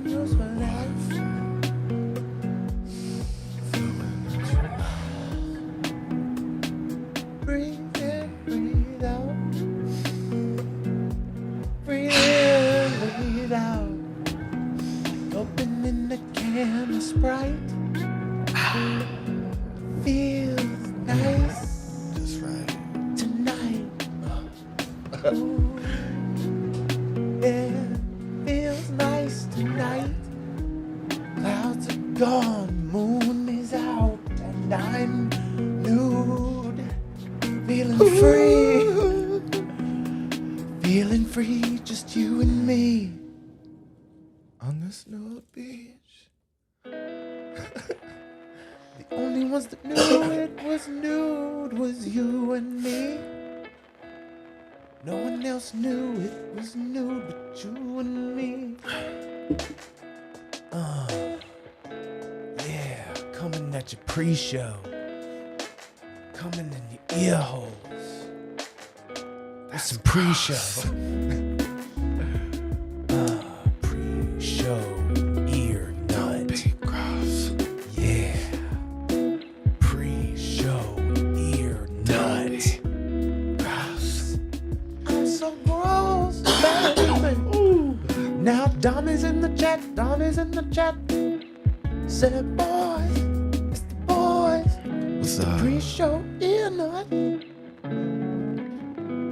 Daniels for life. Breathe in, breathe out. Breathe in, breathe out. Opening the can of Sprite. Feels nice. That's right. Tonight. Ooh, yeah, feels nice tonight. Clouds are gone, moon is out, and I'm nude. Feeling free. Feeling free, just you and me. On this nude beach. The only ones that knew it was nude was you and me. No one else knew it was nude but you and me. Yeah, coming at your pre-show. Coming in your ear holes. That's some pre-show. Pre-show ear nut. Big gross. Yeah. Pre-show ear nut. Gross. I'm so gross, baby. Ooh. Now Tommy's in the chat. Tommy's in the chat. Said boys, it's the boys. What's up? Pre-show ear nut.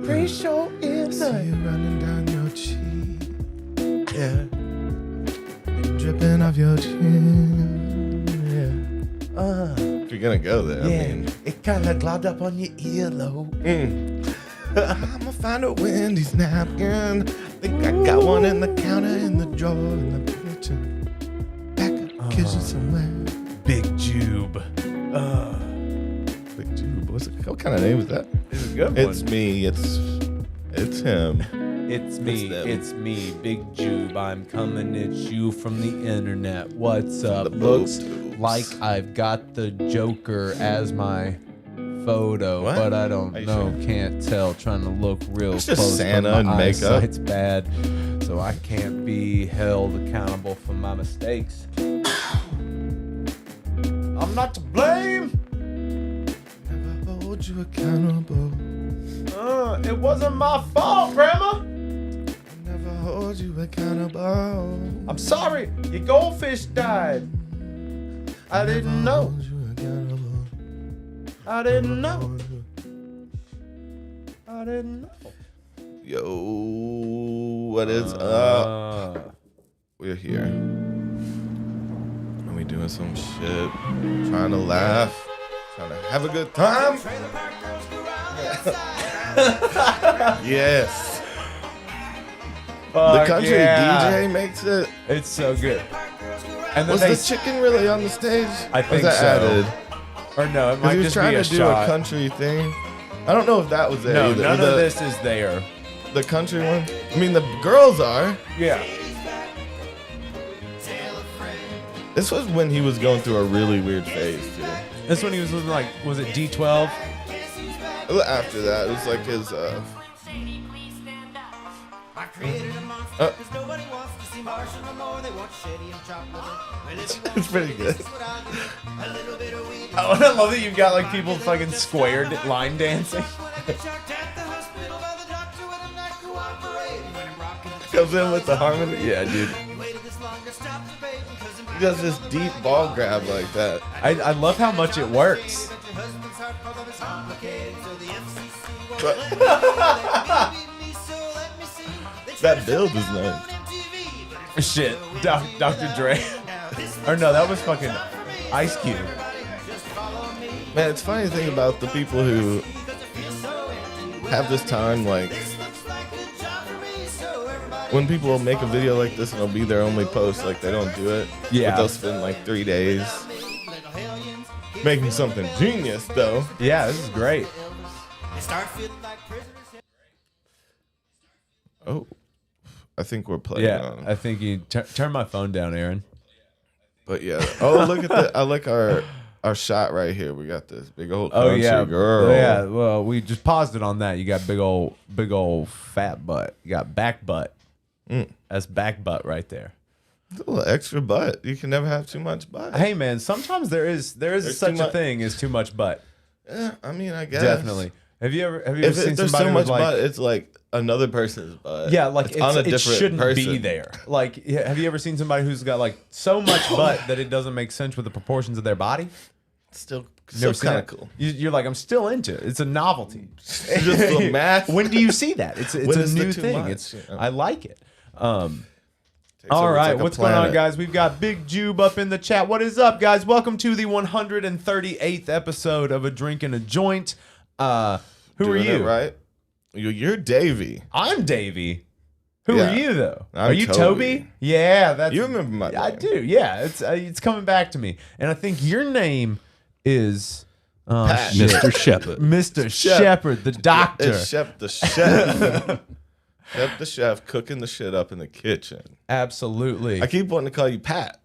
Pre-show ear See nut. you running down your cheek. Yeah. And dripping off your chin. Yeah. If you're gonna go there, Yeah, I mean. it kind of globbed up on your earlobe. I'ma find a Wendy's napkin. Think I got one in the counter, in the drawer, in the kitchen. Back of the kitchen somewhere. Big Jube. Big Jube. What kind of name is that? It's a good It's me. It's him. It's me. them. It's me, Big Jube. I'm coming at you from the internet. What's up? the Looks boob-tubes. like I've got the Joker as my photo, What? but I don't Are you know. sure? Can't tell. Trying to look real It's just close. but Santa my and makeup. eyesight's bad, so I can't be held accountable for my mistakes. I'm not to blame. Never hold you accountable. It wasn't my fault, Grandma. Never hold you accountable. I'm sorry, your goldfish died. I didn't know. Hold you accountable. I didn't know. I didn't know. Yo, what is up? We're here. And we doing some shit. Trying to laugh. Trying to have a good time. Yes. The country DJ makes it. It's so good. And then Was they, the chicken really on the stage? I Or think was that so. added? or no, it Because might he was just trying be a to do shot. a country thing. I don't know if that was there No, either. none the, of this is there. The country one? I mean, the girls are. Yeah. This was when he was going through a really weird phase, too. This one he was like, was it D12? After that, it was like his, it's pretty good. Oh, I love that you've got like people fucking squared line dancing. Comes in with the harmony. Yeah, dude. He does this deep ball grab like that. I love how much it works. But that build is nice. Shit, Dr. Dre. Or no, that was fucking Ice Cube. Man, it's funny to think about the people who have this time, like, when people will make a video like this and it'll be their only post, like they don't do it. Yeah. But they'll spend like 3 days making something genius, though. Yeah, this is great. Oh, I think we're playing Yeah, on. I think you turn my phone down, Aaron. But yeah. Oh, look at that. I like our shot right here. We got this big old Oh country yeah, girl. yeah. Well, we just paused it on that. You got big old fat butt. You got back butt. That's back butt right there. A little extra butt. You can never have too much butt. Hey man, sometimes there's such a thing as too much butt. Yeah, I mean, I guess Definitely. Have you ever if seen there's somebody so much with like, butt, it's like another person's butt. yeah, like it's on a it different shouldn't person. be there. Like, have you ever seen somebody who's got like so much butt that it doesn't make sense with the proportions of their body? Still Never seen kind of that? cool. You're like, I'm still into it. It's a novelty. Just the math. When do you see that? It's When a is the new too thing. much? I like it. Takes All over, it's right, like a what's going on, planet. guys? We've got Big Jube up in the chat. What is up, guys? Welcome to the 138th episode of A Drink and a Joint. Who are Doing you? it right? You're Davey. I'm Davey. Who Yeah. are you, though? I'm Are you Toby? Toby. Yeah, that's. You remember my name. I do. Yeah, it's coming back to me, and I think your name is Pat. Mr. Shepard. Mr. Shepard, the doctor. It's Shep the chef. Shep the chef cooking the shit up in the kitchen. Absolutely. I keep wanting to call you Pat.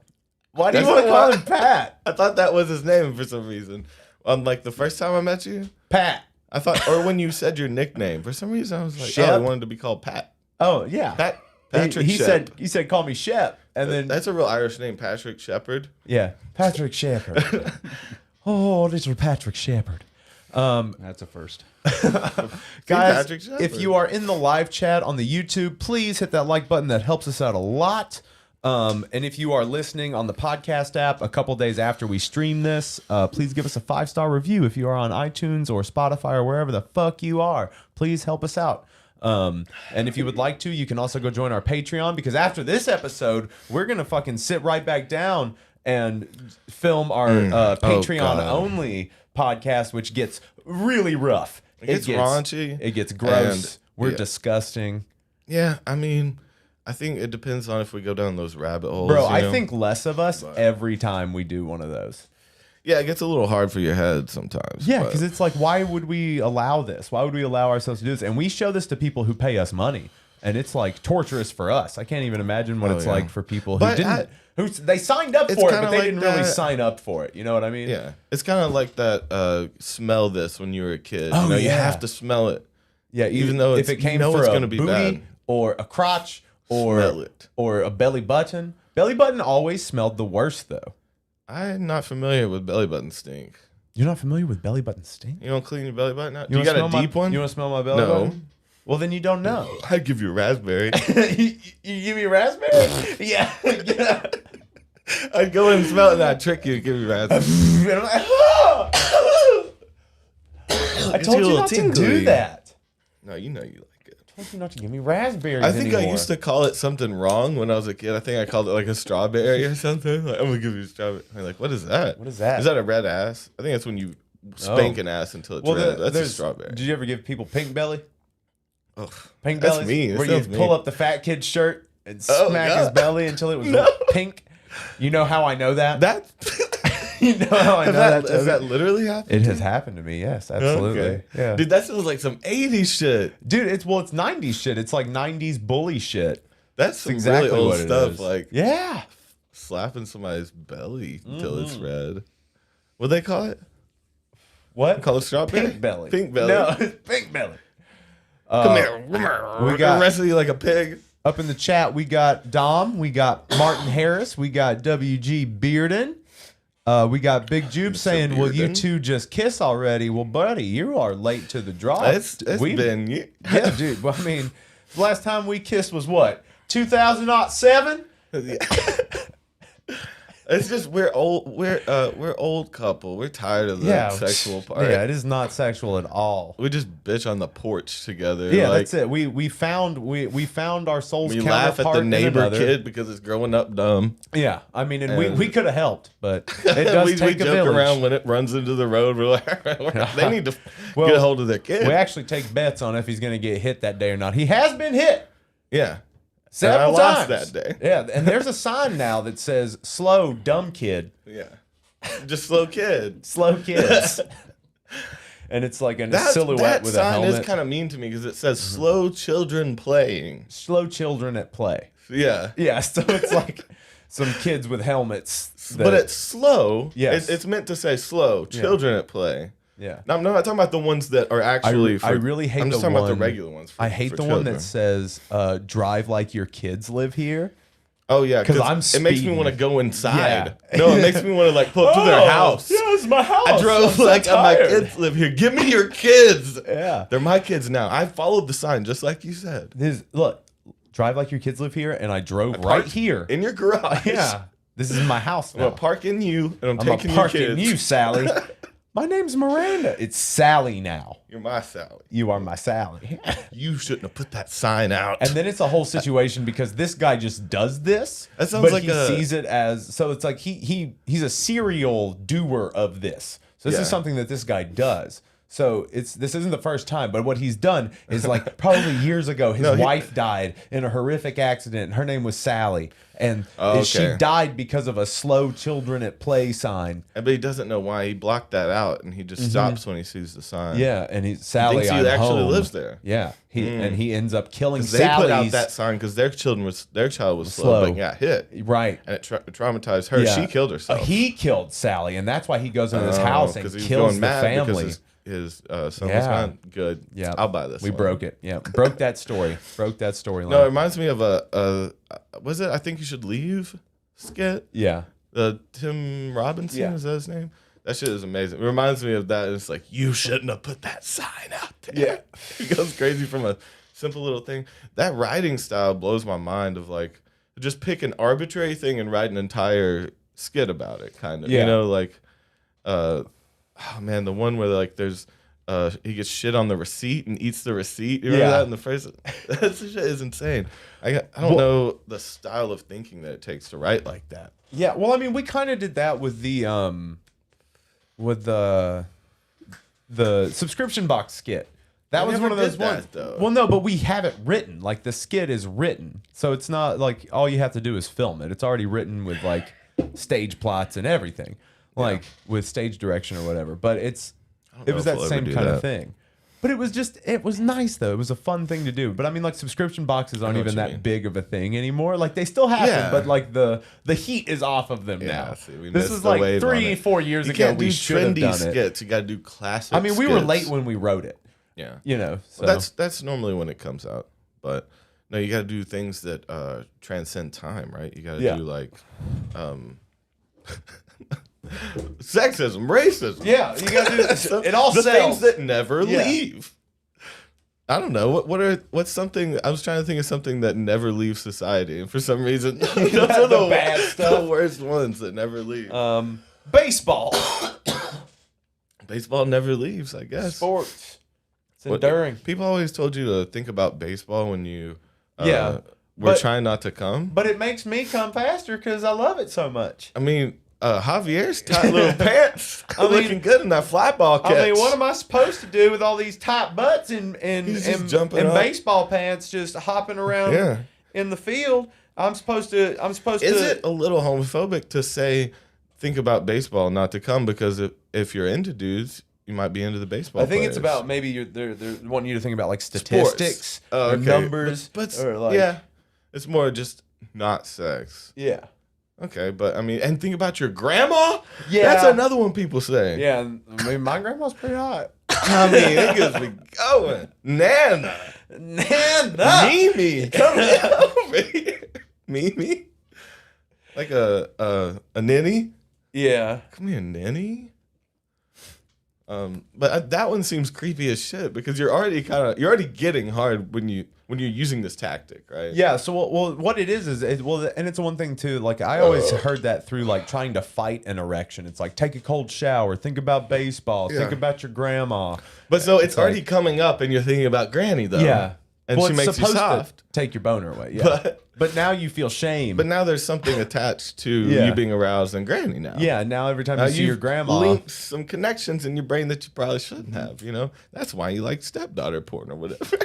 Why do you That's want to call why- him Pat? I thought that was his name for some reason. Like the first time I met you, Pat. I thought, or when you said your nickname, for some reason I was like, Shep? oh, I wanted to be called Pat. Oh yeah. Patrick He Shep. said call me Shep, and then That's a real Irish name, Patrick Shepard. yeah, Patrick Shepard. Oh, little Patrick Shepard. That's a first. Guys, Patrick Shepard. if you are in the live chat on the YouTube, please hit that like button. That helps us out a lot. And if you are listening on the podcast app a couple days after we stream this, please give us a 5-star review. If you are on iTunes or Spotify or wherever the fuck you are, please help us out. And if you would like to, you can also go join our Patreon, because after this episode, we're going to fucking sit right back down and film our Patreon God. only podcast, which gets really rough. It gets raunchy. It gets gross. And- We're yeah. disgusting. Yeah, I mean, I think it depends on if we go down those rabbit holes. Bro, you I know? think less of us every time we do one of those. Yeah, it gets a little hard for your head sometimes. Yeah, but- because it's like, why would we allow this? Why would we allow ourselves to do this? And we show this to people who pay us money. And it's like torturous for us. I can't even imagine what it's yeah. like for people who But didn't. They signed up it's for it, kinda but they like didn't really that- sign up for it. You know what I mean? Yeah, it's kind of like that. Smell this when you were a kid. Oh, you know, you yeah. have to smell it. Yeah, Even though if it's- it came you know for it's a gonna be booty bad. or a crotch Smell it. or a belly button. Belly button always smelled the worst, though. I'm not familiar with belly button stink. You're not familiar with belly button stink? You don't clean your belly button out? You You got wanna a smell deep my, one? You want to smell my belly No. button? Well, then you don't know. I'd give you a raspberry. you give me a raspberry? Yeah. Yeah. I'd go in and smell it and I'd trick you to give you a raspberry. And I'm like, "Ah!" I Gets told you a you little not to tingly. do that. No, you know you like it. I told you not to give me raspberries I think anymore. I used to call it something wrong when I was a kid. I think I called it like a strawberry or something. Like, I'm gonna give you a strawberry. I'm like, what is that? What is that? Is that a red ass? I think that's when you spank an ass until it's red. That's a strawberry. Did you ever give people pink belly? Ugh. Pink That's bellies? mean. It Where you sounds pull mean. up the fat kid's shirt and Oh, smack his God. belly until it was No. pink? You know how I know that? That You know how I know that? has that literally happened? It has happened to me, yes, absolutely. Okay. Yeah. Dude, that sounds like some 80s shit. Dude, it's 90s shit. It's like 90s bully shit. That's some Exactly really old what it stuff. is. Like Yeah. slapping somebody's belly until it's red. What they call it? What? Call it strawberry? Pink belly. Pink belly. No, it's pink belly. Come here. we got- wrestle you like a pig. Up in the chat, we got Dom, we got Martin Harris, we got WG Bearden. We got Big Jube saying, "Will you Bearden. two just kiss already?" Well, buddy, you are late to the draw. It's We- been yeah, dude. Well, I mean, the last time we kissed was what, 2007? It's just we're old couple. We're tired of the sexual part. Yeah, it is not sexual at all. We just bitch on the porch together. Yeah, like, that's it. We found our soul's we laugh at counterpart the in neighbor another. kid because it's growing up dumb. Yeah, I mean, and And- we could have helped, but it does we take a joke village. around when it runs into the road. We're like, they need to Well, get a hold of their kid. We actually take bets on if he's going to get hit that day or not. He has been hit Yeah. several And I lost times that day. Yeah, and there's a sign now that says "Slow, dumb kid, Yeah. Just slow kid. slow kids," and it's like a silhouette that with a sign helmet. is kind of mean to me because it says slow children playing. Slow children at play. Yeah. Yeah, so it's like some kids with helmets. But it's slow. Yes. It's meant to say slow children at play. yeah. No, I'm not talking about the ones that are actually. I really hate I'm just the talking about the one- regular ones. I hate for the one children. that says "Drive like your kids live here." Oh yeah, 'Cause I'm it makes me speeding. want to go inside. Yeah. No, it makes me want to like pull up to their house. Yeah, it's my house. I drove I'm like so my tired. kids live here. Give me your kids. Yeah. They're my kids now. I followed the sign just like you said. Look, drive like your kids live here, and I drove right Parked here. in your garage. Yeah. This is my house I'm now. gonna park in you, and I'm I'm taking your parking kids. you, Sally. My name's Miranda. It's Sally now. You're my Sally. You are my Sally. You shouldn't have put that sign out. And then it's a whole situation because this guy just does this. That sounds but like he a- sees it as so. It's like he's a serial doer of this. So this Yeah. is something that this guy does. So this isn't the first time, but what he's done is like probably years ago, his wife died in a horrific accident. And her name was Sally, and she okay. died because of a slow children at play sign. But he doesn't know why he blocked that out, and he just stops when he sees the sign. Yeah, and Sally thinks he I'm actually home. lives there. Yeah, he ends up killing They put out Sally's that sign because their child was slow, but got hit, right. and it traumatized her. Yeah. She killed herself. He killed Sally, and that's why he goes into his house and 'cause he was kills going the mad because family. His son was Yeah. gone. Good. Yeah, I'll buy this. We one. broke it. Yeah, broke that story. Broke that storyline. No, it reminds me of a was it? I Think You Should Leave skit. yeah, Tim Robinson, Yeah. is that his name? That shit is amazing. It reminds me of that. It's like, you shouldn't have put that sign out there. Yeah. He goes crazy from a simple little thing. That writing style blows my mind of like, just pick an arbitrary thing and write an entire skit about it, kind of. Yeah. You know, like, oh man, the one where like there's, he gets shit on the receipt and eats the receipt. You remember Yeah. that in the first? That shit is insane. I don't know the style of thinking that it takes to write like that. yeah. Well, I mean, we kind of did that with the subscription box skit. That We was never one of those did that, ones. though. Well, no, but we have it written. Like the skit is written, so it's not like all you have to do is film it. It's already written with like stage plots and everything, like with stage direction or whatever. But it know was if that we'll same ever do kind of that. thing. But it was nice though. It was a fun thing to do. But I mean, like subscription boxes aren't know what even you that mean. big of a thing anymore. Like they still happen, Yeah. but like the heat is off of them now. see, we This missed is the like wave on 3-4 years You ago. can't We do should have trendy done it. skits. You got to do classic. I mean, we were skits. late when we wrote it. Yeah, You know, so that's normally when it comes out. But no, you got to do things that transcend time, right? You got to Yeah. do like sexism, racism. yeah, you gotta do this. It all the sells. things that never Yeah. leave. I don't know what's something. I was trying to think of something that never leaves society, and for some reason, those are The bad the stuff. worst ones that never leave. Baseball, Baseball never leaves, I guess. sports. It's What- enduring. People always told you to think about baseball when you Yeah, were but- trying not to come. But it makes me come faster because I love it so much. I mean, Javier's tight little pants I mean- looking good in that fly ball catch. I mean, what am I supposed to do with all these tight butts and He's just jumping and up. baseball pants, just hopping around Yeah. in the field? I'm supposed to. Is it a little homophobic to say think about baseball not to come because if you're into dudes, you might be into the baseball I think it's players. about maybe they're wanting you to think about like statistics Oh, or okay. numbers, but or like yeah, it's more just not sex. yeah. Okay, but I mean, and think about your grandma. Yeah. That's another one people say. Yeah, and, I mean, my grandma's pretty hot. I mean, it gets me going. Nana. Nana! Mimi. Come over here. Mimi. Like a ninny. Yeah. Come here, ninny. But that one seems creepy as shit because you're already getting hard when you're using this tactic, right? Yeah, so well, what it is and it's one thing too. Like I always heard that through like trying to fight an erection. It's like take a cold shower, think about baseball, think Yeah. about your grandma. But so it's like- already coming up, and you're thinking about Granny though. Yeah, and well, she it's makes you supposed soft. to take your boner away. Yeah, but now you feel shame. But now there's something attached to Yeah. you being aroused and Granny now. yeah, now every time Now you see you've your grandma, linked some connections in your brain that you probably shouldn't have. You know, that's why you like stepdaughter porn or whatever.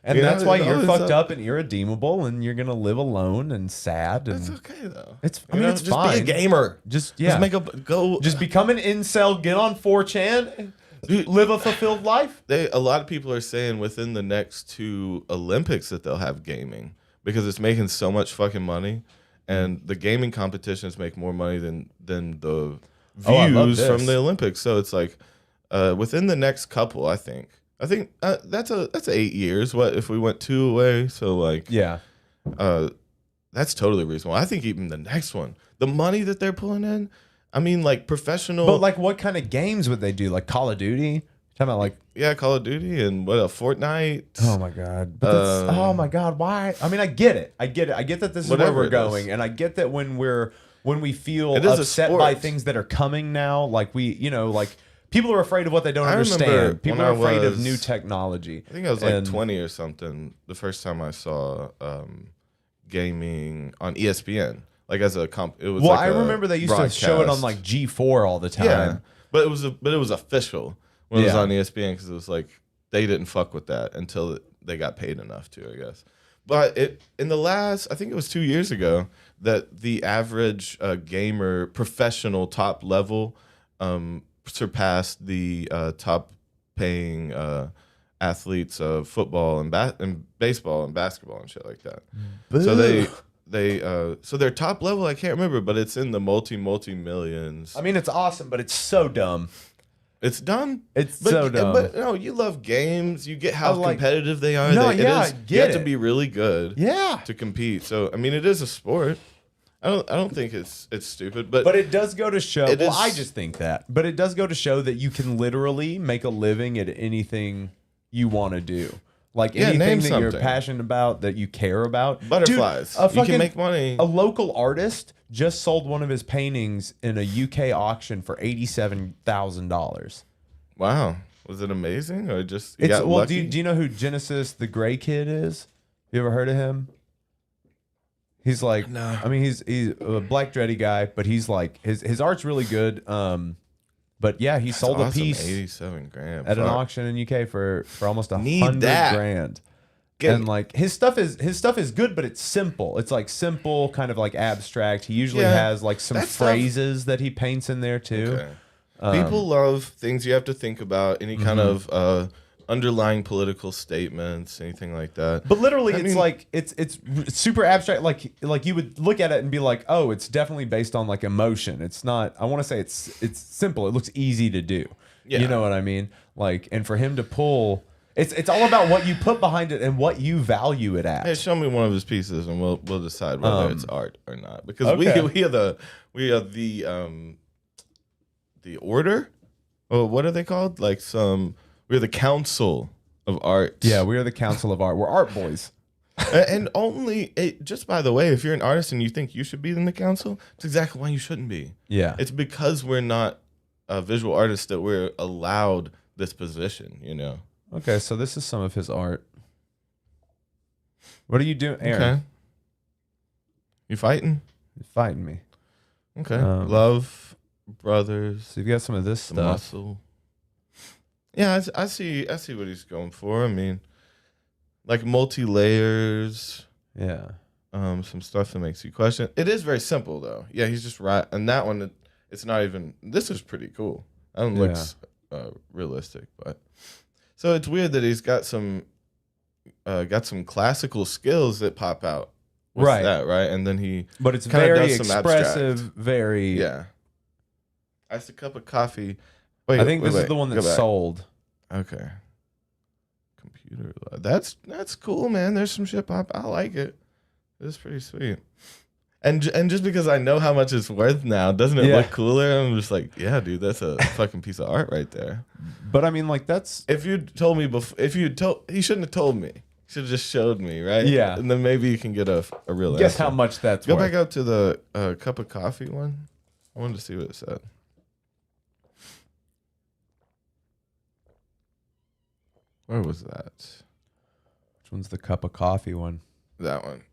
and you know, that's why it you're always fucked up and irredeemable, and you're gonna live alone and sad. And That's okay though. It's- I You mean, know, it's just fine. be a gamer. just Just make a go. just become an incel, get on 4chan, live a fulfilled life. A lot of people are saying within the next 2 Olympics that they'll have gaming because it's making so much fucking money, and the gaming competitions make more money than the Oh, I love views this. from the Olympics. So it's like within the next couple, I think that's 8 years. What if we went 2 away? So like Yeah. that's totally reasonable. I think even the next one, the money that they're pulling in, I mean, like professional. But like, what kind of games would they do? Like Call of Duty? Talking about like, yeah, Call of Duty and what, a Fortnite. oh my god! But that's, oh my god! Why? I mean, I get it. I get that this is where we're going, and I get that when we feel upset by things that are coming now, like like people are afraid of what they don't understand. People are afraid of new technology. I think I was like 20 or something the first time I saw gaming on ESPN. Like as a comp, it was. Well, like I remember they used to show it on like G4 all the time. Yeah, but it was official when it was on ESPN because it was like they didn't fuck with that until they got paid enough to, I guess. But in the last, I think it was 2 years ago, that the average gamer, professional, top level, surpassed the top paying athletes of football and baseball and basketball and shit like that. So so their top level, I can't remember, but it's in the multi millions. I mean, it's awesome, but it's so dumb. It's dumb. It's so dumb. But no, you love games. You get how competitive they are. No, you have to be really good. Yeah. To compete. So I mean, it is a sport. I don't think it's stupid, but it does go to show. Well, I just think that, but it does go to show that you can literally make a living at anything you want to do. Like anything that you're passionate about, that you care about. Butterflies. Dude, you can make money. A local artist just sold one of his paintings in a UK auction for $87,000. Wow. Was it amazing or just got lucky? Do you know who Genesis the Gray Kid is? You ever heard of him? He's like, no. I mean, he's a black dready guy, but he's like his art's really good. But yeah, he sold a piece 87 grand at an auction in UK for almost $100,000. And like his stuff is good, but it's simple. It's like simple, kind of like abstract. He usually has like some phrases that he paints in there too. Okay. People love things you have to think about, any kind of underlying political statements, anything like that. But literally, it's super abstract. Like you would look at it and be like, oh, it's definitely based on like emotion. It's not. I want to say it's simple. It looks easy to do. Yeah. You know what I mean? Like, and for him to pull, it's all about what you put behind it and what you value it at. Hey, show me one of his pieces and we'll decide whether it's art or not. Because we are the order. Oh, what are they called? Like we're the Council of Art. Yeah, we are the Council of Art. We're art boys. And just by the way, if you're an artist and you think you should be in the council, it's exactly why you shouldn't be. Yeah. It's because we're not visual artists that we're allowed this position, you know? Okay, so this is some of his art. What are you doing, Aaron? Okay. You fighting? You're fighting me. Okay. Love, brothers. So you got some of this stuff. Muscle. Yeah, I see what he's going for. I mean, like multi-layers. Yeah. Some stuff that makes you question. It is very simple though. Yeah, he's just right. And that one, it's not even. This is pretty cool. That one looks realistic, but so it's weird that he's got some classical skills that pop out. With that, right? And then but it's very expressive. Very Iced a cup of coffee. I think this is the one that sold. Okay. Computer. That's cool, man. There's some shit pop. I like it. It's pretty sweet. And just because I know how much it's worth now, doesn't it look cooler? I'm just like, yeah, dude, that's a fucking piece of art right there. But I mean, like that's. If you told me before, he shouldn't have told me. He should have just showed me, right? Yeah. And then maybe you can get a real Guess answer. how much that's Go worth. back up to the cup of coffee one. I wanted to see what it said. Where was that? Which one's the cup of coffee one? That one.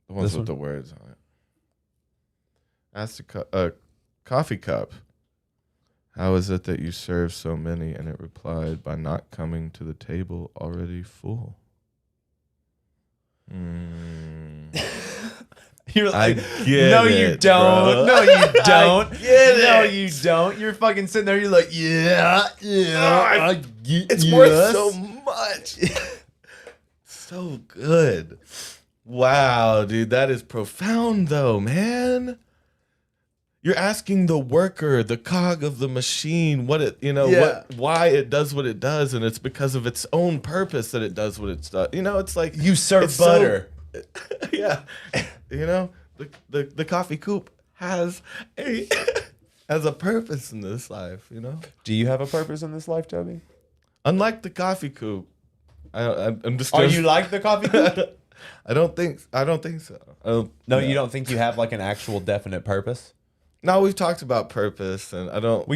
The ones with the words on it. Asked a coffee cup, how is it that you serve so many? And it replied, by not coming to the table already full. You're like, no, you don't. No, you don't. No, you don't. You're fucking sitting there. You're like, it's worth so much. So good. Wow, dude, that is profound, though, man. You're asking the worker, the cog of the machine, why it does what it does, and it's because of its own purpose that it does what it does. You know, it's like you serve butter. Yeah, you know, the coffee coupe has a has a purpose in this life. You know, Do you have a purpose in this life, Toby? unlike the coffee coupe, I'm just. Are you like the coffee coupe? I don't think so. No, you don't think you have like an actual definite purpose? No, we've talked about purpose, and I don't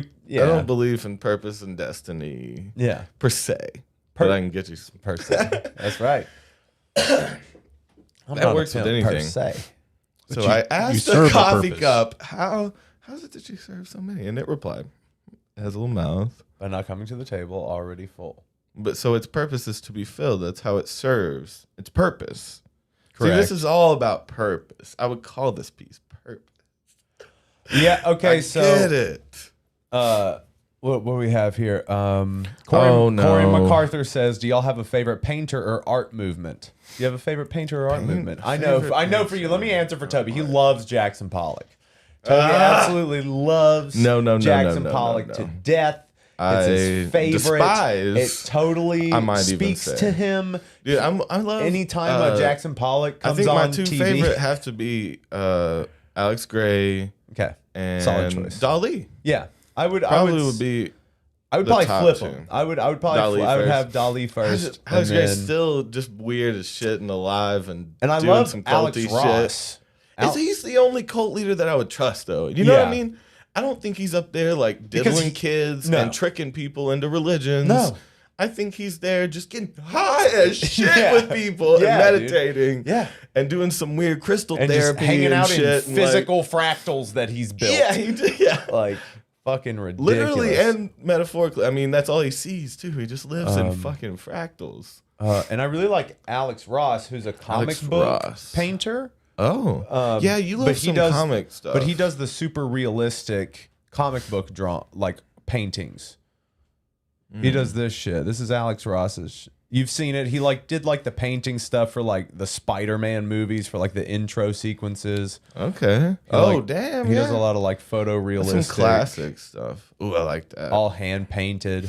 believe in purpose and destiny. Yeah. Per se, but I can get you some Per se. That's right. That works with anything. Per se. So I asked the serve a coffee purpose. cup, how is it that you serve so many? And it replied, it has a little mouth. By not coming to the table already full. But so its purpose is to be filled. That's how it serves. Its purpose. Correct. See, this is all about purpose. I would call this piece purpose. Yeah, okay, I so get it. what do we have here? Corey Oh, no. Corey MacArthur says, "Do y'all have a favorite painter or art movement?" Do you have a favorite painter or art movement? I know for you. Let me answer for Toby. He loves Jackson Pollock. Toby absolutely loves Jackson Pollock to death. It's his favorite. Despise. It totally I might even speaks say. to him. Dude, I love Anytime Jackson Pollock comes I think my on two TV. favorite have to be Alex Gray Okay, and solid choice. Dali. Yeah, I would be. I would the probably top flip two. them. I would probably Dali I would first. have Dali first. Alex and Gray's then- still just weird as shit and alive and and I doing love some Alex culty Ross. shit. He's the only cult leader that I would trust, though. You know what I mean? I don't think he's up there like diddling kids and tricking people into religions. No. I think he's there just getting high as shit with people and meditating and doing some weird crystal And just therapy hanging and out shit. in physical fractals that he's built. Yeah, he did. Yeah. Like fucking ridiculous. Literally and metaphorically. I mean, that's all he sees too. He just lives in fucking fractals. And I really like Alex Ross, who's a comic book painter. Oh, yeah, you love some comic stuff. But he does the super realistic comic book paintings. He does this shit. This is Alex Ross's. You've seen it. He did the painting stuff for the Spider-Man movies for the intro sequences. Okay. Damn. He does a lot of photorealistic, some classic stuff. Ooh, I like that. all hand painted.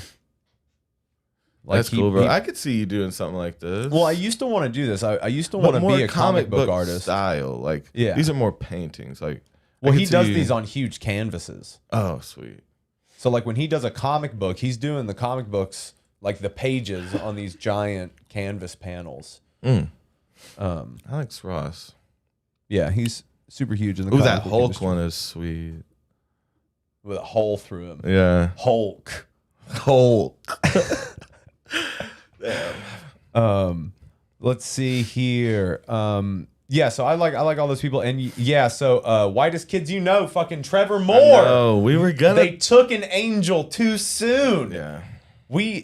That's cool, bro. I could see you doing something like this. Well, I used to want to do this. I used to want to be a comic book artist. Style, these are more paintings. Well, he does these on huge canvases. Oh, sweet. So when he does a comic book, he's doing the comic books the pages on these giant canvas panels. Alex Ross. Yeah, he's super huge in the Ooh, comic that book Hulk industry. one is sweet. With a hole through him. Yeah. Hulk. Let's see here. Yeah, so I like all those people, and so whitest kids fucking Trevor Moore. No, we were gonna. They took an angel too soon. Yeah.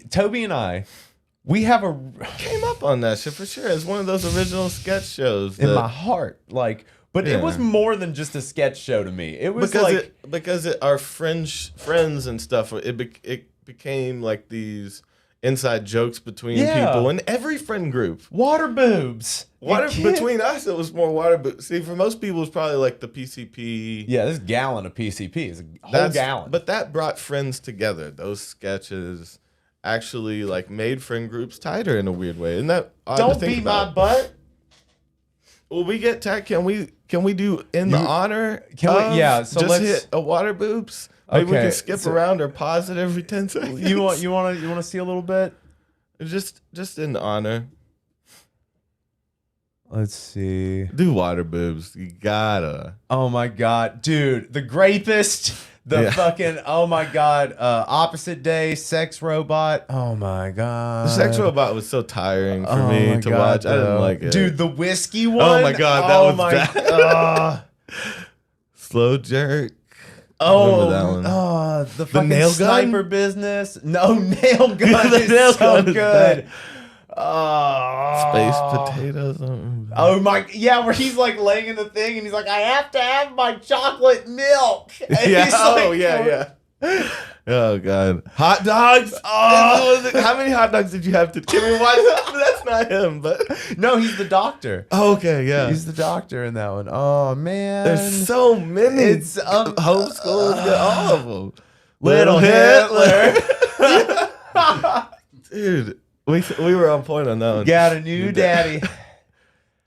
Toby and I, we have came up on that shit for sure. It's one of those original sketch shows in my heart, but it was more than just a sketch show to me. It was because our friends and stuff. It became these inside jokes between people in every friend group. Water boobs. Between us, it was more water boobs. See, for most people, it was probably the PCP. Yeah, this gallon of PCP is a whole gallon. But that brought friends together. Those sketches actually made friend groups tighter in a weird way. Isn't that odd to think about? My butt. Will we get tag? Can we do in the honor? Can we? Yeah. So let's hit a water boobs. Maybe we can skip around or pause it every 10 seconds. You want to see a little bit? Just in honor. Let's see. Do water boobs. You gotta. Oh my god, dude, the grapist. The fucking, oh my god, opposite day, sex robot. Oh my god. The sex robot was so tiring for me to watch. I didn't like it. Dude, the whiskey one. Oh my god, that was bad. Slow jerk. Oh, that one. The fucking nail gun? sniper business. No, nail gun The is nail so gun is good. Space potatoes. Oh my, yeah, where he's laying in the thing and he's like, I have to have my chocolate milk. And he's yeah. Oh god, hot dogs. Oh, how many hot dogs did you have to? Can we watch that? That's not him, but no, he's the doctor. Oh, okay, yeah, he's the doctor in that one. Oh man, there's so many. It's homeschool, all of them. Little Hitler. Dude, we were on point on that one. Got a new daddy.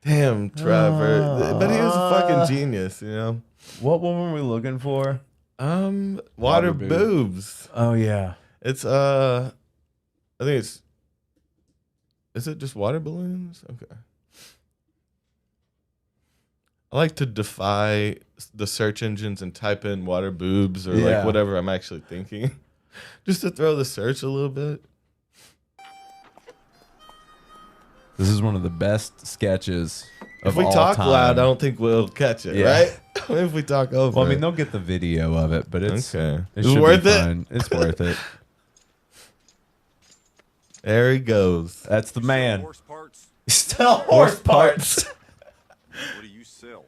Damn, Trevor. But he was a fucking genius, you know? What one were we looking for? Water boobs. Oh yeah. It's I think it's. Is it just water balloons? Okay. I like to defy the search engines and type in water boobs or like whatever I'm actually thinking, just to throw the search a little bit. This is one of the best sketches of If we all talk time. loud, I don't think we'll catch it, right? If we talk over. Well, I mean, they'll get the video of it, but it's okay. It It's should worth be it. fine. It's worth it. There he goes. That's the man. Horse parts? Still horse parts. What do you sell?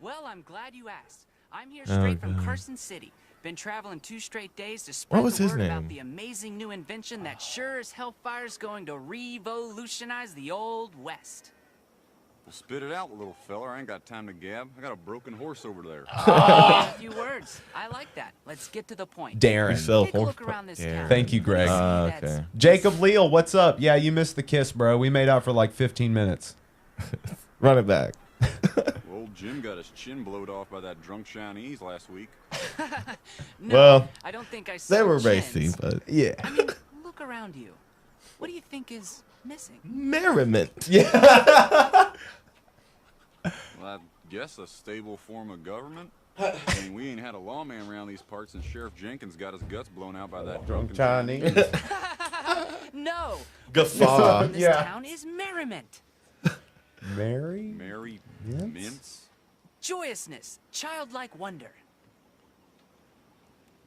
Well, I'm glad you asked. I'm here straight from God. Carson City. Been traveling 2 straight days to spread What was the his word name? about the amazing new invention that sure as hellfire's going to revolutionize the old West. Well, spit it out, little fella. I ain't got time to gab. I got a broken horse over there. A few words. I like that. Let's get to the point. We Darren. sell Take a horse look around this parts. town. Thank you, Greg. Okay. Jacob Leal, what's up? Yeah, you missed the kiss, bro. We made out for like 15 minutes. Run it back. Old Jim got his chin blowed off by that drunk Chinese last week. No, Well, I don't think I They saw were chins. racy, but Yeah. I mean, look around you. What do you think is missing? merriment. Well, I guess a stable form of government. I mean, we ain't had a lawman around these parts since Sheriff Jenkins got his guts blown out by that drunken Chinese. No. Guffaw. In this town is merriment, Mary? Mary Mince? Mince? joyousness, childlike wonder.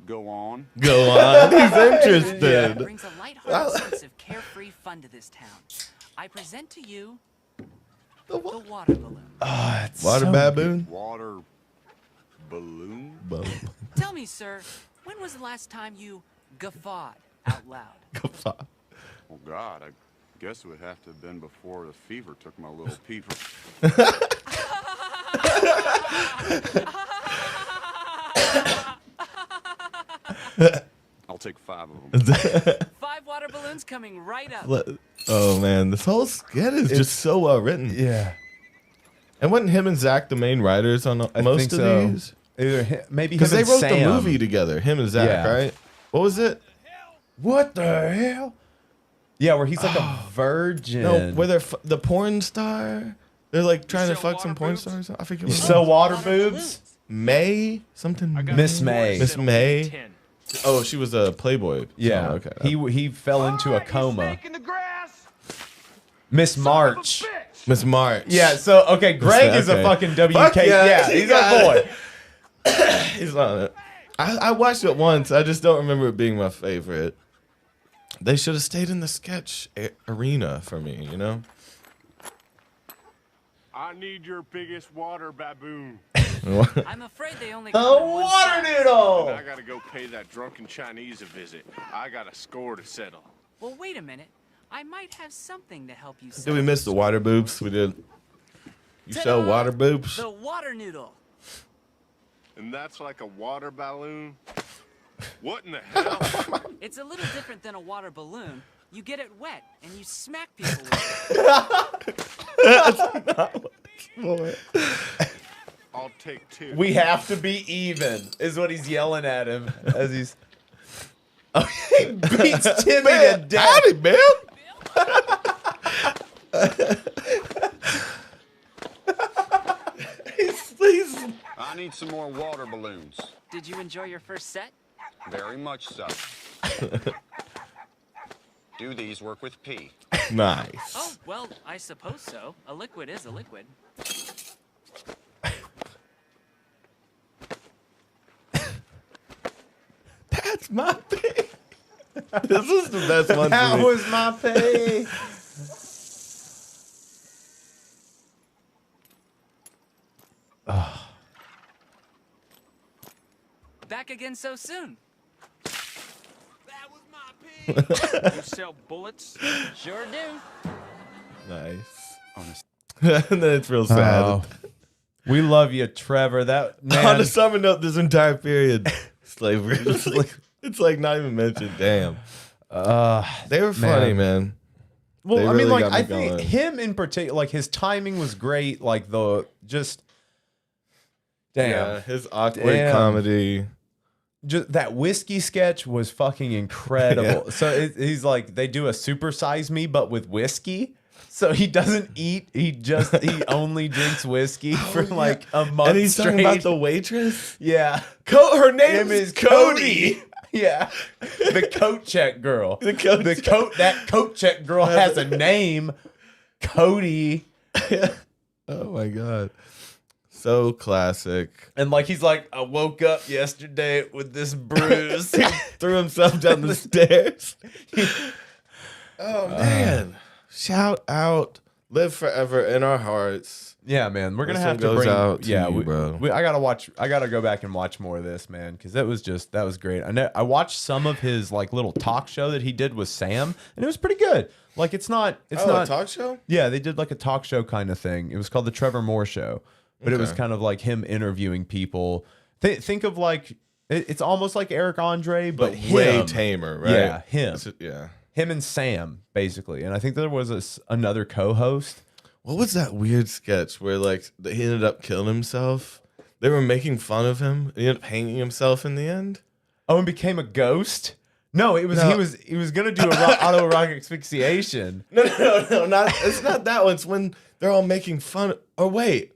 Go on. Go on. He's It interested. brings a lighthearted sense of carefree fun to this town. I present to you the water balloon. Water baboon. Water balloon? Tell me, sir, when was the last time you guffawed out loud? Guffaw. Oh, God, I guess it would have to have been before the fever took my little peeper. I'll take 5 of them. 5 water balloons coming right up. Oh man, this whole skit is just so well written. Yeah. And wasn't him and Zach the main writers on most think of so. these? Either maybe Because him they and wrote Sam. the movie together, him and Zach, Yeah. right? What was it? What the hell? Yeah, where he's like a virgin. No, where they're the porn star. They're like trying to fuck some porn stars. I forget. You What sell water boobs? May something. Miss May. Miss May. Oh, she was a Playboy. Yeah. Oh, okay. He fell into a coma. Miss March. Miss March. Yeah, so okay, Greg is a Okay. fucking WK. Fuck yeah, yeah, he he's got our boy. it. He's on it. I watched it once. I just don't remember it being my favorite. They should have stayed in the sketch arena for me, you know? I need your biggest water baboon. I'm afraid they only A come in one water size. noodle. I gotta go pay that drunken Chinese a visit. I got a score to settle. Well, wait a minute. I might have something to help you Did we settle miss the water boobs? We did. You Ta-da! sell water boobs? the water noodle. And that's like a water balloon? What in the hell? It's a little different than a water balloon. You get it wet and you smack people with it. I'll take 2. We have to be even, is what he's yelling at him as he's. Oh, he beats Timmy to death. Howdy, man. he's I need some more water balloons. Did you enjoy your first set? Very much so. Do these work with pee? nice. Oh, well, I suppose so. A liquid is a liquid. That's my thing. This is the best one That for me. was my pay. Back again so soon. That was my pig. You sell bullets? Sure do. Nice. And then it's real sad. Oh. We love you, Trevor. That On man. a summer note, this entire period, slavery. It's like not even mentioned. Damn. They were funny, man. Well, They I mean, really like got me I think going. him in particular, like his timing was great. Like Yeah, his awkward Damn. comedy. just that whiskey sketch was fucking incredible. So he's like, they do a Super Size Me, but with whiskey. So he doesn't eat. He only drinks whiskey for like a month And he's straight. talking about the waitress. yeah. Her name is Cody. Yeah, the coat check girl. The coat check girl has a name, Cody. Oh my god, so classic. And like he's like, I woke up yesterday with this bruise. Threw himself down the stairs. Oh man! Shout out, live forever in our hearts. Yeah, man, we're gonna This have one to goes bring. out to yeah, you, bro. I gotta go back and watch more of this, man, because that was great. I watched some of his like little talk show that he did with Sam, and it was pretty good. Like it's not a talk show. Yeah, they did like a talk show kind of thing. It was called the Trevor Moore Show, but it was Okay. kind of like him interviewing people. Think of like it's almost like Eric Andre, but way him. tamer, right? Yeah, him. Yeah. Him and Sam basically, and I think there was another co-host. What was that weird sketch where like he ended up killing himself? They were making fun of him. He ended up hanging himself in the end. Oh, and became a ghost? No, it was No. he was gonna do autoerotic asphyxiation. No, it's not that one. It's when they're all making fun. Or wait,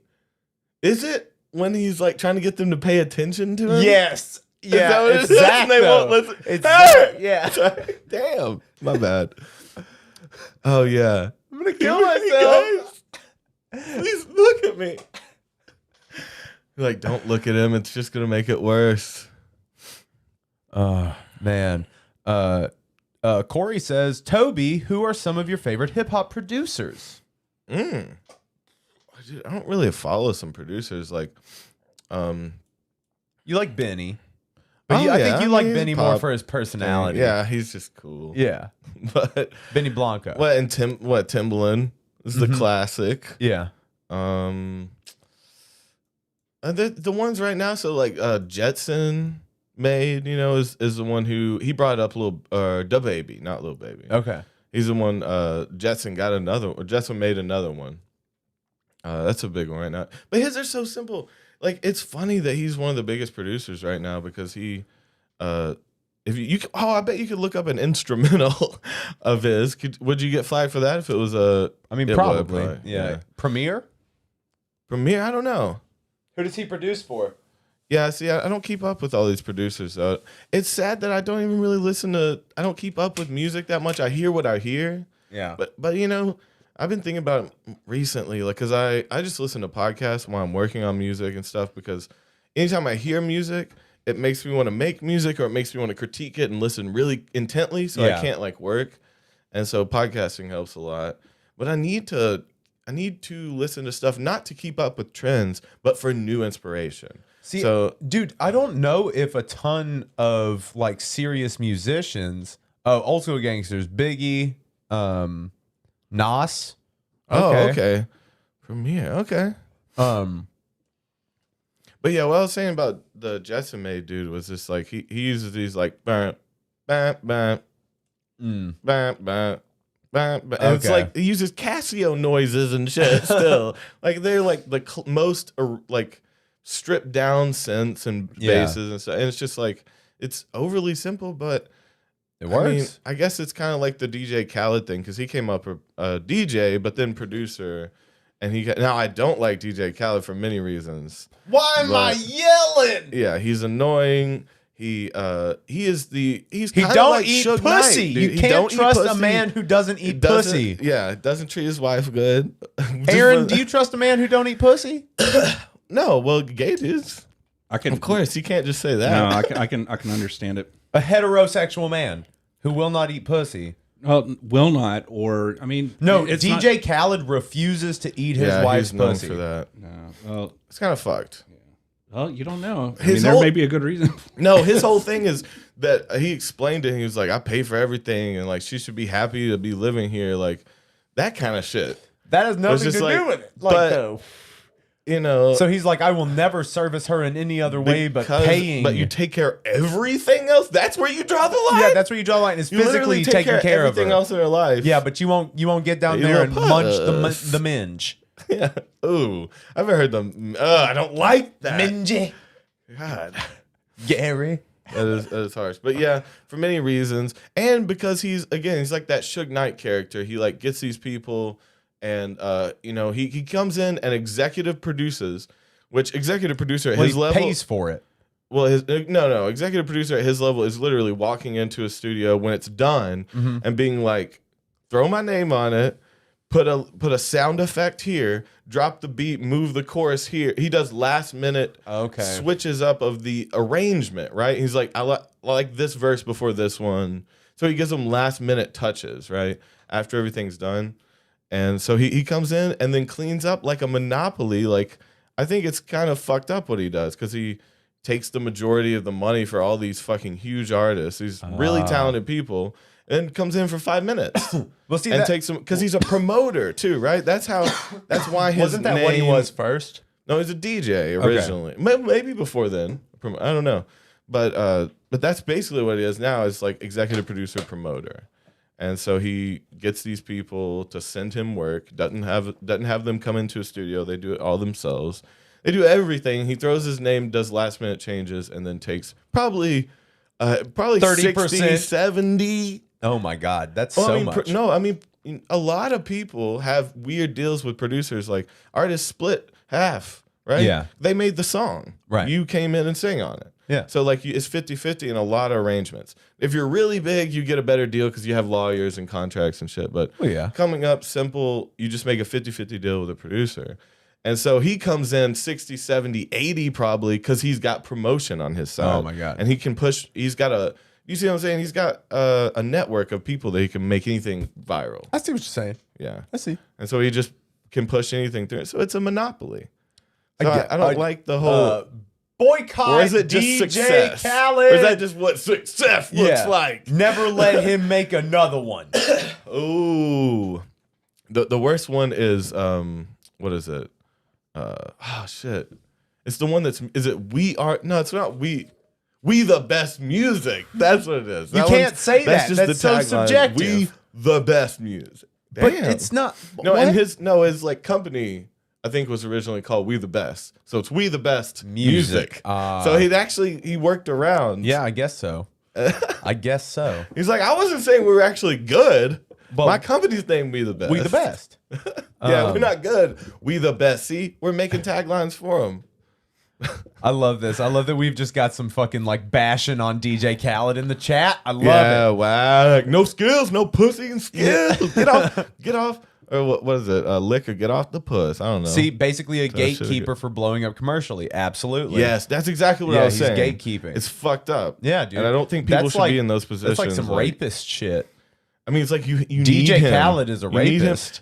is it when he's like trying to get them to pay attention to him? Yes. that Yeah, what it it's is? Zach. They won't though. listen. It's Ah! Zach, yeah. Sorry. Damn, my bad. Oh yeah, I'm gonna kill myself. please look at me. You're like, don't look at him. It's just gonna make it worse. Man. Corey says, Toby, who are some of your favorite hip hop producers? Dude, I don't really follow some producers like. You like Benny. Oh, I yeah, think I you mean, like he's Benny a more pop for his personality. Yeah, he's just cool. Yeah. But Benny Blanco. Timbaland is the classic. Yeah. And the ones right now, so like Jetson made, is the one who he brought up Da Baby, not Lil Baby. Okay. He's the one Jetson got another, or Jetson made another one. That's a big one right now. But his are so simple. Like it's funny that he's one of the biggest producers right now because he I bet you could look up an instrumental of his. Would you get flagged for that if it was a? I mean, it would, probably. Yeah. Premiere? Premiere. I don't know. Who does he produce for? Yeah, see, I don't keep up with all these producers. Though. It's sad that I don't even really I don't keep up with music that much. I hear what I hear. Yeah. But I've been thinking about it recently, like, because I just listen to podcasts while I'm working on music and stuff, because anytime I hear music, it makes me want to make music, or it makes me want to critique it and listen really intently, so I can't, like, work. And so podcasting helps a lot. But I need to listen to stuff, not to keep up with trends, but for new inspiration. See, dude, I don't know if a ton of like serious musicians, old school gangsters, Biggie, Nas. Okay. Premiere, okay. Um, But yeah, what I was saying about the Jetson made dude was just like he uses these like bam, bam, bam, bam, bam. And it's Okay. like he uses Casio noises and shit still. Like they're like the most like stripped down synths and basses and stuff. And it's just like it's overly simple, but it works. I mean, I guess it's kind of like the DJ Khaled thing, because he came up a DJ, but then producer. And now I don't like DJ Khaled for many reasons. Why am I yelling? Yeah, he's annoying. He don't eat Suge Knight, pussy. dude. You He can't don't eat trust a pussy. man who doesn't eat pussy. Yeah, doesn't treat his wife good. Aaron, do you trust a man who don't eat pussy? No, well, Gage is. I can, Of course, you can't just say that. No, I can understand it. A heterosexual man who will not eat pussy. Will not, or I mean, No, it's DJ Khaled refuses to eat his Yeah, wife's he's known pussy. for that. Not, well, It's kind of fucked. you don't know. I His mean, whole- there may be a good reason. No, his whole thing is that he explained it. He was like, I pay for everything, and like she should be happy to be living here, like that kind of shit. That has nothing just to like- do with it. but- though. you know. So he's like, I will never service her in any other way but paying. But you take care of everything else. That's where you draw the line. Yeah, that's where you draw the line. Is You literally physically take taking care of everything her. else in her life. Yeah, but you won't get down You there and little munch puss. the minge. Yeah. Ooh, I haven't heard them. I don't like that. Minge. God. Gary. That is harsh. But yeah, for many reasons. And because he's like that Suge Knight character. He like gets these people and you know, he comes in and executive produces, which executive producer at Well, his he level pays for it. well, executive producer at his level is literally walking into a studio when it's done and being like, throw my name on it, put a sound effect here, drop the beat, move the chorus here. He does last minute switches up of the arrangement, right? He's like, I like this verse before this one. So he gives them last minute touches, right? After everything's done. And so he comes in and then cleans up like a monopoly. Like, I think it's kind of fucked up what he does because he takes the majority of the money for all these fucking huge artists, these really talented people, and comes in for 5 minutes. Well, see, and that, takes them because he's a promoter too, right? That's why his wasn't that what he name- was first? No, he's a DJ originally. Maybe before then. I don't know. But that's basically what he is now. Is like executive producer, promoter. And so he gets these people to send him work. Doesn't have them come into a studio. They do it all themselves. They do everything. He throws his name, does last minute changes, and then takes probably 30%. 60, 70. Oh my God, that's Well, so much. I mean, a lot of people have weird deals with producers. Like artists split half, right? Yeah. They made the song. Right. You came in and sang on it. Yeah. So like it's 50-50 in a lot of arrangements. If you're really big, you get a better deal because you have lawyers and contracts and shit. But coming up simple, you just make a 50-50 deal with a producer. And so he comes in 60, 70, 80 probably because he's got promotion on his side. Oh my God. And he can push, you see what I'm saying? He's got a network of people that he can make anything viral. I see what you're saying. Yeah. I see. And so he just can push anything through it. So it's a monopoly. So I don't like the whole... boycott or is it just DJ success? Khaled. Or is that just what success looks like? Never let him make another one. Ooh. The worst one is, what is it? Oh, shit. It's the one that's... Is it We Are... No, it's not We the Best Music. That's what it is. You can't say that. That's so subjective. We the Best music. Damn. But it's not... No, what? and his like company, I think, was originally called We the Best. So it's We the Best Music. So he worked around. Yeah, I guess so. I guess so. He's like, I wasn't saying we were actually good. But my company's name We the Best. We the Best. Yeah, we're not good. We the Best. See, we're making taglines for them. I love this. I love that we've just got some fucking like bashing on DJ Khaled in the chat. I love Yeah, it. wow. Like, no skills, no pussy and skills. Get off. Or what is it? Lick or get off the puss. I don't know. See, basically a So that shit gatekeeper for blowing up commercially. Absolutely. Yes, that's exactly what I was he's saying. gatekeeping. It's fucked up. Yeah, dude. And I don't think people That's should like- be in those positions. That's like some rapist shit. I mean, it's like you DJ need him. Khaled is a You need him. rapist.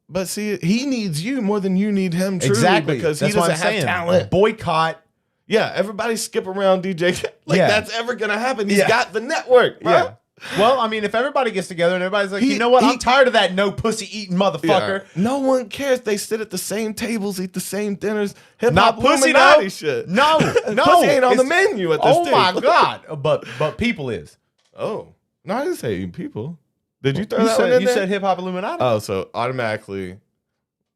But see, he needs you more than you need him. Truly, Exactly. because That's he what doesn't I'm have saying. talent. Boycott. Yeah, everybody skip around DJ. Like Yeah. that's ever gonna happen. He's Yeah. got the network, bro. Yeah. Well, I mean, if everybody gets together and everybody's like, He- you know what? he- I'm tired of that no pussy eating motherfucker. Yeah. No one cares. They sit at the same tables, eat the same dinners. Hip Not hop pussy Illuminati though. shit. No, no. Pussy ain't on the It's- menu at this Oh my table. God. But people is. Oh, no, I didn't say eating people. Did you throw You that one in said, you there? said hip hop Illuminati. Oh, so automatically,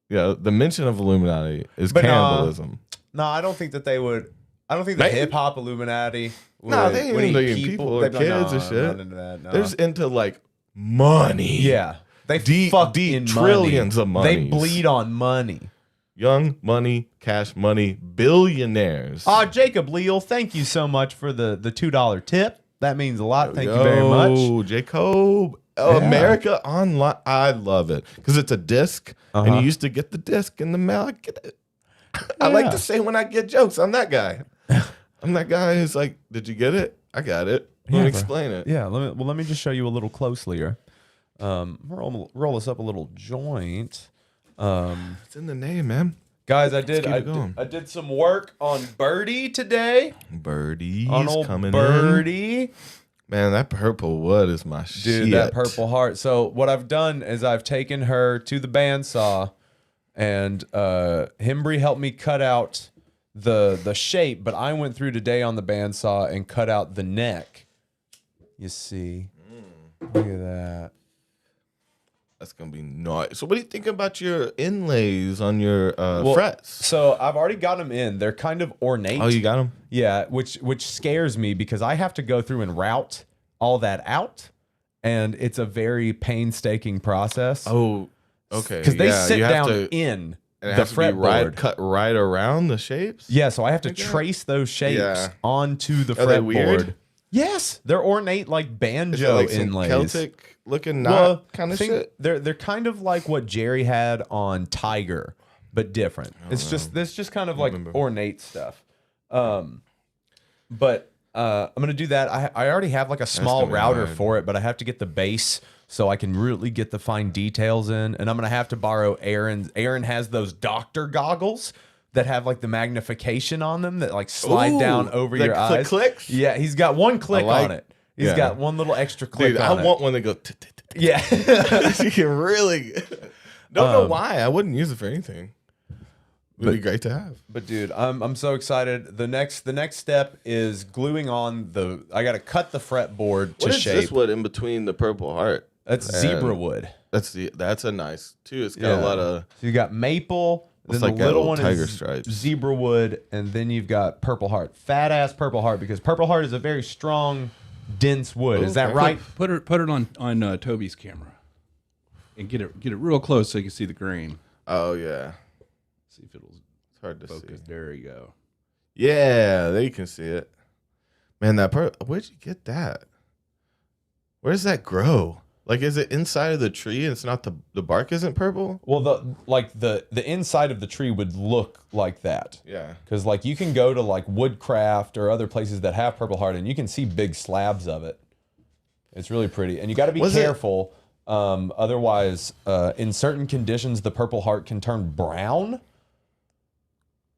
yeah, the mention of Illuminati is But, cannibalism. No, I don't think that they would. I don't think the They- hip hop Illuminati would, Nah, they ain't would into eat eating people or They'd be like, kids or "No, shit." I'm not into that, no." There's into like money. Yeah. They Deep- fuck deep in trillions money. of monies. They bleed on money. Young money, cash money, billionaires. Jacob Leal, thank you so much for the $2 tip. That means a lot. Thank you very much. Oh, Jacob. Oh, Yeah. America Online. I love it because it's a disc, and you used to get the disc in the mail. I get it. I like Yeah. to say when I get jokes, I'm that guy. I'm that guy who's like, "Did you get it? I got it." Let Yeah, me bro. explain it. Yeah, let me just show you a little closely here. Roll this up a little joint. It's in the name, man. Guys, I keep it going. did some work on Birdie today. Birdie's On old coming in. Birdie. Man, that purple wood is my Dude, shit. that purple heart. So what I've done is I've taken her to the bandsaw and Hembry helped me cut out the shape, but I went through today on the bandsaw and cut out the neck. You see, look at that. That's gonna be nice. So, what do you think about your inlays on your Well, frets? So I've already got them in. They're kind of ornate. Oh, you got them? Yeah, which scares me because I have to go through and route all that out, and it's a very painstaking process. Oh, okay. Because they sit you have down to- in and it the has to be fretboard. cut right around the shapes. Yeah, so I have to trace those shapes Yeah. onto the Are they fretboard. weird? Yes, they're ornate like Is it banjo like some inlays. Celtic looking Well, knot kind of think shit? They're kind of like what Jerry had on Tiger, but different. It's just kind of like ornate stuff. But I'm gonna do that. I already have like a small gonna be router hard. for it, but I have to get the base so I can really get the fine details in. And I'm gonna have to borrow Aaron's. Aaron has those doctor goggles that have like the magnification on them that like slide Ooh, down over that your eyes. clicks? Yeah, he's got one click like- on it. He's yeah. got one little extra click Dude, on I it. want one that go. Yeah. You can really. Don't know why. I wouldn't use it for anything. It'd be great to have. But dude, I'm so excited. The next step is gluing on the. I got to cut the fretboard to What is shape. this wood in between the Purple Heart? That's and- zebra wood. That's a nice too. It's got a lot of. So you got maple. Looks Then like the got little little one tiger is stripes. zebra wood, and then you've got Purple Heart, fat ass Purple Heart, because Purple Heart is a very strong, dense wood. Is that Okay. right? Put it on Toby's camera, and get it real close so you can see the grain. Oh yeah, See if it'll it's hard to focus. see. There you go. Yeah, there you can see it. Man, where'd you get that? Where does that grow? Like, is it inside of the tree and it's not the bark isn't purple? Well, the inside of the tree would look like that. Yeah. Because like you can go to like Woodcraft or other places that have Purple Heart, and you can see big slabs of it. It's really pretty, and you got to be careful. Otherwise, in certain conditions, the Purple Heart can turn brown.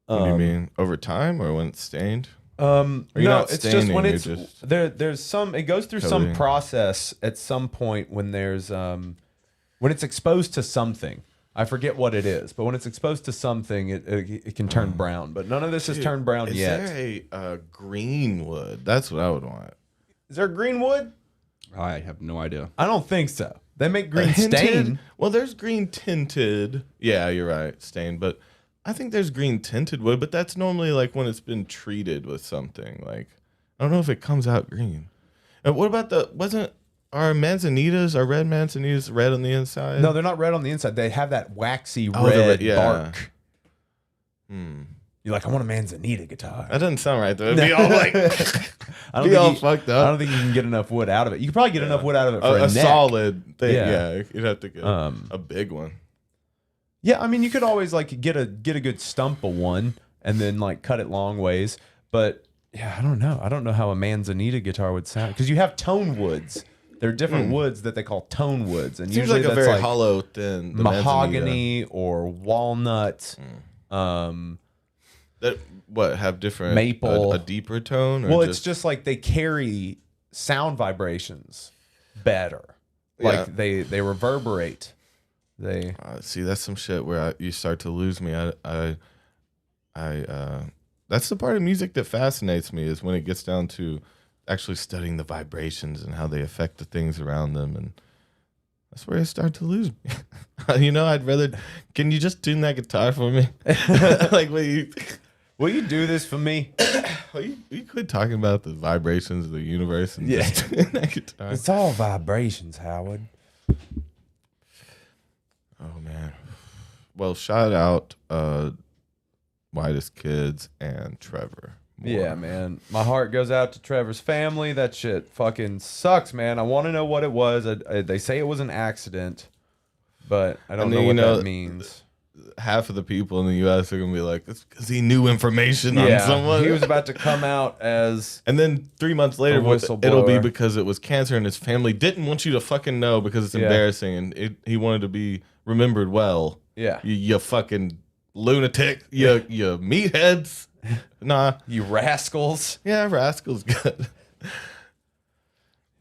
What do you mean? Over time or when it's stained? No, not it's just when staining, it's you're just there's some. It goes through some coating. process at some point when there's when it's exposed to something. I forget what it is, but when it's exposed to something, it can turn brown. But none of this has turned brown Is yet. there a green wood? That's what I would want. Is there green wood? I have no idea. I don't think so. They make green Hinted? stain. Well, there's green tinted. Yeah, you're right, stained. But I think there's green tinted wood, but that's normally like when it's been treated with something. Like, I don't know if it comes out green. And what about our manzanitas, our red manzanitas red on the inside? No, they're not red on the inside. They have that waxy Oh, red yeah. bark. You're like, I want a manzanita guitar. That doesn't sound right, though. It'd be all like, I be all fucked up. I don't think you can get enough wood out of it. You can probably get enough wood out of it for a a neck. solid thing. Yeah. Yeah, you'd have to get a big one. Yeah, I mean, you could always like get a good stump of one and then like cut it long ways. But yeah, I don't know. I don't know how a manzanita guitar would sound because you have tone woods. There are different woods that they call tone woods, and Seems usually like a that's very like hollow, thin the mahogany or walnut. That what have different Maple. a deeper tone. Or Well, it's just like they carry sound vibrations better. Like Yeah. they reverberate. They see, that's some shit where you start to lose me. That's the part of music that fascinates me is when it gets down to actually studying the vibrations and how they affect the things around them, and that's where I start to lose me. I'd rather. Can you just tune that guitar for me? Like, will you do this for me? you quit talking about the vibrations of the universe and Yeah. just tune that guitar. It's all vibrations, Howard. Oh man. Well, shout out Whitest Kids and Trevor. Moore. Yeah, man. My heart goes out to Trevor's family. That shit fucking sucks, man. I want to know what it was. They say it was an accident, but I don't know what that means. Half of the people in the U.S. are gonna be like, "It's because he knew information on someone." He was about to come out as and then 3 months later, it'll be whistleblower. because it was cancer, and his family didn't want you to fucking know because it's embarrassing, and he wanted to be remembered well. Yeah. You fucking lunatic. You meatheads. Nah. you rascals. Yeah, Rascal's good.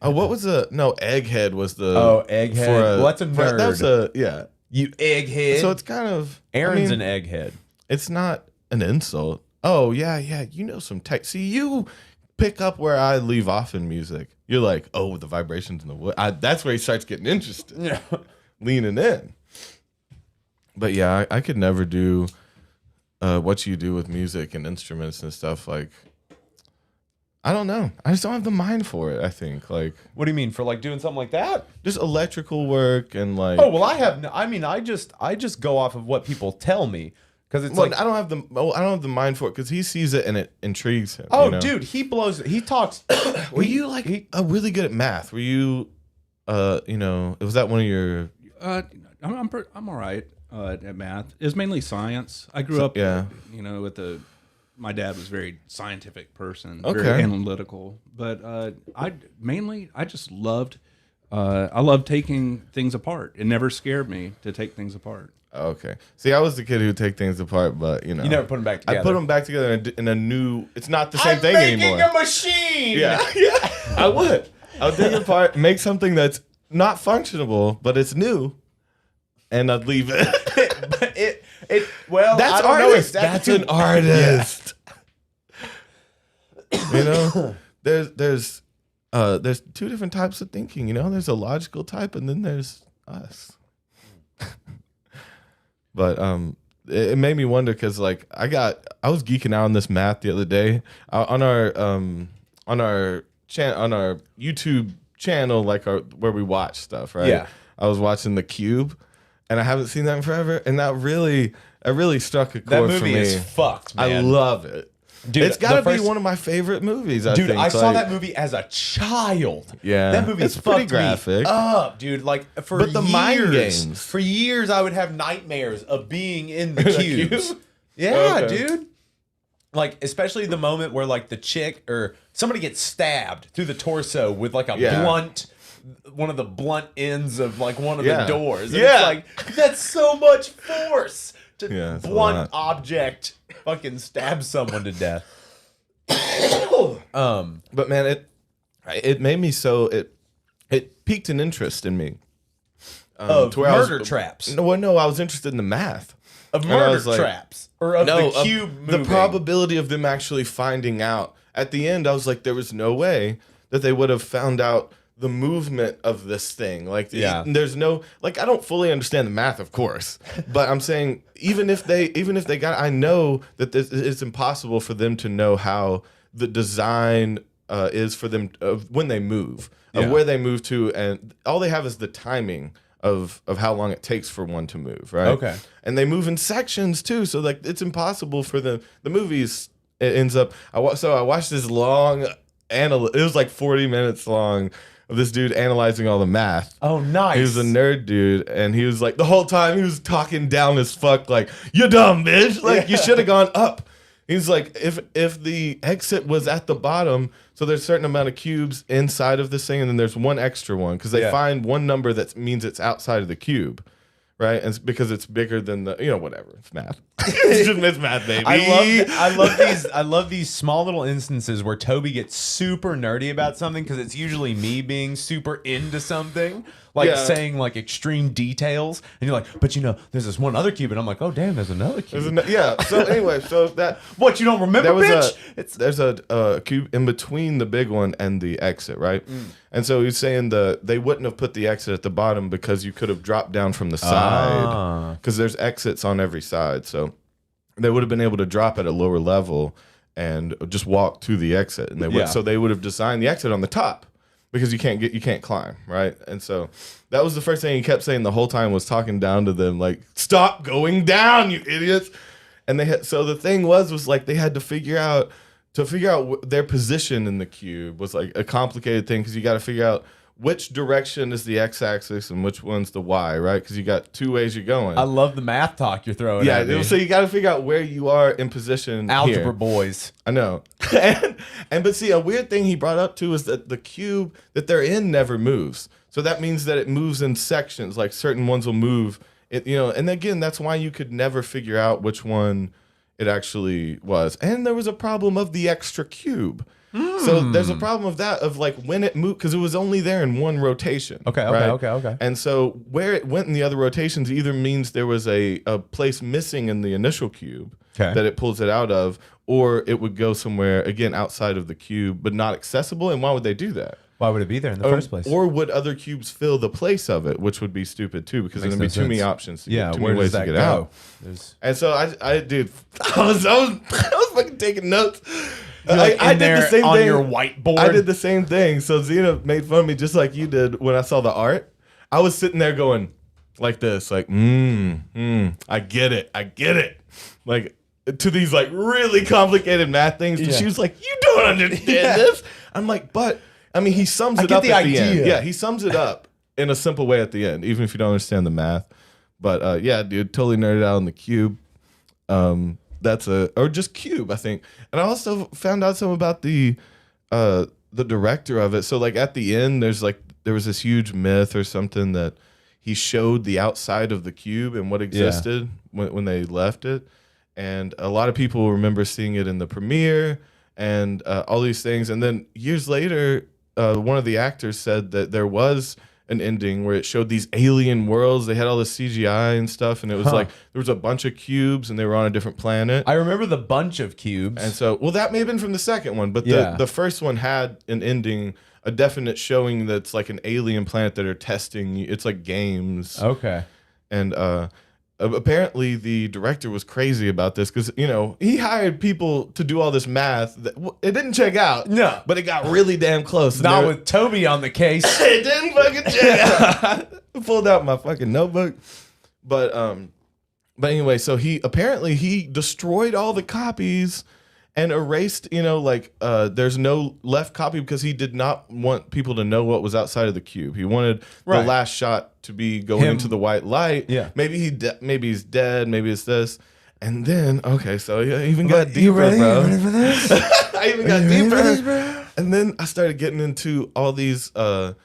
Oh, what was Egghead was the. Oh, Egghead. Well, that's a nerd. That was You egghead. So it's kind of Aaron's an egghead. It's not an insult. Oh yeah, you know some tech. See, you pick up where I leave off in music. You're like, oh, the vibrations in the wood. That's where he starts getting interested. Yeah. Leaning in. But yeah, I could never do what you do with music and instruments and stuff. Like, I don't know. I just don't have the mind for it, I think. Like, What do you mean, for like doing something like that? just electrical work and like. Oh well, I just go off of what people tell me because it's Well, like, I don't have the mind for it because he sees it and it intrigues him. oh you know? dude, he talks. Were you like really good at math? Were you, was that one of your? I'm all right at math. It was mainly science. I grew up, with my dad was a very scientific person, very Okay. analytical. But I just loved, I loved taking things apart. It never scared me to take things apart. Okay. See, I was the kid who'd take things apart, but You never put them back together. I put them back together in a new. It's not the same thing anymore. I'm making a machine. Yeah, I would. I would take it apart, make something that's not functionable, but it's new, and I'd leave it. But well, That's I don't know artist. That's an artist. There's two different types of thinking. You know, there's a logical type, and then there's us. But it made me wonder because like I was geeking out on this math the other day on our YouTube channel, like where we watch stuff, right? Yeah. I was watching The Cube, and I haven't seen that in forever, and that really struck a chord That for movie me. is fucked, man. I love it. Dude, It's got to the be first- one of my favorite movies. I Dude, think. I saw Like, that movie as a child. Yeah. That movie It's pretty fucked graphic. me up, dude. Like for But the years, mind games. for years, I would have nightmares of being in the cubes. cube? Yeah, Okay. dude. Like especially the moment where like the chick or somebody gets stabbed through the torso with like a Yeah. blunt, one of the blunt ends of like one of Yeah. the doors. And Yeah. it's like that's so much force to Yeah, it's a blunt lot. object fucking stab someone to death. But man, it made me so it piqued an interest in me. Of to where I was- murder traps. No, I was interested in the math. Of And I murder was like- traps. Or of No, the cube the moving. probability of them actually finding out. At the end, I was like, there was no way that they would have found out the movement of this thing. Like, Yeah. there's no, like, I don't fully understand the math, of course, but I'm saying even if they got, I know that it's impossible for them to know how the design is for them of when they move, of Yeah. where they move to, and all they have is the timing of how long it takes for one to move, right? Okay. And they move in sections too, so like it's impossible for the movies. It ends up. I watched this long it was like 40 minutes long of this dude analyzing all the math. Oh, nice. He was a nerd dude, and he was like the whole time he was talking down as fuck, like you dumb bitch, like you should have gone up. He's like, if the exit was at the bottom, so there's a certain amount of cubes inside of this thing, and then there's one extra one because they Yeah. find one number that means it's outside of the cube, right? And it's because it's bigger than the whatever. It's math. it's math, baby. I love these small little instances where Toby gets super nerdy about something because it's usually me being super into something, like Yeah. saying like extreme details, and you're like, but there's this one other cube, and I'm like, oh damn, there's another cube. Yeah. So anyway, What, you don't remember, bitch? there's a cube in between the big one and the exit, right? And so he's saying they wouldn't have put the exit at the bottom because you could have dropped down from the side because there's exits on every side. So they would have been able to drop at a lower level and just walk to the exit, and they would have designed the exit on the top because you can't climb, right? And so that was the first thing he kept saying the whole time, was talking down to them like, stop going down, you idiots. And so the thing was like they had to figure out their position in the cube was like a complicated thing because you got to figure out which direction is the x-axis and which one's the y, right? Because you got two ways you're going. I love the math talk you're throwing at me. So you got to figure out where you are in position. Algebra here. boys. I know. But see, a weird thing he brought up too is that the cube that they're in never moves. So that means that it moves in sections. Like certain ones will move. And again, that's why you could never figure out which one it actually was. And there was a problem of the extra cube. So there's a problem with that of like when it moved because it was only there in one rotation. Okay. And so where it went in the other rotations either means there was a place missing in the initial cube that it pulls it out of, or it would go somewhere again outside of the cube but not accessible. And why would they do that? Why would it be there in the first place? Or would other cubes fill the place of it, which would be stupid too, because there'd be too many options to get, too many ways to get out. And so I was fucking taking notes. I did the same on thing your whiteboard. I did the same thing. So Zena made fun of me just like you did when I saw the art. I was sitting there going like this, like, I get it. Like to these like really complicated math things. And she was like, you don't understand this. I'm like, but I mean, he sums it up at the end. Yeah, he sums it up in a simple way at the end, even if you don't understand the math. But yeah, dude, totally nerded out on the cube. Or just cube, I think. And I also found out some about the director of it. So like at the end, there was this huge myth or something that he showed the outside of the cube and what existed when they left it. And a lot of people remember seeing it in the premiere and all these things. And then years later, one of the actors said that there was an ending where it showed these alien worlds. They had all this CGI and stuff, and it was like there was a bunch of cubes, and they were on a different planet. I remember the bunch of cubes. And so, well, that may have been from the second one, but the first one had an ending, a definite showing that's like an alien planet that are testing. It's like games. Okay. And apparently the director was crazy about this because, you know, he hired people to do all this math. It didn't check out. No. But it got really damn close. Not with Toby on the case. It didn't fucking check out. I pulled out my fucking notebook. But anyway, so he destroyed all the copies and erased, you know, like there's no left copy because he did not want people to know what was outside of the cube. He wanted the last shot to be going into the white light. Yeah. Maybe he's dead. Maybe it's this. And then, okay, so I even got deeper, bro. You ready for this? I even got deeper. And then I started getting into all these, because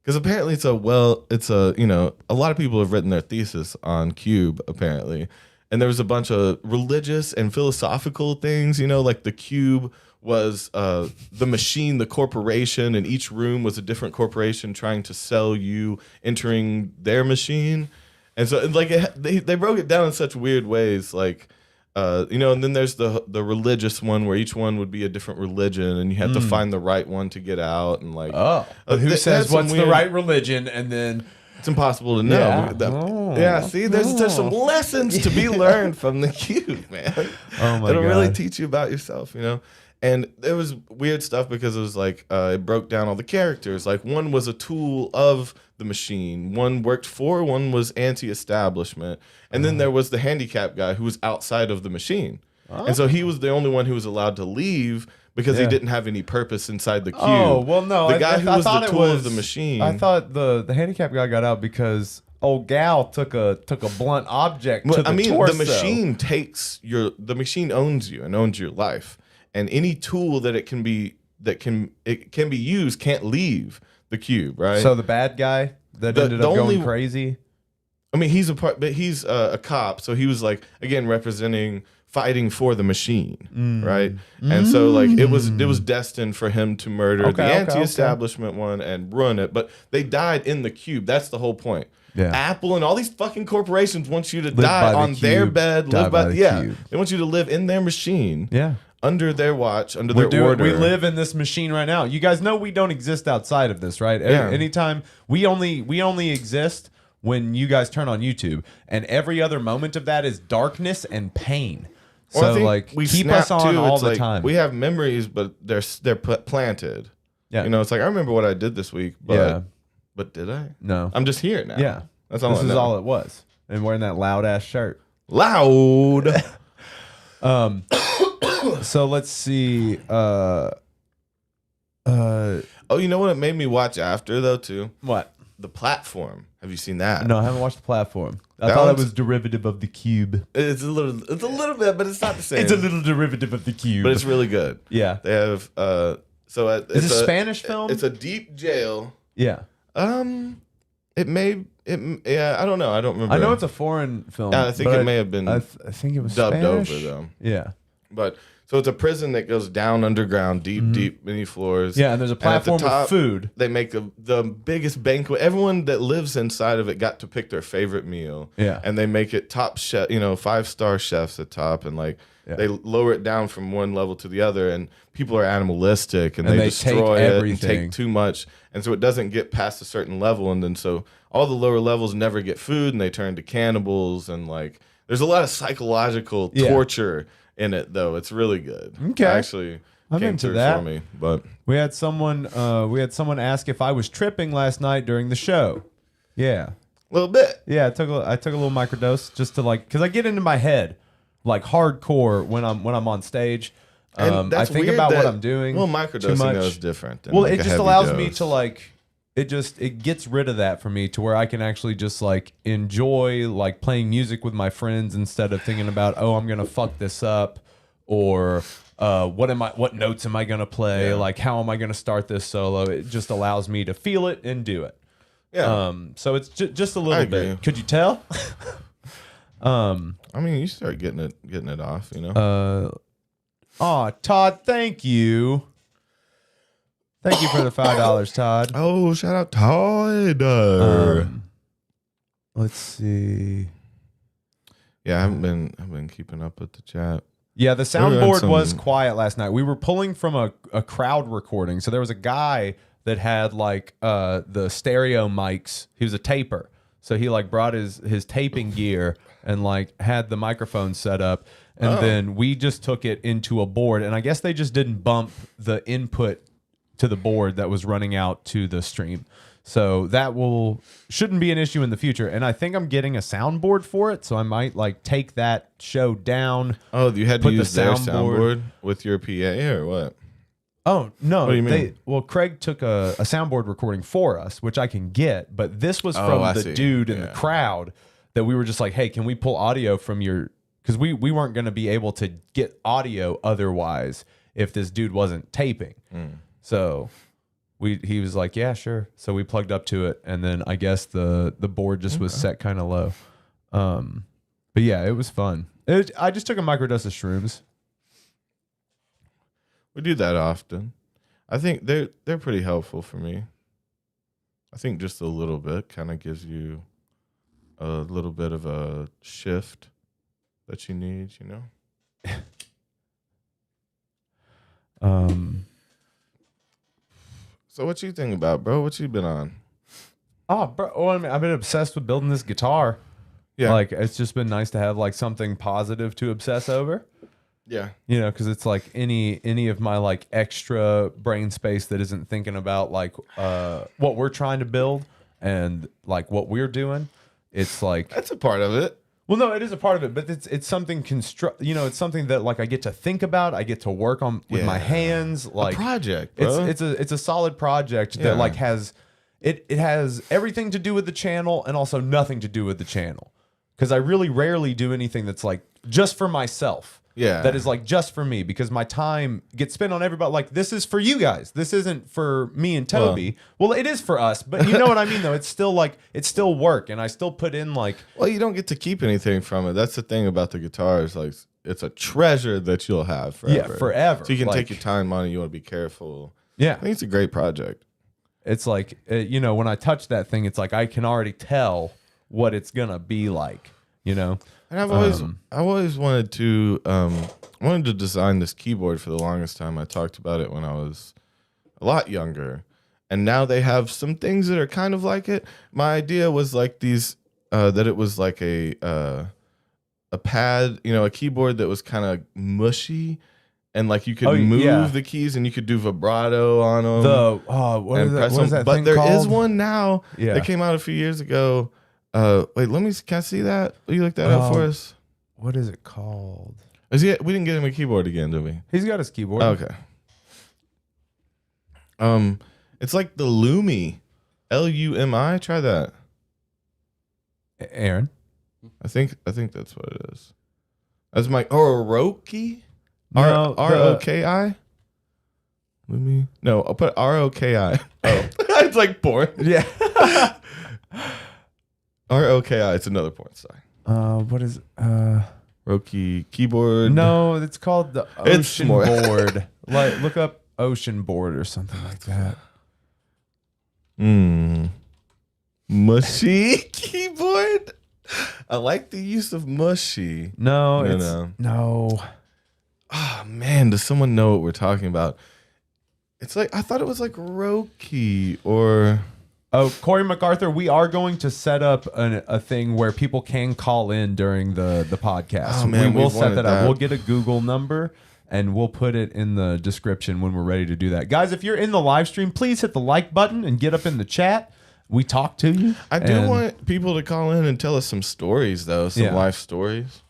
apparently a lot of people have written their thesis on Cube, apparently. And there was a bunch of religious and philosophical things, you know, like the cube was the machine, the corporation, and each room was a different corporation trying to sell you entering their machine. And so like they broke it down in such weird ways, like, you know, and then there's the religious one where each one would be a different religion and you have to find the right one to get out. And like, but who says what's the right religion? And then it's impossible to know. Yeah, see, there's some lessons to be learned from the cube, man. Oh my God. It'll really teach you about yourself, you know? And there was weird stuff because it was like, it broke down all the characters. Like one was a tool of the machine. One worked for, one was anti-establishment. And then there was the handicapped guy who was outside of the machine. And so he was the only one who was allowed to leave because he didn't have any purpose inside the cube. Oh, well, no. The guy who was the tool of the machine. I thought the handicapped guy got out because old gal took a blunt object to the torso. The machine the machine owns you and owns your life. And any tool that it can be used can't leave the cube, right? So the bad guy that ended up going crazy. I mean, he's a cop, so he was like again representing fighting for the machine, right? And so like it was destined for him to murder the anti-establishment one and ruin it, but they died in the cube. That's the whole point. Yeah. Apple and all these fucking corporations want you to die on their bed, live by the cube. They want you to live in their machine. Yeah. Under their watch, under their order. We live in this machine right now. You guys know we don't exist outside of this, right? Yeah. Anytime we only exist when you guys turn on YouTube, and every other moment of that is darkness and pain. So like we keep us on all the time. We have memories, but they're planted. Yeah. You know, it's like I remember what I did this week, but did I? No. I'm just here now. Yeah. That's all. This is all it was. And wearing that loud ass shirt. Loud. So let's see. Oh, you know what it made me watch after though too? What? The Platform. Have you seen that? No, I haven't watched The Platform. I thought it was derivative of the cube. It's a little bit, but it's not the same. It's a little derivative of the cube, but it's really good. Yeah, they have. It's a Spanish film. It's a deep jail. Yeah. It may. Yeah, I don't know. I don't remember. I know it's a foreign film. I think it may have been. I think it was dubbed Spanish? over though. Yeah. But So it's a prison that goes down underground, deep beneath floors. Yeah, and there's a platform with food. They make the biggest banquet. Everyone that lives inside of it got to pick their favorite meal. Yeah. And they make it top chef, 5-star chefs at top, and like they lower it down from one level to the other, and people are animalistic, and they destroy it and take too much, and so it doesn't get past a certain level, and then so all the lower levels never get food, and they turn to cannibals, and like there's a lot of psychological torture in it, though. It's really good. Okay, actually, I'm came into through that. for me. But we had someone ask if I was tripping last night during the show. Yeah, a little bit. Yeah, I took a little microdose just to because I get into my head like hardcore when I'm on stage. And I think about what I'm doing. Well, microdosing is different. Well, it just allows me to it gets rid of that for me to where I can actually just enjoy playing music with my friends instead of thinking about, I'm gonna fuck this up, or what notes am I gonna play? How am I gonna start this solo? It just allows me to feel it and do it. Yeah. So it's just a little bit. Could you tell? I mean, you start getting it off, Todd, thank you. Thank you for the $5, Todd. Oh, shout out Todd. Let's see. Yeah, I've been keeping up with the chat. Yeah, the soundboard was quiet last night. We were pulling from a crowd recording, so there was a guy that had the stereo mics. He was a taper, so he brought his taping gear and had the microphone set up, and then we just took it into a board, and I guess they just didn't bump the input to the board that was running out to the stream. So that shouldn't be an issue in the future. And I think I'm getting a soundboard for it, so I might take that show down. Oh, you had to use their soundboard with your PA or what? Oh, no. What do you mean? Craig took a soundboard recording for us, which I can get, but this was from the dude in the crowd that we were just hey, can we pull audio from your... Because we weren't going to be able to get audio otherwise if this dude wasn't taping. So he was like, yeah, sure. So we plugged up to it, and then I guess the board just was set kind of low. But yeah, it was fun. I just took a microdose of shrooms. We do that often. I think they're pretty helpful for me. I think just a little bit kind of gives you a little bit of a shift that you need, So what you think about, bro? What you been on? Oh, bro, I've been obsessed with building this guitar. Yeah, it's just been nice to have something positive to obsess over. Yeah, because it's any of my extra brain space that isn't thinking about what we're trying to build and what we're doing. It's that's a part of it. Well, no, it is a part of it, but it's something it's something that I get to think about. I get to work on with my hands. A project, bro. It's a solid project that has it has everything to do with the channel and also nothing to do with the channel. Because I really rarely do anything that's just for myself. Yeah. That is just for me, because my time gets spent on everybody. This is for you guys. This isn't for me and Toby. Well, it is for us, but you know what I mean, though. It's still it's still work, and I still put in Well, you don't get to keep anything from it. That's the thing about the guitar is it's a treasure that you'll have forever. Yeah, forever. So you can take your time on it. You want to be careful. Yeah. I think it's a great project. It's when I touch that thing, it's I can already tell what it's gonna be like, And I've always wanted to design this keyboard for the longest time. I talked about it when I was a lot younger, and now they have some things that are kind of like it. My idea was these that it was a pad, a keyboard that was kind of mushy, and you could move the keys and you could do vibrato on them. What is that but thing there called? is one now that came out a few years ago. Wait, can I see that? Will you look that up for us? What is it called? We didn't get him a keyboard again, did we? He's got his keyboard. Okay. It's the Lumi, Lumi. Try that. Aaron. I think that's what it is. That's my Oroki. No, ROKI. Lumi. No, I'll put ROKI. Oh, it's porn. Yeah. ROKI. It's another porn star. What is Roki keyboard. No, it's called the It's Ocean more- Board. Like, look up Ocean Board or something like that. Mushy keyboard. I like the use of mushy. No, No, it's no. no. Oh man, does someone know what we're talking about? It's like I thought it was like Roki or Oh, Corey MacArthur, we are going to set up a thing where people can call in during the podcast. Oh, man, we will we've set wanted that up. that. We'll get a Google number and we'll put it in the description when we're ready to do that. Guys, if you're in the live stream, please hit the like button and get up in the chat. We talk to you. I do and- want people to call in and tell us some stories though, some Yeah. life stories.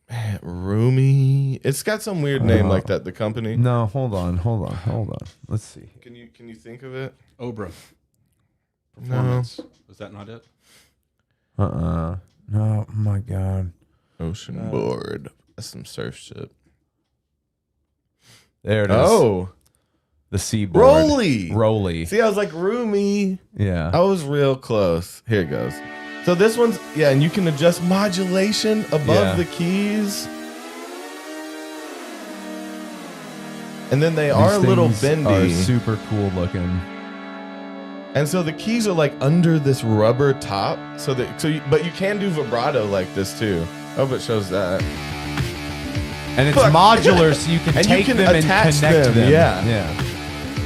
Man, Roomy. It's got some weird name like that. The company. No, hold on. Let's see. Can you think of it? Obra. No. Performance. Was that not it? No, oh my God. Ocean board. That's some surf shit. There it is. Oh, The Seaboard. Rolly. See, I was like Roomy. Yeah. I was real close. Here it goes. So this one's and you can adjust modulation above Yeah. the keys. And then they These are a little things bendy. Are super cool looking. And so the keys are like under this rubber top. But you can do vibrato like this too. I hope it shows that. And it's Fuck. modular, so you can And you take can them and attach connect them, them. yeah. Yeah.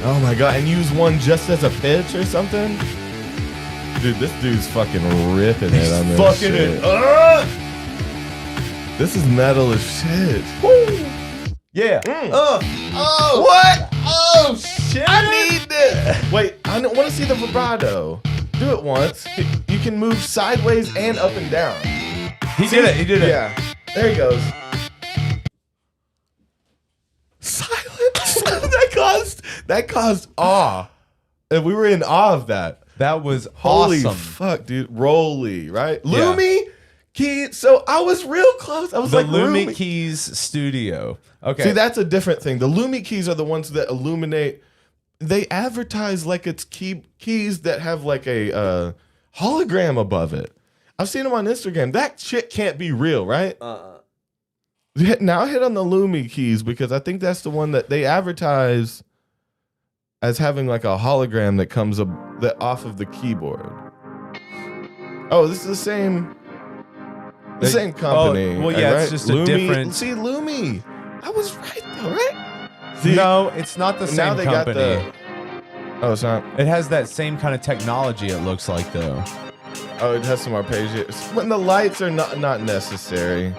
Oh my god! And use one just as a pitch or something. Dude, this dude's fucking ripping it on this fucking shit. it up. This is metal as shit. Yeah. Oh, what? Oh shit! I need this. Wait, I want to see the vibrato. Do it once. You can move sideways and up and down. He did it. He did it. Yeah, there he goes. Silence. that caused awe. And we were in awe of that. That was Holy awesome. fuck, dude. Rolly, right? Yeah. Lumi key. So I was real close. I was The like Lumi Lumi. Keys Studio. Okay. See, that's a different thing. The Lumi keys are the ones that illuminate. They advertise like it's keys that have like a hologram above it. I've seen them on Instagram. That shit can't be real, right? Now hit on the Lumi keys because I think that's the one that they advertise as having like a hologram that comes up off of the keyboard. Oh, this is the same company. well, yeah, it's right? just a Lumi, different- See, Lumi. I was right though, right? See, No, it's not the now same they company. got the. Oh, it's not. It has that same kind of technology, it looks like, though. Oh, it has some arpeggios. When the lights are not necessary.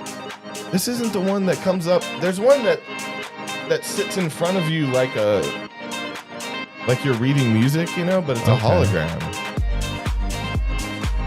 This isn't the one that comes up. There's one that sits in front of you like you're reading music, you know, but it's a Okay. hologram.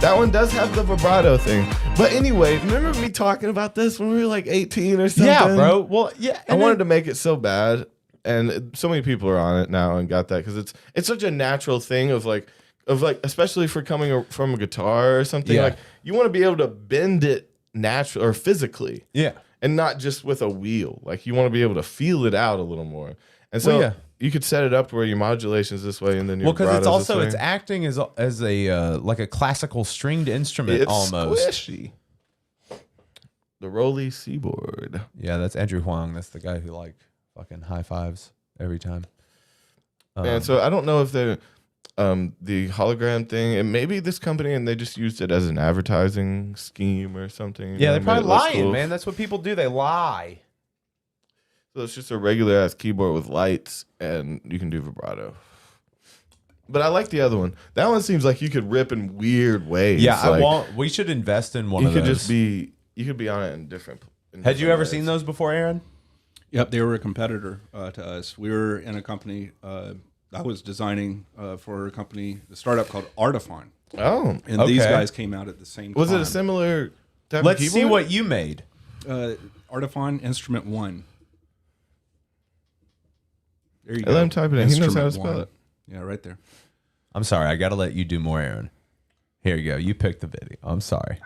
That one does have the vibrato thing. But anyway, remember me talking about this when we were like 18 or something? Yeah, bro. Well, yeah. I wanted to make it so bad, and so many people are on it now and got that because it's such a natural thing of like especially for coming from a guitar or something. Yeah. Like you want to be able to bend it naturally or physically, Yeah. and not just with a wheel. Like you want to be able to feel it out a little more. And so Well, yeah. you could set it up to where your modulation's this way, and then your Well, because it's vibrato's this also way. it's acting as a like a classical stringed instrument It's almost. squishy. The Rolly Seaboard. Yeah, that's Andrew Huang. That's the guy who like fucking high fives every time. And so I don't know if they're the hologram thing, and maybe this company and they just used it as an advertising scheme or something. you Yeah, know, they're made probably it look lying, cool. man. That's what people do. They lie. So it's just a regular ass keyboard with lights, and you can do vibrato. But I like the other one. That one seems like you could rip in weird ways. Yeah, I like, want. We should invest in one You of could those. just be. You could be on it in different. Had you ever seen those before, Aaron? Yep, they were a competitor to us. We were in a company. I was designing for a company, a startup called Artifon, Oh, and these Okay. guys came out at the same time. was it a similar type Let's of see keyboard? what you made. Artifon Instrument 1. There you Let him type it in. He knows how to Instrument spell 1. it. Yeah, right there. I'm sorry. I got to let you do more, Aaron. Here you go. You picked the video. I'm sorry.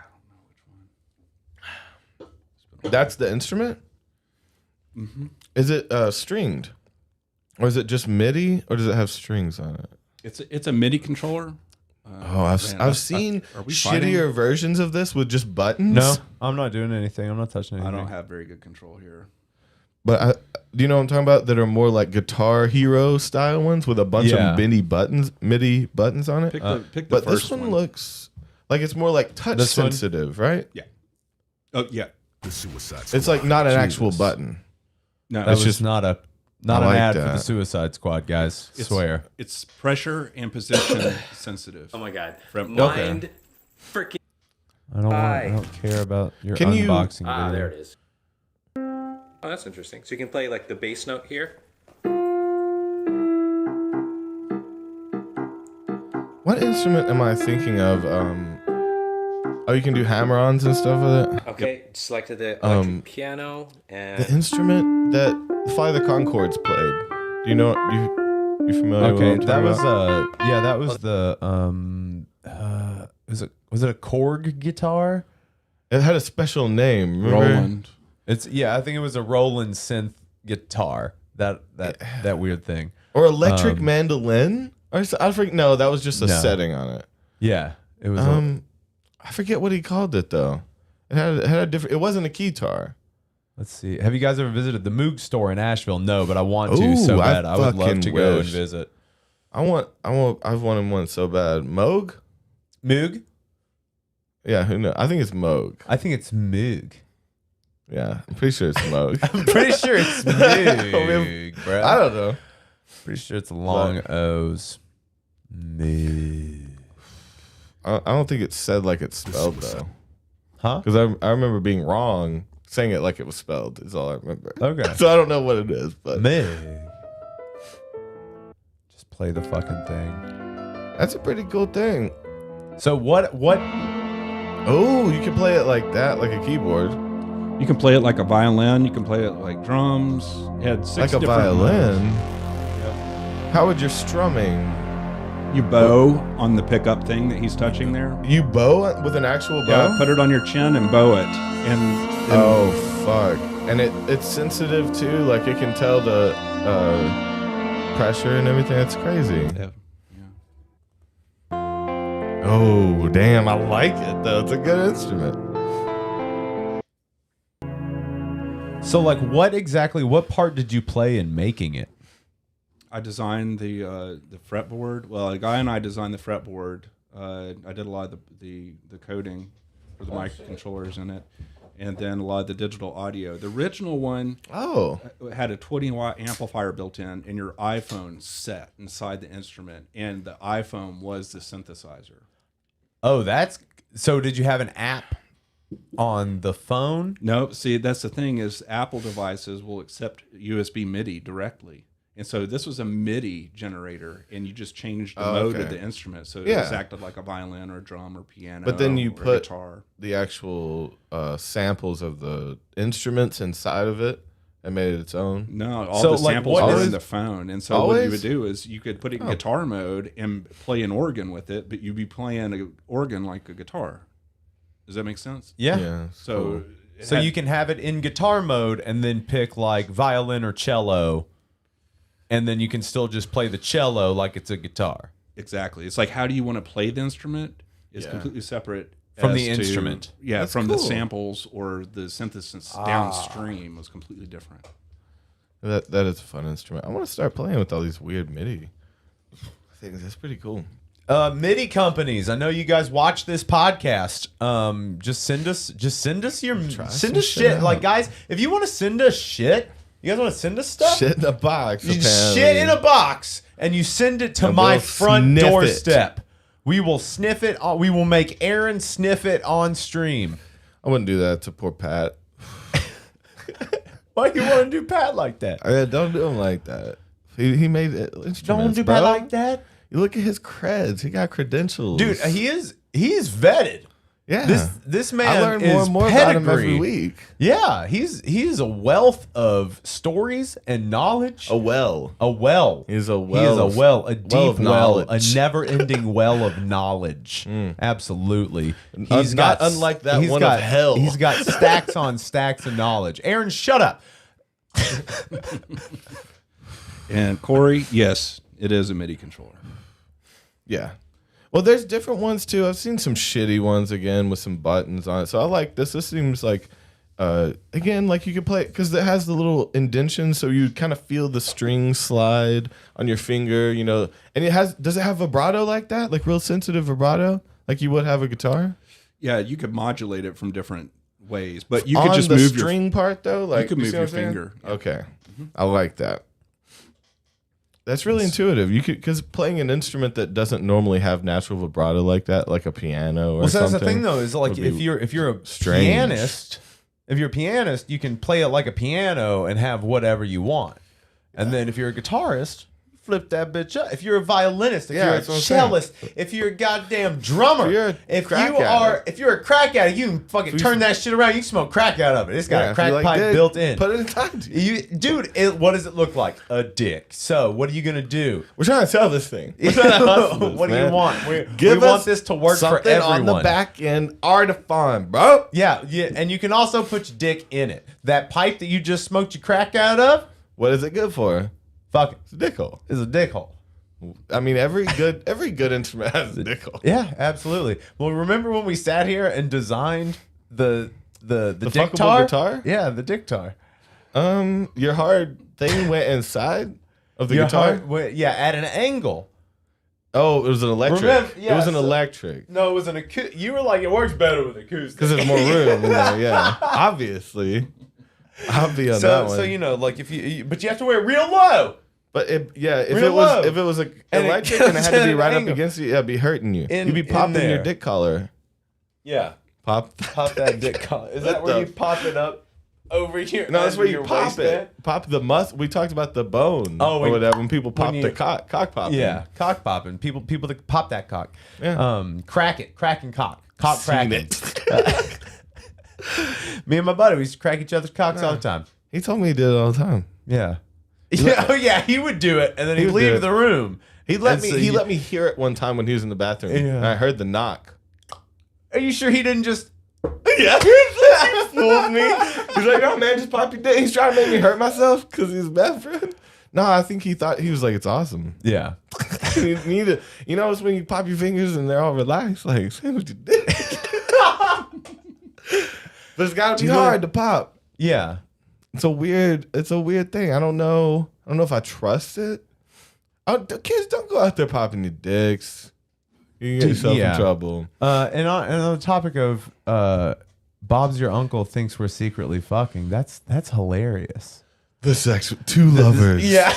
That's the instrument. Mm-hmm. Is it stringed, or is it just MIDI, or does it have strings on it? It's a MIDI controller. I've seen are we shittier fighting? versions of this with just buttons. No, I'm not doing anything. I'm not touching I anything. don't have very good control here. But do you know what I'm talking about? That are more like Guitar Hero style ones with a bunch of MIDI buttons on it. Pick the But first this one looks like it's more like touch This one? sensitive, right? Yeah. Oh yeah. It's like not an actual button. No, That It's was just- not an I like ad for that. the Suicide Squad, guys. Swear. it's pressure and position sensitive. Oh my god. From- Mind freaking. I don't care about your Can you- unboxing Ah, video. there it is. Oh, that's interesting. So you can play like the bass note here. What instrument am I thinking of? Oh, you can do hammer-ons and stuff with it. Okay, selected the electric piano and The instrument that Fly the Conchords played. Do you know? You familiar with Okay, what I'm that talking was about? that was the was it a Korg guitar? It had a special name. Remember? Roland. I think it was a Roland synth guitar. That weird thing. Or electric mandolin? Or I forget. No, that was just a No. setting on it. Yeah, it was. I forget what he called it though. It had a different. It wasn't a keytar. Let's see. Have you guys ever visited the Moog store in Asheville? No, but I want to Ooh, so I bad. I would love fucking to go and wish. visit. I've wanted one so bad. Moog? Moog? Yeah, who knows? I think it's Moog. I think it's Moog. Yeah, I'm pretty sure it's Moog. I'm pretty sure it's Moog, bro. I don't know. Pretty sure it's long O's. Moog. I don't think it's said like it's spelled though. Huh? Because I remember being wrong saying it like it was spelled. Is all I remember. Okay. So I don't know what it is, but Moog. Just play the fucking thing. that's a pretty cool thing. So what? Oh, you can play it like that, like a keyboard, You can play it like a violin. You can play it like drums. It had six like a different violin. modes. How would your strumming? You bow on the pickup thing that he's touching there. You bow with an actual bow? Yeah, put it on your chin and bow it. And Oh fuck! And it's sensitive too. Like it can tell the pressure and everything. That's crazy. yeah. Oh damn! I like it though. It's a good instrument. So like, what part did you play in making it? I designed the fretboard. Well, a guy and I designed the fretboard. I did a lot of the coding for the microcontrollers in it, and then a lot of the digital audio. The original one had a 20-watt amplifier built in, and your iPhone set inside the instrument, and the iPhone was the synthesizer. Oh, so. Did you have an app on the phone? No, see, that's the thing is Apple devices will accept USB MIDI directly. And so this was a MIDI generator, and you just changed the mode of the instrument. So it was acted like a violin or a drum or piano. But then you or put guitar. the actual samples of the instruments inside of it and made it its own. No, all So, the like, samples what were is- in the phone. And so what you Always? would do is you could put it in guitar mode and play an organ with it, but you'd be playing an organ like a guitar. Does that make sense? Yeah. Yeah. So, it So had- you can have it in guitar mode and then pick like violin or cello, and then you can still just play the cello like it's a guitar. Exactly. It's like, how do you want to play the instrument? Is completely separate From as the to- instrument. Yeah, That's from the cool. samples or the synthesis downstream was completely different. That is a fun instrument. I want to start playing with all these weird MIDI things. That's pretty cool. MIDI companies. I know you guys watch this podcast. Just send us your some shit. shit out. Like guys, if you want to send us shit, you guys want to send us stuff? Shit in a box. You apparently. shit in a box and you send it to And my we'll front sniff it. doorstep. We will sniff it. We will make Aaron sniff it on stream. I wouldn't do that to poor Pat. Why do you want to do Pat like that? Don't do him like that. He made it. Don't do Pat like that, You look at his creds. He got credentials, dude. He's vetted. Yeah. This man I learn more is and more about him every pedigreed. week. Yeah, he's a wealth of stories and knowledge. A well. A well. He's a He is well. a well, a deep of well, a knowledge. never-ending well of knowledge. Absolutely. Not unlike that one of hell. He's got stacks on stacks of knowledge. Aaron, shut up. And Corey, yes, it is a MIDI controller. Yeah. Well, there's different ones too. I've seen some shitty ones again with some buttons on it. So I like this. This seems like, again, like you could play it because it has the little indentation, so you kind of feel the string slide on your finger, you know. And does it have vibrato like that? Like real sensitive vibrato, like you would have a guitar? Yeah, you could modulate it from different ways, but you on could just the move string part though. Like you could move see your what I'm saying? finger. Okay, I like that. That's really intuitive. You could, because playing an instrument that doesn't normally have natural vibrato like that, like a piano or Well, so something. that's the thing though, is like if you're a strange. pianist, you can play it like a piano and have whatever you want. And then if you're a guitarist, flip that bitch up. If you're a violinist, if Yeah, you're that's what a I'm saying. cellist, if you're a goddamn drummer, If you're if you're a crack addict, you can fucking turn that shit around. You can smoke crack out of it. It's got a if crack you like pipe dick, built in. Put it in time. Dude, what does it look like? A dick. So what are you gonna do? We're trying to sell this thing. We're trying to hustle this, What do you man. want? We Give want us this to work for something everyone. on the back end. Artifon, bro. Yeah, and you can also put your dick in it. That pipe that you just smoked your crack out of, What is it good for? fuck it, It's a dick hole. is a dick hole. I mean, every good instrument has a dick hole. Yeah, absolutely. Well, remember when we sat here and designed the fuckable dictar? guitar? Yeah, the dictar. Your hard thing went inside of the Your guitar. heart went- yeah, at an angle. Oh, it was an electric. Remember- it was an yeah, so- electric. No, it was an acoustic. You were like, it works better with acoustic. Because there's more room in there. Yeah, obviously. I'll be on that one. So you know, like but you have to wear it real low. But if Real it low. was a And it electric goes and it had to at be an right up angle. against you, it'd be hurting you. In- You'd be in popping your there. dick collar. Yeah, Pop that dick collar. Is that What where the- you pop it up over here? No, that's under where you your pop waistband? it. Pop the We talked about the bone. Oh, or when- whatever. When people pop you- the cock popping. Yeah, cock popping. People that pop that cock. Yeah. Cracking cock. Cock Seen cracking. it. Me and my buddy, we used to crack each other's cocks all the time. He told me he did it all the time. Yeah. Yeah, oh yeah, he would do it, and then he'd would do leave it. the room. He let And me. so He you- let me hear it one time when he was in the bathroom. Yeah. And I heard the knock. Are you sure he didn't just? Yeah, he fooled me. He's like, "No, man, just pop your dick." He's trying to make me hurt myself because he's a best friend. No, I think he thought he was like, "It's awesome." Yeah. You need to, it's when you pop your fingers and they're all relaxed, like same with your dick. But it's gotta be hard to pop. Yeah. It's a weird thing. I don't know if I trust it. Kids, don't go out there popping your dicks. You can get yourself Yeah. in trouble. And on the topic of Bob's your uncle thinks we're secretly fucking. That's hilarious. The sex with two lovers. Yeah.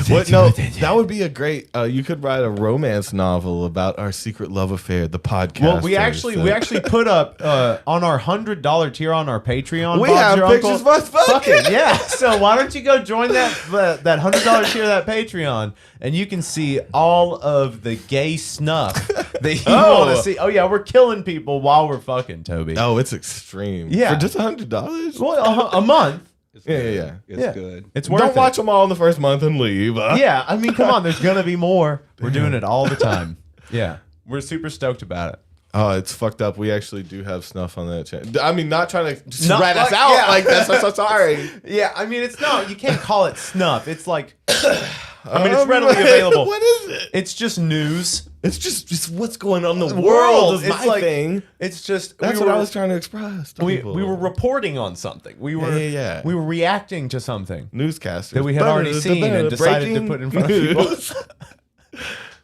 What? No, that would be a great. You could write a romance novel about our secret love affair. The podcast. Well, we actually put up on our $100 tier on our Patreon. We Bob's have your pictures uncle. of us fucking. Yeah. So why don't you go join that $100 tier of that Patreon, and you can see all of the gay snuff that you want to see. Oh yeah, we're killing people while we're fucking, Toby. Oh, it's extreme. Yeah. For just $100. Well, a month. It's Yeah, good. yeah, yeah. It's Yeah. good. It's worth Don't it. watch them all in the first month and leave. Yeah, I mean, come on. There's gonna be more. We're doing it all the time. Yeah, we're super stoked about it. Oh, it's fucked up. We actually do have snuff on that channel. I mean, not trying to Not rat us like- out yeah. like that. So sorry. Yeah, I mean, it's not. You can't call it snuff. It's like, I mean, it's readily available. What is it? It's just news. It's just what's going on in the world is It's my like- thing. It's just That's what I was trying to express. To We people. were reporting on something. We were Yeah. we were reacting to something. newscasters That we had already seen and decided to put in front of people.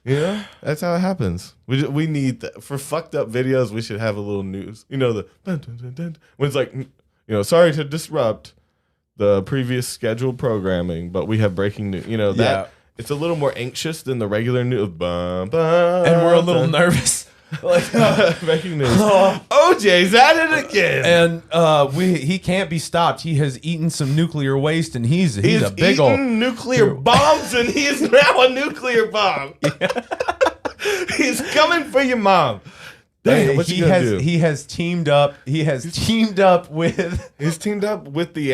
Yeah, that's how it happens. We need for fucked up videos. We should have a little news. You know the dun, dun, dun, dun, when it's like, sorry to disrupt the previous scheduled programming, but we have breaking news. You know that Yeah. it's a little more anxious than the regular news. And we're a little nervous. Like, breaking news. OJ's at it again. and he can't be stopped. He has eaten some nuclear waste, and he's a big eating old nuclear bombs, and he is now a nuclear bomb. He's coming for your mom. Damn, what you gonna do? He has teamed up. He has teamed up with. He's teamed up with the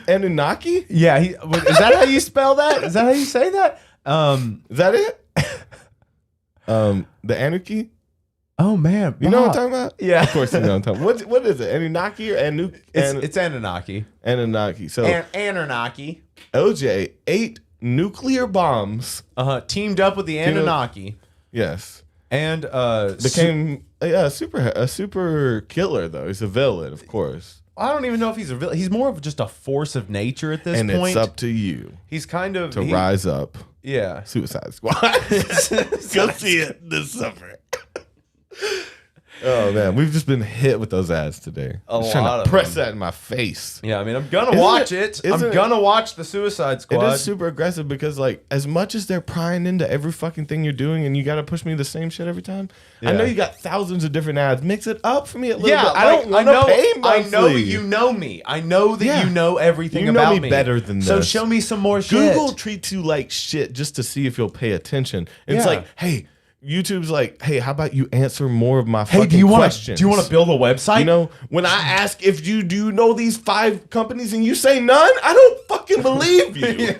Anunnaki. Yeah, is that how you spell that? Is that how you say that? Is that it? The Anarchy. Oh man, You know what I'm Bob. talking about? Yeah. Of course you know what I'm talking about. What is it? Anunnaki or It's Anunnaki. Anunnaki. So Anunnaki. OJ ate nuclear bombs. Teamed up with the Anunnaki. Yes. And Became a super killer though. He's a villain, of course. I don't even know if he's a villain. He's more of just a force of nature at this And point. it's up to you He's kind of to rise up. Yeah. Suicide Squad. Go see it this summer. Oh man, we've just been hit with those ads today. I'm trying lot to of press them. that in my face. Yeah, I mean, I'm gonna watch it. I'm isn't it- gonna watch the Suicide Squad. It is super aggressive because, like, as much as they're prying into every fucking thing you're doing, and you got to push me the same shit every time. I know you got thousands of different ads. Mix it up for me a little bit. I don't want to pay monthly. I know you know me. I know that you know everything about me. better than this. So show me some more shit. Google treats you like shit just to see if you'll pay attention. And it's like, hey, YouTube's like, hey, how about you answer more of my fucking questions? Do you want to build a website? You know, when I ask if you do know these 5 companies and you say none, I don't fucking believe you.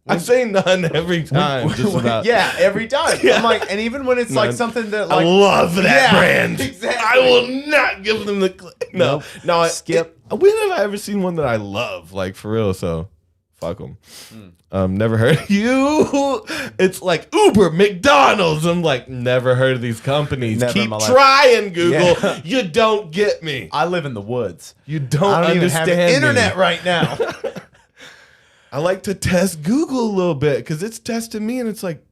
I say none every time. Every time. I'm like, and even when it's like something that like I love that brand. Exactly. I will not give them the click. No, skip. When have I ever seen one that I love? Like for real, so fuck them. Never heard of you. It's like Uber, McDonald's. I'm like, never heard of these companies. Never in Keep my life. trying, Google. Yeah. You don't get me. I live in the woods. You don't I don't even have understand internet me. right now. I like to test Google a little bit because it's testing me, and it's like,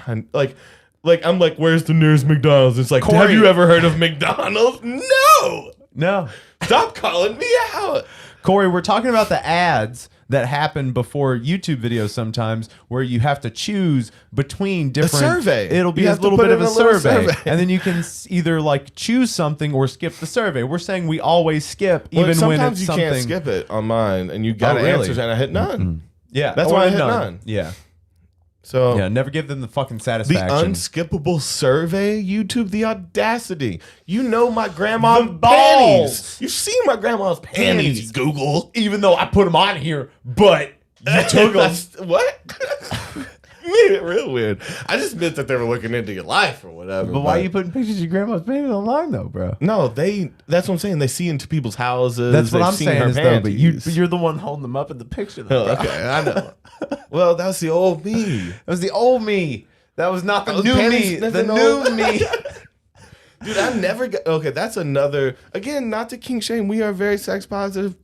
I'm like, where's the nearest McDonald's? It's like, Corey. have you ever heard of McDonald's? No. No. Stop calling me out. Corey, we're talking about the ads that happen before YouTube videos sometimes where you have to choose between different... survey. It'll be You a have to little put bit of in a a little survey. survey. And then you can either like choose something or skip the survey. We're saying we always skip Well, even when sometimes it's you something... can't skip it on mine, and you got to really? answer, and I hit none. Yeah. That's or why I hit none. Yeah. So Yeah, never give them the fucking the satisfaction. unskippable survey, YouTube, the audacity. You know my grandma's The balls. panties. You see my grandma's panties, Google. Even though I put them on here, but you took them. What? You made it real weird. I just meant that they were looking into your life or whatever. But why are you putting pictures of your grandma's panties online though, bro? No, that's what I'm saying. They see into people's houses. That's what They've I'm seen saying her is though, but panties. you're the one holding them up in the picture though, Oh, bro. okay, I know. Well, that's the old me. That was the old me. That was not the Those new panties me. The sniffing new old- me. Dude, I never got. Okay, that's another. Again, not to king shame. We are very sex positive.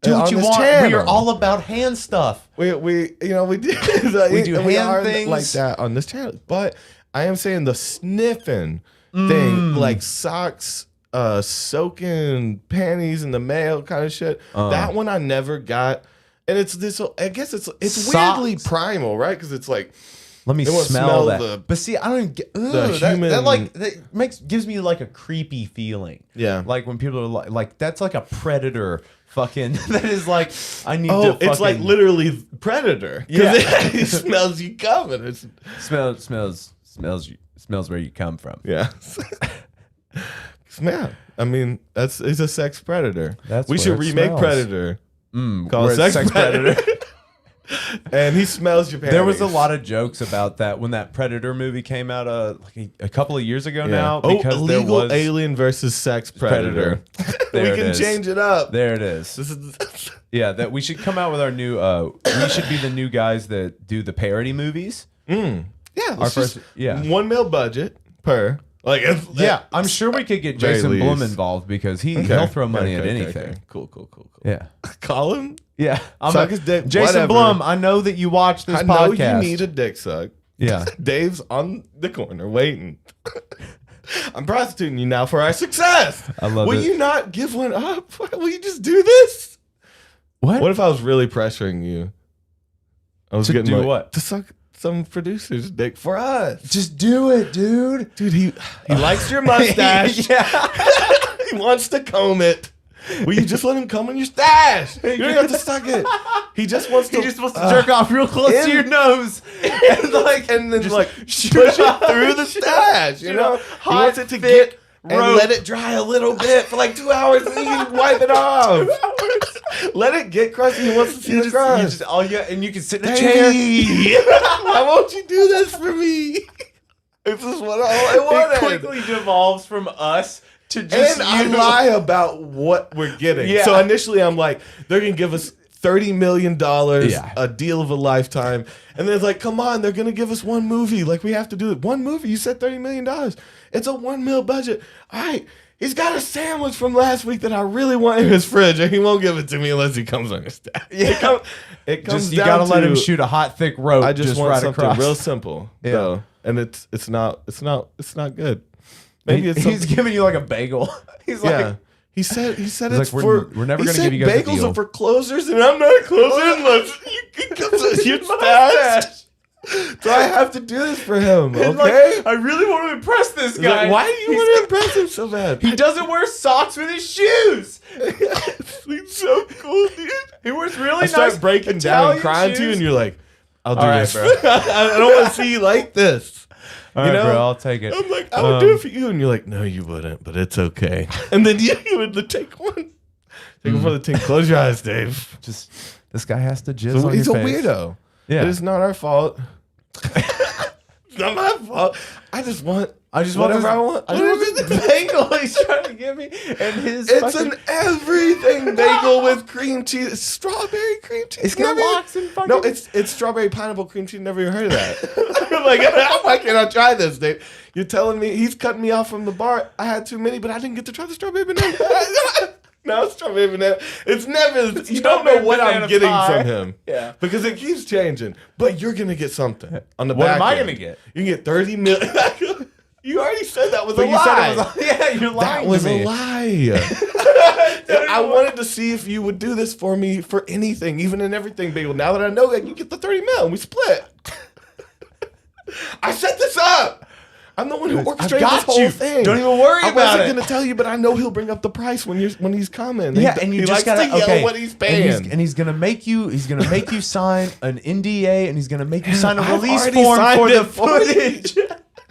Do what on you this want. channel. We are all about hand stuff. We do We do we hand are things. like that on this channel. But I am saying the sniffing thing, like socks, soaking panties in the mail kind of shit. That one I never got. And it's this. I guess it's Socks. weirdly primal, right? Because it's like. Let me They wanna smell smell that. the- But see, I don't even get the that human- like that gives me like a creepy feeling. Yeah. Like when people are like that's like a predator fucking that is like I need Oh, to it's like fucking- literally Predator. Yeah. It smells you coming. It's, smells where you come from. yeah. Smell. I mean, it's a sex predator. That's we where should it remake smells. Predator. Where Called it's Sex Predator. And he smells your panties. There was a lot of jokes about that when that Predator movie came out like a couple of years ago now. Because there illegal was alien versus sex predator. There We it can is. change it up. There it is. This is Yeah, that we should come out with our new. We should be the new guys that do the parody movies. yeah. Our It's just first, yeah, $1 million budget per. Like yeah. I'm sure we could get Very Jason least. Blum involved because he'll throw money at anything. Cool. Yeah, Call him. yeah. Suck his dick, Jason whatever. Blum. I know that you watch this I know podcast. you need a dick suck. Yeah. Dave's on the corner waiting. I'm prostituting you now for our success. I love Will it. you not give one up? Will you just do this? What? What if I was really pressuring you? I was To getting do like, what? To suck some producer's dick for us. Just do it, dude. Dude, he likes your mustache. Yeah. He wants to comb it. Will you just let him comb in your stash? You don't have to suck it. He just wants to. He just wants to jerk off real close in- to your nose, and like, and then just like shoot push it out- through the stash. You shoot know, out he hot, wants it to thick get and rope. let it dry a little bit for like 2 hours, and then you can wipe it off. Let it get crusty. He wants to see the crust. And you can sit in a chair. Hey, why won't you do this for me? This is what all I It wanted. quickly devolves from us to just And I you. lie about what we're getting. Yeah. So initially I'm like, they're going to give us $30 million, Yeah. a deal of a lifetime. And they're like, come on, they're going to give us one movie. Like, we have to do it. One movie, you said $30 million. It's a $1 million budget. All right, he's got a sandwich from last week that I really want in his fridge, and he won't give it to me unless he comes on his staff. Yeah. It comes You down gotta let him to- shoot a hot, thick rope. I just want right something across. real simple, Yeah. though. And it's not good. Maybe it's He's something- giving you like a bagel. He's like, yeah. He said He's it's like, for. we're never he gonna said give you guys a bagels deal. are for closers, and I'm not a closer unless you come to your stash. So I have to do this for him. Okay. like, I really want to impress this He's guy. like, why do you want to impress him so bad? He doesn't wear socks with his shoes. He's so cool, dude. He wears really I start nice breaking down Italian and crying to you, shoes. and you're like, "I'll do All right, this, bro. I don't want to see you like this." All right, bro, I'll take it. I'm like, I would do it for you, and you're like, no, you wouldn't, but it's okay. And then you would take one. Take one for the team. Close your eyes, Dave. Just this guy has to jizz So on he's a your face. weirdo. Yeah. It is not our fault. It's not my fault. I just want whatever this, I want. I just want this bagel he's trying to give me, and his. It's fucking, an everything bagel with cream cheese. It's strawberry cream cheese. It's got Never- lox and fucking. No, it's strawberry pineapple cream cheese. Never even heard of that. I'm like, why can't I try this, Dave? You're telling me he's cutting me off from the bar. I had too many, but I didn't get to try the strawberry banana. No, strawberry banana. It's never. You don't know what I'm banana getting pie. from him. Yeah. Because it keeps changing. But you're gonna get something on the What back. am I end. gonna get? You can get 30 million. You already said that was But a you lie. said it was. Yeah, you're lying. That was to me. a lie. I wanted to see if you would do this for me for anything, even in everything, bagel. Now that I know that you get the 30 mil and we split. I set this up. I'm the one who orchestrated got this whole you. thing. Don't even worry I about wasn't it. gonna tell you, but I know he'll bring up the price when he's coming. Yeah, He- and you he just likes gotta to yell okay. what he's paying. And he's gonna make you. He's gonna make you sign an NDA, and he's gonna make you sign a I've release already form signed for it the for you. footage.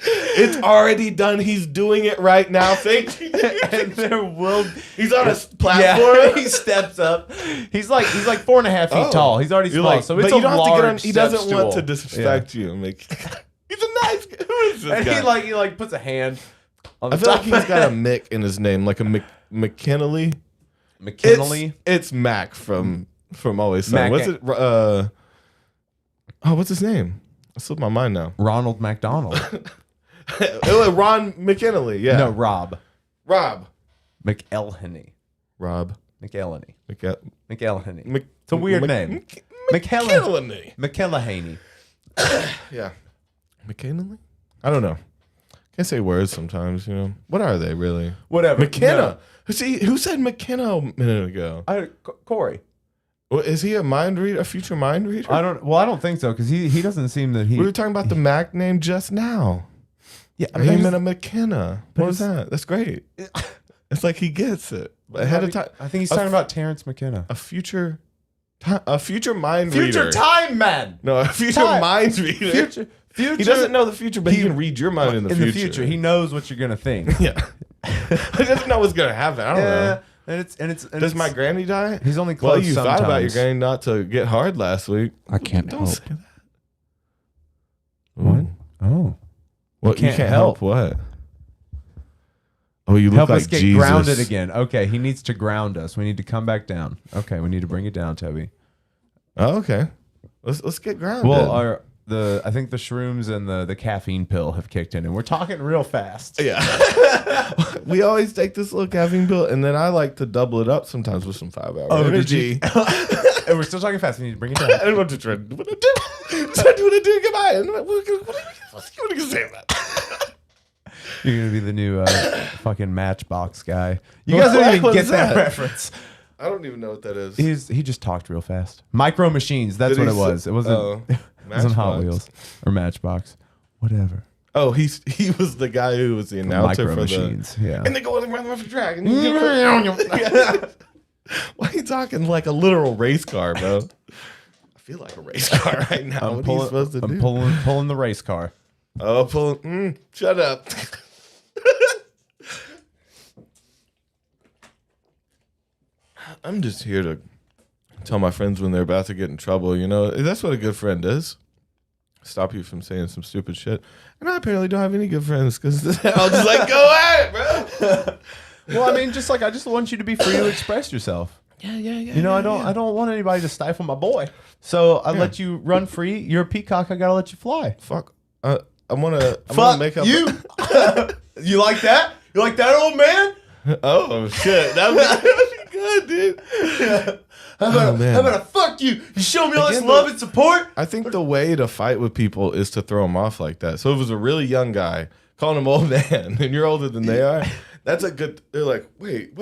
It's already done. He's doing it right now. Thank you. And there will. He's on a Yeah, platform. he steps up. He's like 4.5 feet Oh. tall. He's already You're small, like, so it's but a you don't have to get on. large He doesn't step want to stool. disrespect you. And make. He's a nice guy. Who is this And guy? he puts a hand on I the feel top. like he's got a Mick in his name, like a McKinley. McKinley. It's Mac from Always Sunny. Mac- What's it? What's his name? It slipped my mind now. Ronald McDonald. It was Ron McKinley. Yeah. No, Rob Rob. McElhenney. Rob. McElhenney. McKinley. McElhenney. It's a weird name. McKinley. McElhenney. Yeah. McKinley? I don't know. Can't say words sometimes, you know. What are they really? Whatever. McKenna. Who said McKenna a minute ago? Corey. Well, is he a mind reader, a future mind reader? I don't think so because he doesn't seem that he. We were talking about the Mac name just now. Yeah, He meant a McKenna. What was it's- that? That's great. It's like he gets it ahead of time. I think he's A talking f- about Terrence McKenna. A future mind reader. Future time man. No, a future Time. mind reader. Future. He doesn't know the future, but he can read your mind in the future. He knows what you're gonna think. Yeah. He doesn't know what's gonna happen. I don't know. and it's Does my granny die? He's only Well, close you thought about your sometimes. granny not to get hard last week. I can't Don't help. say that. What? Ooh. Oh, What? You can't can't help. help what? Oh, you look help like us get Jesus. grounded again. Okay, he needs to ground us. We need to come back down. Okay, we need to bring it down, Toby. Oh, okay. Let's get grounded. Well, I think the shrooms and the caffeine pill have kicked in, and we're talking real fast. yeah. We always take this little caffeine pill, and then I like to double it up sometimes with some 5-hour Oh, did energy. And we're still talking fast. We need to bring it down. I don't want to try to do what I do. Try to do what I do. Goodbye. And what are you gonna say about that? You're gonna be the new fucking Matchbox guy. You guys don't even What get was that that? reference. I don't even know what that is. He just talked real fast. Micro Machines. That's Did what he it was. say- It wasn't. oh, It wasn't Hot Matchbox. Wheels or Matchbox. Whatever. Oh, he was the guy who was the announcer Micro for Machines. Yeah. And they go around the track. And why are you talking like a literal race car, bro? I feel like a race car right now. What are you supposed to do? Pulling the race car. Oh, pulling. Shut up. I'm just here to tell my friends when they're about to get in trouble. You know, that's what a good friend is. Stop you from saying some stupid shit. And I apparently don't have any good friends because I'll just like go at it, bro. Well, I mean, I just want you to be free to express yourself. Yeah. You know, I don't want anybody to stifle my boy. So I let you run free. You're a peacock. I gotta let you fly. Fuck. I'm gonna make up. You. You like that? You like that, old man? Oh shit, that would be good, dude. Yeah. How about a fuck you? You show me all this love and support. I think the way to fight with people is to throw them off like that. So if it was a really young guy calling him old man, and you're older than they are, that's a good. They're like, wait,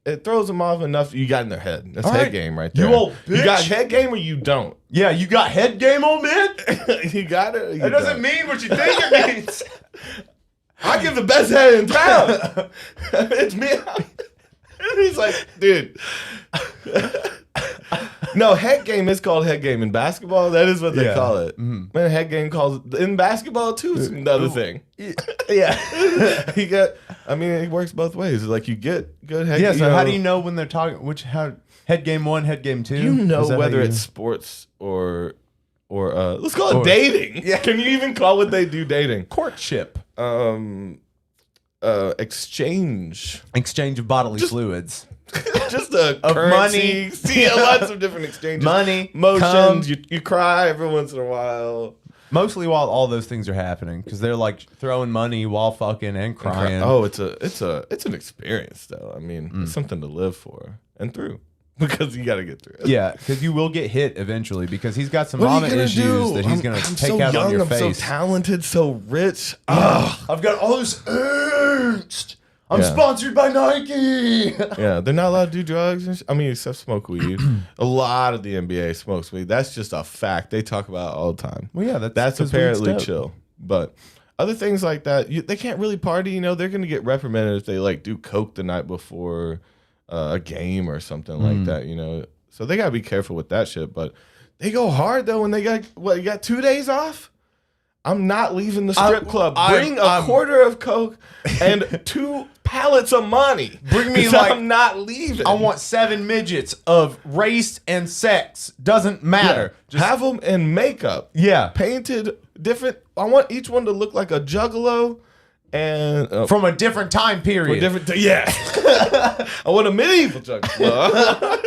it throws them off enough. You got in their head. That's head game right there. You old bitch. You got head game or you don't. Yeah, you got head game, old man. You got it. That doesn't mean what you think it means. I give the best head in town. It's me. He's like, dude. No, head game is called head game in basketball. That is what they call it. Man, head game calls in basketball too. Is another thing. Yeah. It works both ways. Like you get good head. Yeah. So how do you know when they're talking? Head game 1, head game 2? You know whether it's sports or let's call it dating. Yeah. Can you even call what they do dating? Courtship. Exchange of bodily fluids. Just a of currency. money. See, lots of different exchanges. Money, motions. You cry every once in a while. Mostly while all those things are happening, because they're like throwing money while fucking and crying. Oh, it's an experience though. I mean, it's something to live for and through. Because you got to get through it. Yeah, because you will get hit eventually because he's got some vomit issues that he's going to take out on your face. I'm so talented, so rich. I've got all this angst. I'm sponsored by Nike. Yeah, they're not allowed to do drugs. Except smoke weed. A lot of the NBA smokes weed. That's just a fact. They talk about it all the time. Well, yeah, that's apparently chill. But other things like that, they can't really party. They're going to get reprimanded if they like do coke the night before a game or something like that, So they gotta be careful with that shit. But they go hard though when they got you got 2 days off. I'm not leaving the strip club. Bring a quarter of coke and 2 pallets of money. Bring me I'm not leaving. I want 7 midgets of race and sex. Doesn't matter. Yeah. Just have them in makeup. Yeah, painted different. I want each one to look like a juggalo. And from a different time period. I want a medieval juggalo.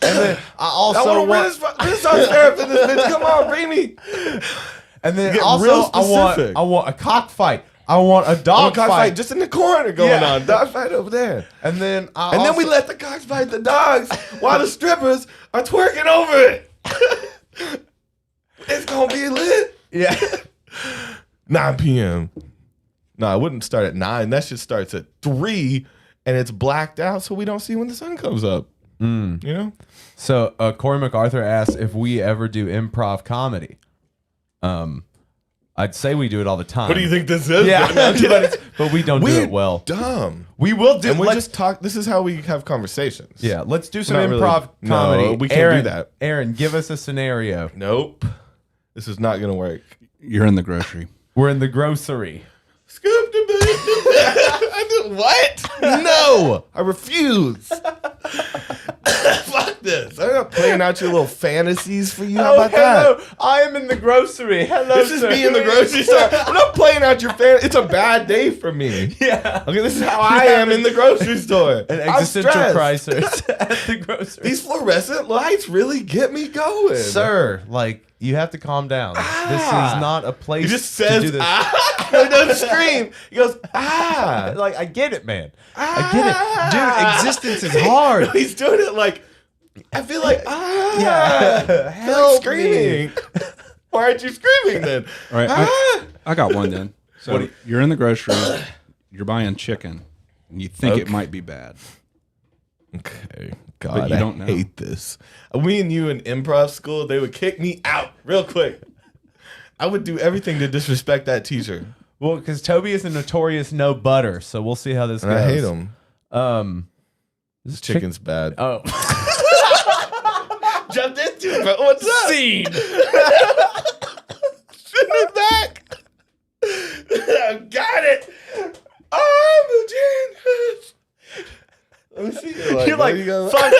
And then I also want Renaissance therapy. This bitch, come on, bring me. And then also I want a cockfight. I want a dog fight just in the corner going on. Dog fight over there. And then then we let the cocks fight the dogs while the strippers are twerking over it. It's gonna be lit. Yeah. 9 p.m. No, I wouldn't start at 9. That shit starts at 3, and it's blacked out, so we don't see when the sun comes up. So Corey MacArthur asked if we ever do improv comedy. I'd say we do it all the time. What do you think this is? Yeah, but we don't do it well. Dumb. We will do. And we just talk. This is how we have conversations. Yeah, let's do some improv comedy. No, we can't do that. Aaron, give us a scenario. Nope. This is not gonna work. You're in the grocery. We're in the grocery. Scoop the bit. I did what? No, I refuse. Fuck this. I'm not playing out your little fantasies for you. How about that? I am in the grocery. Hello, this is me in the grocery store. I'm not playing out your fantasy. It's a bad day for me. Yeah. Okay, this is how I am in the grocery store. An existential crisis at the grocery. These fluorescent lights really get me going. Sir, you have to calm down. This is not a place he just says, to do this. He doesn't scream. He goes, I get it, man. I get it. Dude, existence is hard. He's doing it I feel like, yeah. Help screaming. Why aren't you screaming then? All right, I got one then. So you're in the grocery, you're buying chicken, and you think it might be bad. Okay. God, But you don't know. hate this. Me and you in improv school, they would kick me out real quick. I would do everything to disrespect that teacher. Well, because Toby is a notorious no butter, so we'll see how this goes. I hate him. This chicken's bad. Oh. Jumped into it, but what's up? Scene. Send it back. I got it. I'm a genius. Let me see. You're like, fuck.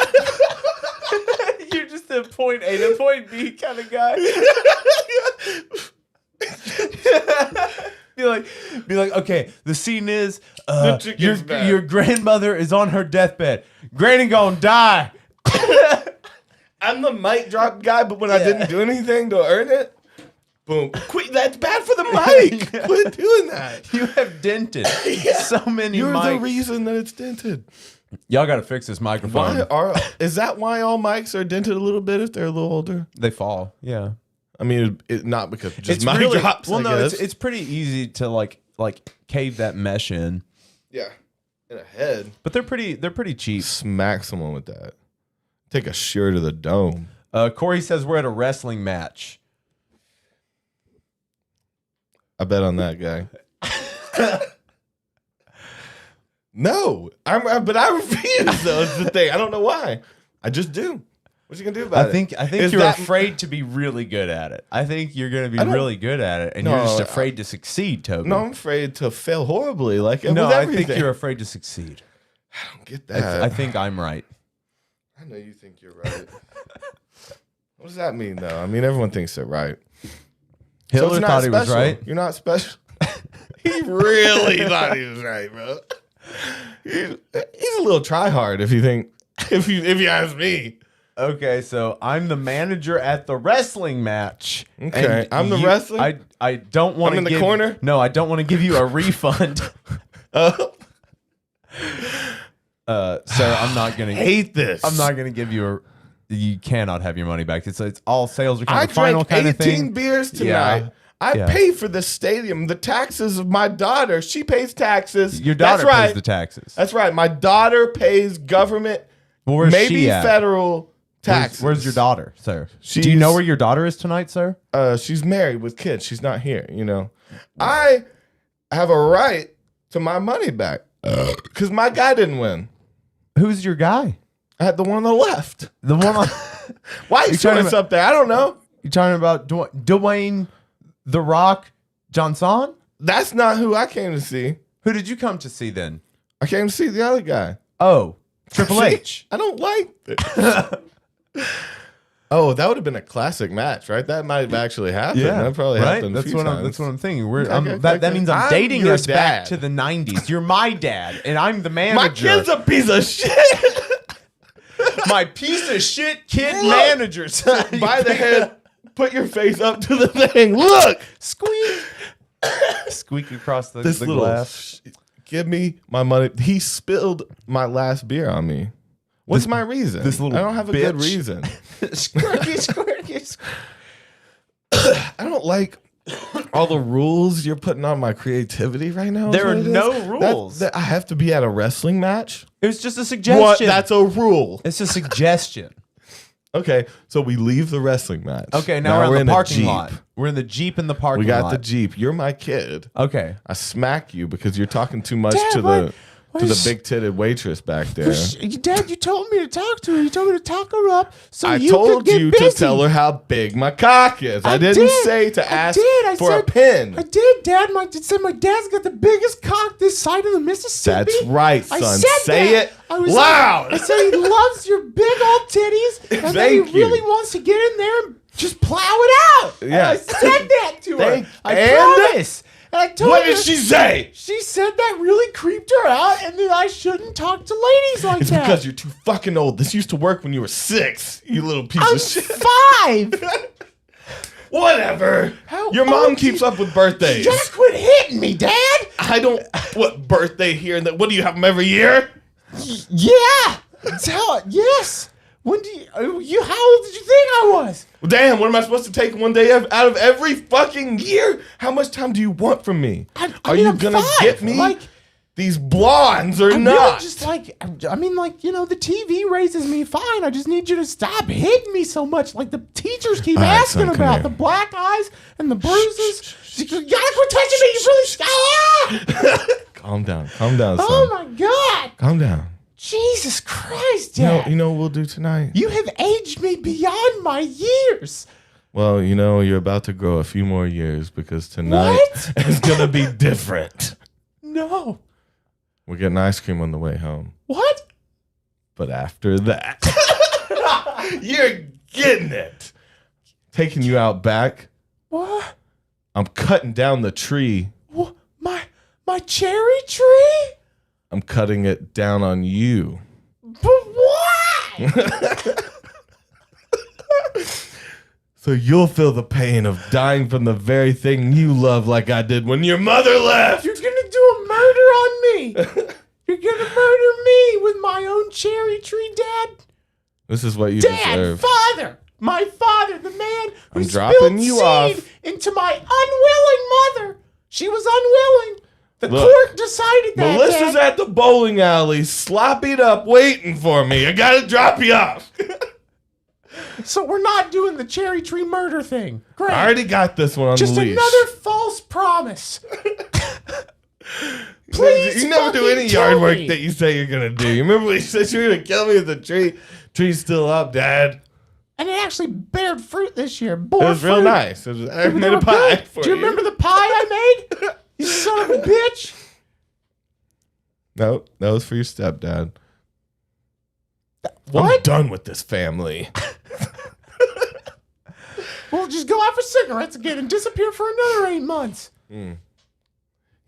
You're just a point A to point B kind of guy. Be like, okay, the scene is chicken's back. your grandmother is on her deathbed. Granny gonna die. I'm the mic drop guy, but when I didn't do anything to earn it, boom. Quit, that's bad for the mic. Quit doing that. You have dented so many You're mics. the reason that it's dented. Y'all got to fix this microphone. Is that why all mics are dented a little bit if they're a little older? They fall. Yeah. I mean, not because just It's mic really, drops. well, I no, guess. it's pretty easy to like cave that mesh in, yeah, in a head. but they're pretty cheap. Smack someone with that. Take a shear to the dome. Corey says we're at a wrestling match. I bet on that guy. No, but I refuse. Though is the thing. I don't know why. I just do. What you gonna do about it? I think you're afraid to be really good at it. I think you're gonna be really good at it, and you're just afraid to succeed, Toby. No, I'm afraid to fail horribly. Like no, with I everything. think you're afraid to succeed. I don't get that. I think I'm right. I know you think you're right. What does that mean, though? I mean, everyone thinks they're right. Hitler it's not thought he was special. right. You're not special. He really thought he was right, bro. He's a little try hard if you ask me. Okay, so I'm the manager at the wrestling match. Okay, I'm the wrestler? I don't want to. I'm in the corner? No, I don't want to give you a refund. Sir, I'm not gonna hate this. I'm not gonna give you a. You cannot have your money back. It's all sales are kind I of final drank kind of 18 thing. beers tonight. Yeah. I Yeah. pay for the stadium, the taxes of my daughter. She pays taxes. Your daughter That's right. pays the taxes. That's right. My daughter pays government, Well, where's maybe she at? federal taxes. Where's your daughter, sir? Do She's- you know where your daughter is tonight, sir? She's married with kids. She's not here. You know, I have a right to my money back because my guy didn't win. Who's your guy? I had the one on the left. The one on. Why you showing us up there? I don't know. You talking about Dwayne The Rock Johnson? That's not who I came to see. Who did you come to see then? I came to see the other guy. Oh, Triple H. I don't like this. Oh, that would have been a classic match, right? That might have actually happened. That probably right. happened. That's what I'm thinking. Okay, That means I'm dating your us back dad. to the '90s. You're my dad, and I'm the My manager. kid's a piece of shit. My piece of shit kid Look. manager. By the head, put your face up to the thing. Look, Squeak. Squeak across the this little. glass. Give me my money. He spilled my last beer on me. What's my reason? this little I don't have a good bitch. reason. Squirky. I don't like all the rules you're putting on my creativity right now. is There what are it is. no rules. That I have to be at a wrestling match. It was just a suggestion. What? That's a rule. It's a suggestion. Okay, so we leave the wrestling match. Okay, now we're in in the a parking Jeep. lot. We're in the Jeep in the parking We got lot. the Jeep. You're my kid. Okay. I smack you because you're talking too much Dad, to why the is- big titted waitress back there. Dad, you told me to talk to her. You told me to talk her up so I you told could get you busy. to tell her how big my cock is. I didn't did. say to I ask did. I for a said- pin. I did, Dad. It said my dad's got the biggest cock this side of the Mississippi. That's right, I son. said Say that. it I was loud. I said he loves your big old titties, and that Thank he really you. wants to get in there and just plow it out. And Yeah. I said that to her. Thank- I and? promise. And I told What her, did she say? She said that really creeped her out, and that I shouldn't talk to ladies like It's that. because you're too fucking old. This used to work when you were 6, you little piece I'm of shit. 5. Whatever. How Your mom old keeps you- up with birthdays. Just quit hitting me, Dad. I don't. What birthday here? And what do you have them every year? Yeah. Yes. When do you? How old did you think I was? Well, damn, what am I supposed to take one day out of every fucking year? How much time do you want from me? I Are mean, you I'm gonna 5. get me Like, these blondes or I'm not? really just like, I mean, like, the TV raises me fine. I just need you to stop hitting me so much. Like, the teachers keep All right, asking son, come about here. the black eyes and the bruises. You gotta quit touching me. You really Calm down, son. Oh my God. Calm down. Jesus Christ, You know, Dad. you know what we'll do tonight? You have aged me beyond my years. Well, you're about to grow a few more years because tonight What? is gonna be different. No. We're getting ice cream on the way home. What? But after that, you're getting it. Taking you out back. What? I'm cutting down the tree. What? My cherry tree? I'm cutting it down on you. But why? So you'll feel the pain of dying from the very thing you love like I did when your mother left. You're gonna do a murder on me. You're gonna murder me with my own cherry tree, Dad. This is what you Dad, deserve. father, my father, the man who I'm dropping spilled you seed off. into my unwilling mother. She was unwilling. The Look, court decided that. Melissa's Dad. at the bowling alley, sloppied up, waiting for me. I gotta drop you off. So we're not doing the cherry tree murder thing. Great. I already got this one on Just the leash. another false promise. Please you never do fucking any kill yard work me. that you say you're gonna do. You remember when you said you were gonna kill me with the tree's still up, Dad. And it actually bared fruit this year. It was real nice. It was, I They made were a pie good. for Do you remember the pie I made? You son of a bitch. No, that was for your stepdad. I'm What? done with this family. We'll just go out for cigarettes again and disappear for another 8 months. You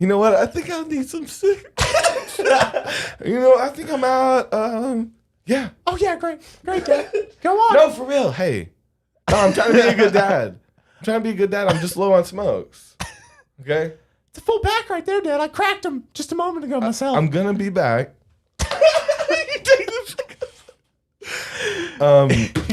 know what? I think I'll need some cigarettes. You know, I think I'm out. Yeah. Oh, yeah, great. Great, Dad. Go on. No, for real. Hey. No, I'm trying to be a good dad. I'm just low on smokes. Okay? It's a full pack right there, Dad. I cracked them just a moment ago myself. I'm gonna be back.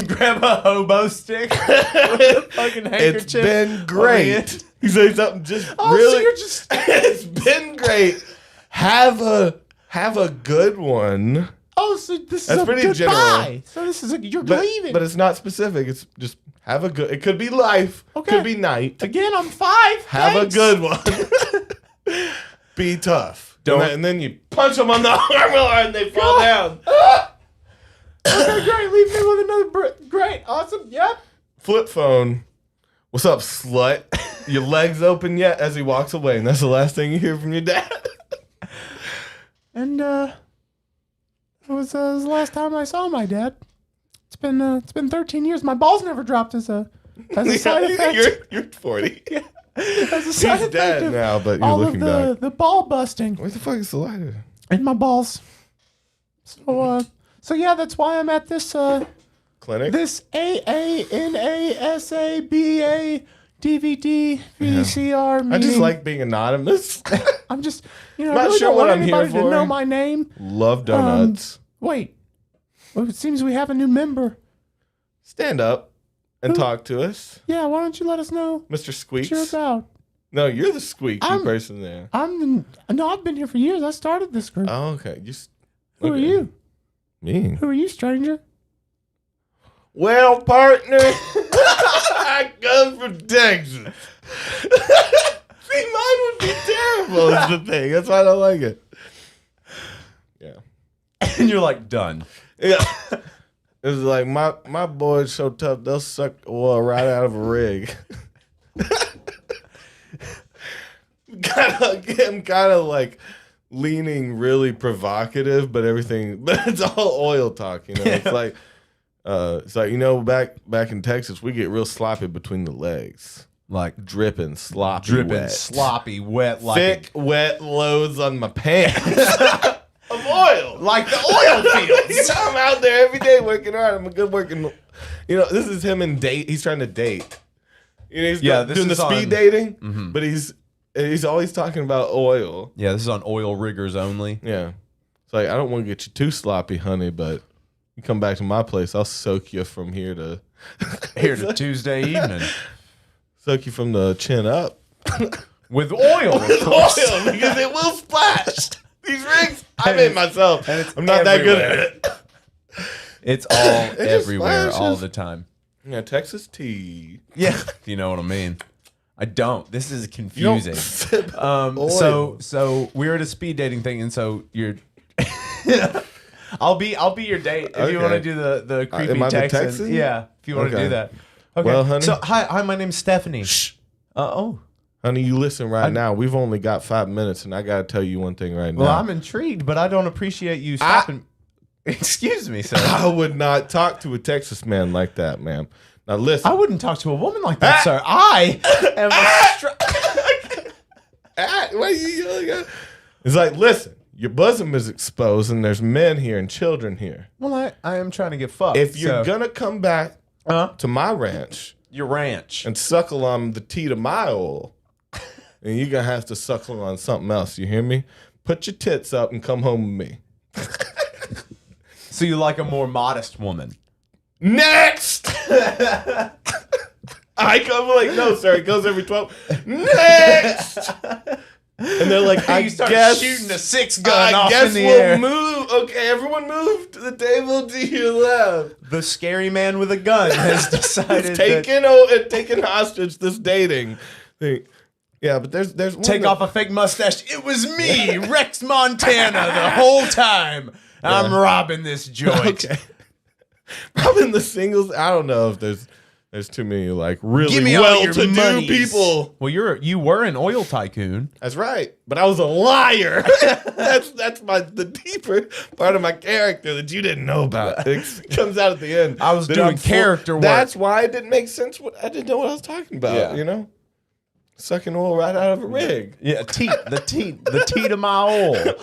Grab a hobo stick with a fucking handkerchief. It's been great. You say something just Oh, really. so you're just... It's been great. Have a good one. Oh, so this That's is a pretty goodbye. general. So this is you're But, leaving. but it's not specific. It's just have a good. It could be life. Okay. Could be night. Again, I'm 5. Have Thanks. a good one. Be tough. Don't- And then you punch them on the arm and they fall down. Okay, great. Leave me with another great. Awesome. Yep. Flip phone. What's up, slut? Your legs open yet? As he walks away, and that's the last thing you hear from your dad. And it was the last time I saw my dad. It's been 13 years. My balls never dropped as a side effect. You're 40. As a side He's effect dead of now, but you're all looking of back. the ball busting Where the fuck is the lighter? in my balls. So yeah, that's why I'm at this Clinic? this AANASABA DVD VCR meeting. I just like being anonymous. I'm just I Not really sure don't what want I'm here anybody to for. know my name. Love donuts. Wait. Well, it seems we have a new member. Stand up and talk to us. Yeah, why don't you let us know Mr. Squeaks. what you're about? No, you're the squeaky I'm- person there. I've been here for years. I started this group. Oh, okay. Who are okay. you? Me. Who are you, stranger? Well, partner, I come from Texas. See, mine would be terrible is the thing. That's why I don't like it. Yeah. And you're like, done. Yeah. It's like, my boys so tough, they'll suck oil right out of a rig. I'm kind of like leaning really provocative, but it's all oil talk, you know. It's like back in Texas, we get real sloppy between the legs, Like dripping, sloppy, dripping, wet. sloppy, wet, like thick, wet loads on my pants of oil, like the oil fields. I'm out there every day working hard. I'm a good working. This is him in date. He's trying to date. He's Yeah, this doing the is speed on- dating, but he's always talking about oil. Yeah, this is on oil riggers only. Yeah, it's like I don't want to get you too sloppy, honey, but you come back to my place, I'll soak you from here to Tuesday evening soak you from the chin up with oil. Of with course. oil because it will splash. These rings, I made myself. and it's I'm not that good everywhere. at it. It's all just everywhere, all splashes. the time. Yeah, Texas tea. Yeah, you know what I mean. I don't. This is You don't confusing. sip So we're at a speed dating thing, and so you're. I'll be your date if you Okay. want to do the creepy am I the Texan. Texan? Yeah, if you want to Okay. do that. Okay. Well, honey. So hi, my name's Stephanie. Shh. Oh. Honey, you listen right now. We've only got 5 minutes, and I got to tell you one thing right Well, now. I'm intrigued, but I don't appreciate you stopping. Excuse me, sir. I would not talk to a Texas man like that, ma'am. Now listen. I wouldn't talk to a woman like that, sir. I am a at? What are you yelling at? It's like, listen, your bosom is exposed and there's men here and children here. Well, I am trying to get fucked. If you're going to come back to my ranch your ranch and suckle on the teat of my oil, then you're going to have to suckle on something else. You hear me? Put your tits up and come home with me. So you like a more modest woman? Next! I come like, no, sir, it goes every 12. Next! And they're like, I guess shooting a 6-gun off guess in the we'll air. move. Okay, everyone move to the table to your left. The scary man with a gun has decided taking hostage this dating thing. Yeah, but there's one take off a fake mustache. It was me, Rex Montana, the whole time. I'm robbing this joint. Okay. Robbing the singles. I don't know if there's too many like really Give me all your well-to-do monies. people. Well, you were an oil tycoon. That's right, but I was a liar. that's the deeper part of my character that you didn't know about. It comes out at the end. I was that doing I'm character work. That's why it didn't make sense. I didn't know what I was talking about. Yeah. You know, sucking oil right out of a rig. Yeah, the teat of my oil.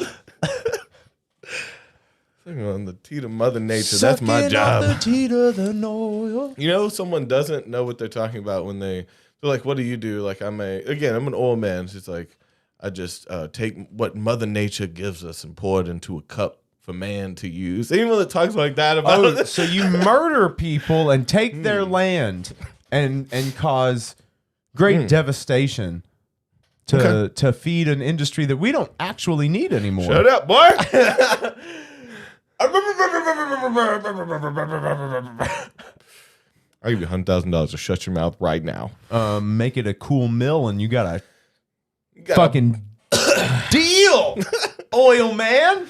On the teat of Mother Nature. That's my Sucking job. off the teat of the oil. You know, someone doesn't know what they're talking about when they're like, what do you do? Like, I'm an old man. It's just like, I just take what Mother Nature gives us and pour it into a cup for man to use. Anyone that talks like that about So you murder people and take their land and cause great devastation to feed an industry that we don't actually need anymore. Shut up, boy. I'll give you $100,000 to shut your mouth right now. Make it a cool mill and you got a fucking deal, oil man.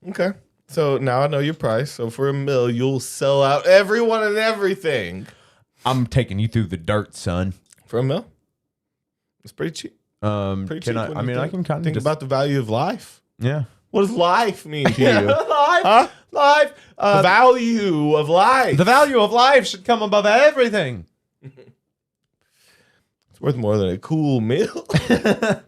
Okay. So now I know your price. So for a mill, you'll sell out everyone and everything. I'm taking you through the dirt, son. For a mill? It's pretty cheap. Pretty cheap. I can kind of think about the value of life. Yeah. What does life mean to you? Life. Huh? Life. The value of life. The value of life should come above everything. It's worth more than a cool meal. I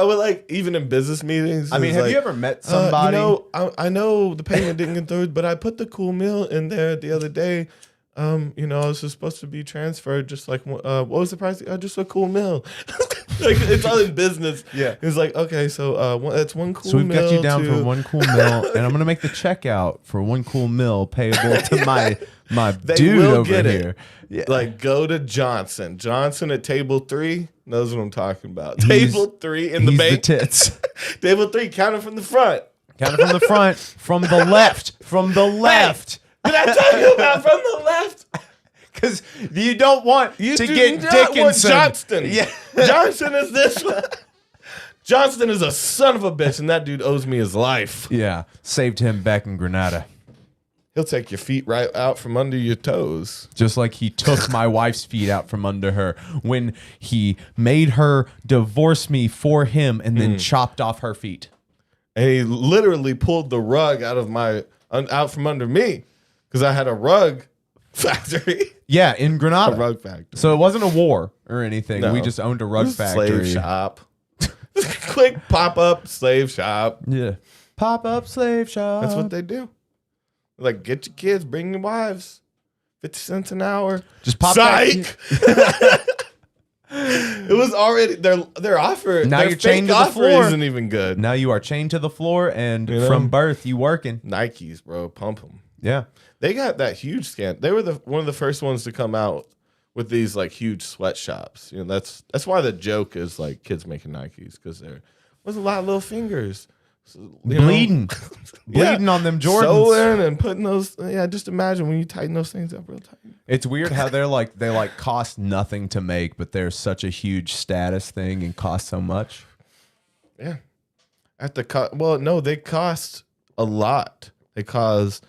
would like, even in business meetings. I mean, have you ever met somebody? I know the payment didn't get through, but I put the cool meal in there the other day. This is supposed to be transferred. Just like, what was the price? Just a cool meal. Like, it's all in business. Yeah. It's like, okay, so that's one cool meal. So we've got you down for one cool meal, and I'm going to make the checkout for one cool meal payable to my They dude will over get here. it. Yeah. Like, go to Johnson. Johnson at table 3 knows what I'm talking about. Table 3 in the He's bank. the tits. Table 3, count it from the front. Count it from the front, from the left, from the left. Did I tell you about from the left? Because you don't want You to do get not want Dickinson. Johnston. Yeah. Johnson is this one. Johnston is a son of a bitch, and that dude owes me his life. Yeah. Saved him back in Grenada. He'll take your feet right out from under your toes. Just like he took my wife's feet out from under her when he made her divorce me for him and then chopped off her feet. And he literally pulled the rug out from under me because I had a rug factory. Yeah, in Grenada. A rug factory. So it wasn't a war or anything. No. We just owned a rug It was a factory. slave shop. Quick pop-up slave shop. Yeah. Pop-up slave shop. That's what they do. Like, get your kids, bring your wives. 50 cents an hour. Just pop Psych! It was already their offer. Now their you're chained to the offer floor. Isn't even good. Now you are chained to the floor, and You know? from birth you working. Nikes, bro, pump them. Yeah. They got that huge scan. They were one of the first ones to come out with these like huge sweatshops. You know, that's why the joke is like kids making Nikes because there was a lot of little fingers. So, Bleeding. Bleeding on them Jordans. Sewing and putting those. Yeah, just imagine when you tighten those things up real tight. It's weird how they cost nothing to make, but they're such a huge status thing and cost so much. Yeah. They cost a lot. They cost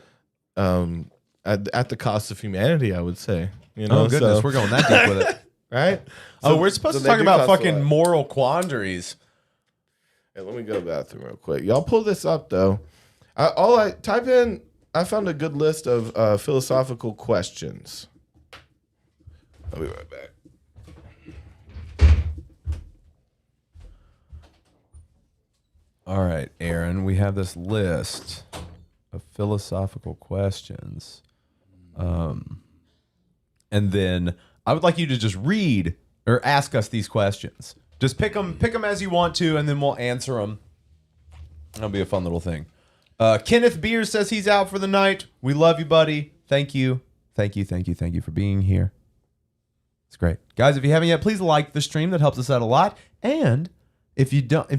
at the cost of humanity, I would say. You know, Oh goodness, so- we're going that deep with it. right? We're supposed to they talk do about cost a fucking lot. moral quandaries. Hey, let me go to the bathroom real quick. Y'all pull this up though. I found a good list of philosophical questions. I'll be right back. All right, Aaron, we have this list of philosophical questions. And then I would like you to just read or ask us these questions. Just pick them as you want to, and then we'll answer them. That'll be a fun little thing. Kenneth Beers says he's out for the night. We love you, buddy. Thank you for being here. It's great. Guys, if you haven't yet, please like the stream. That helps us out a lot. And if you want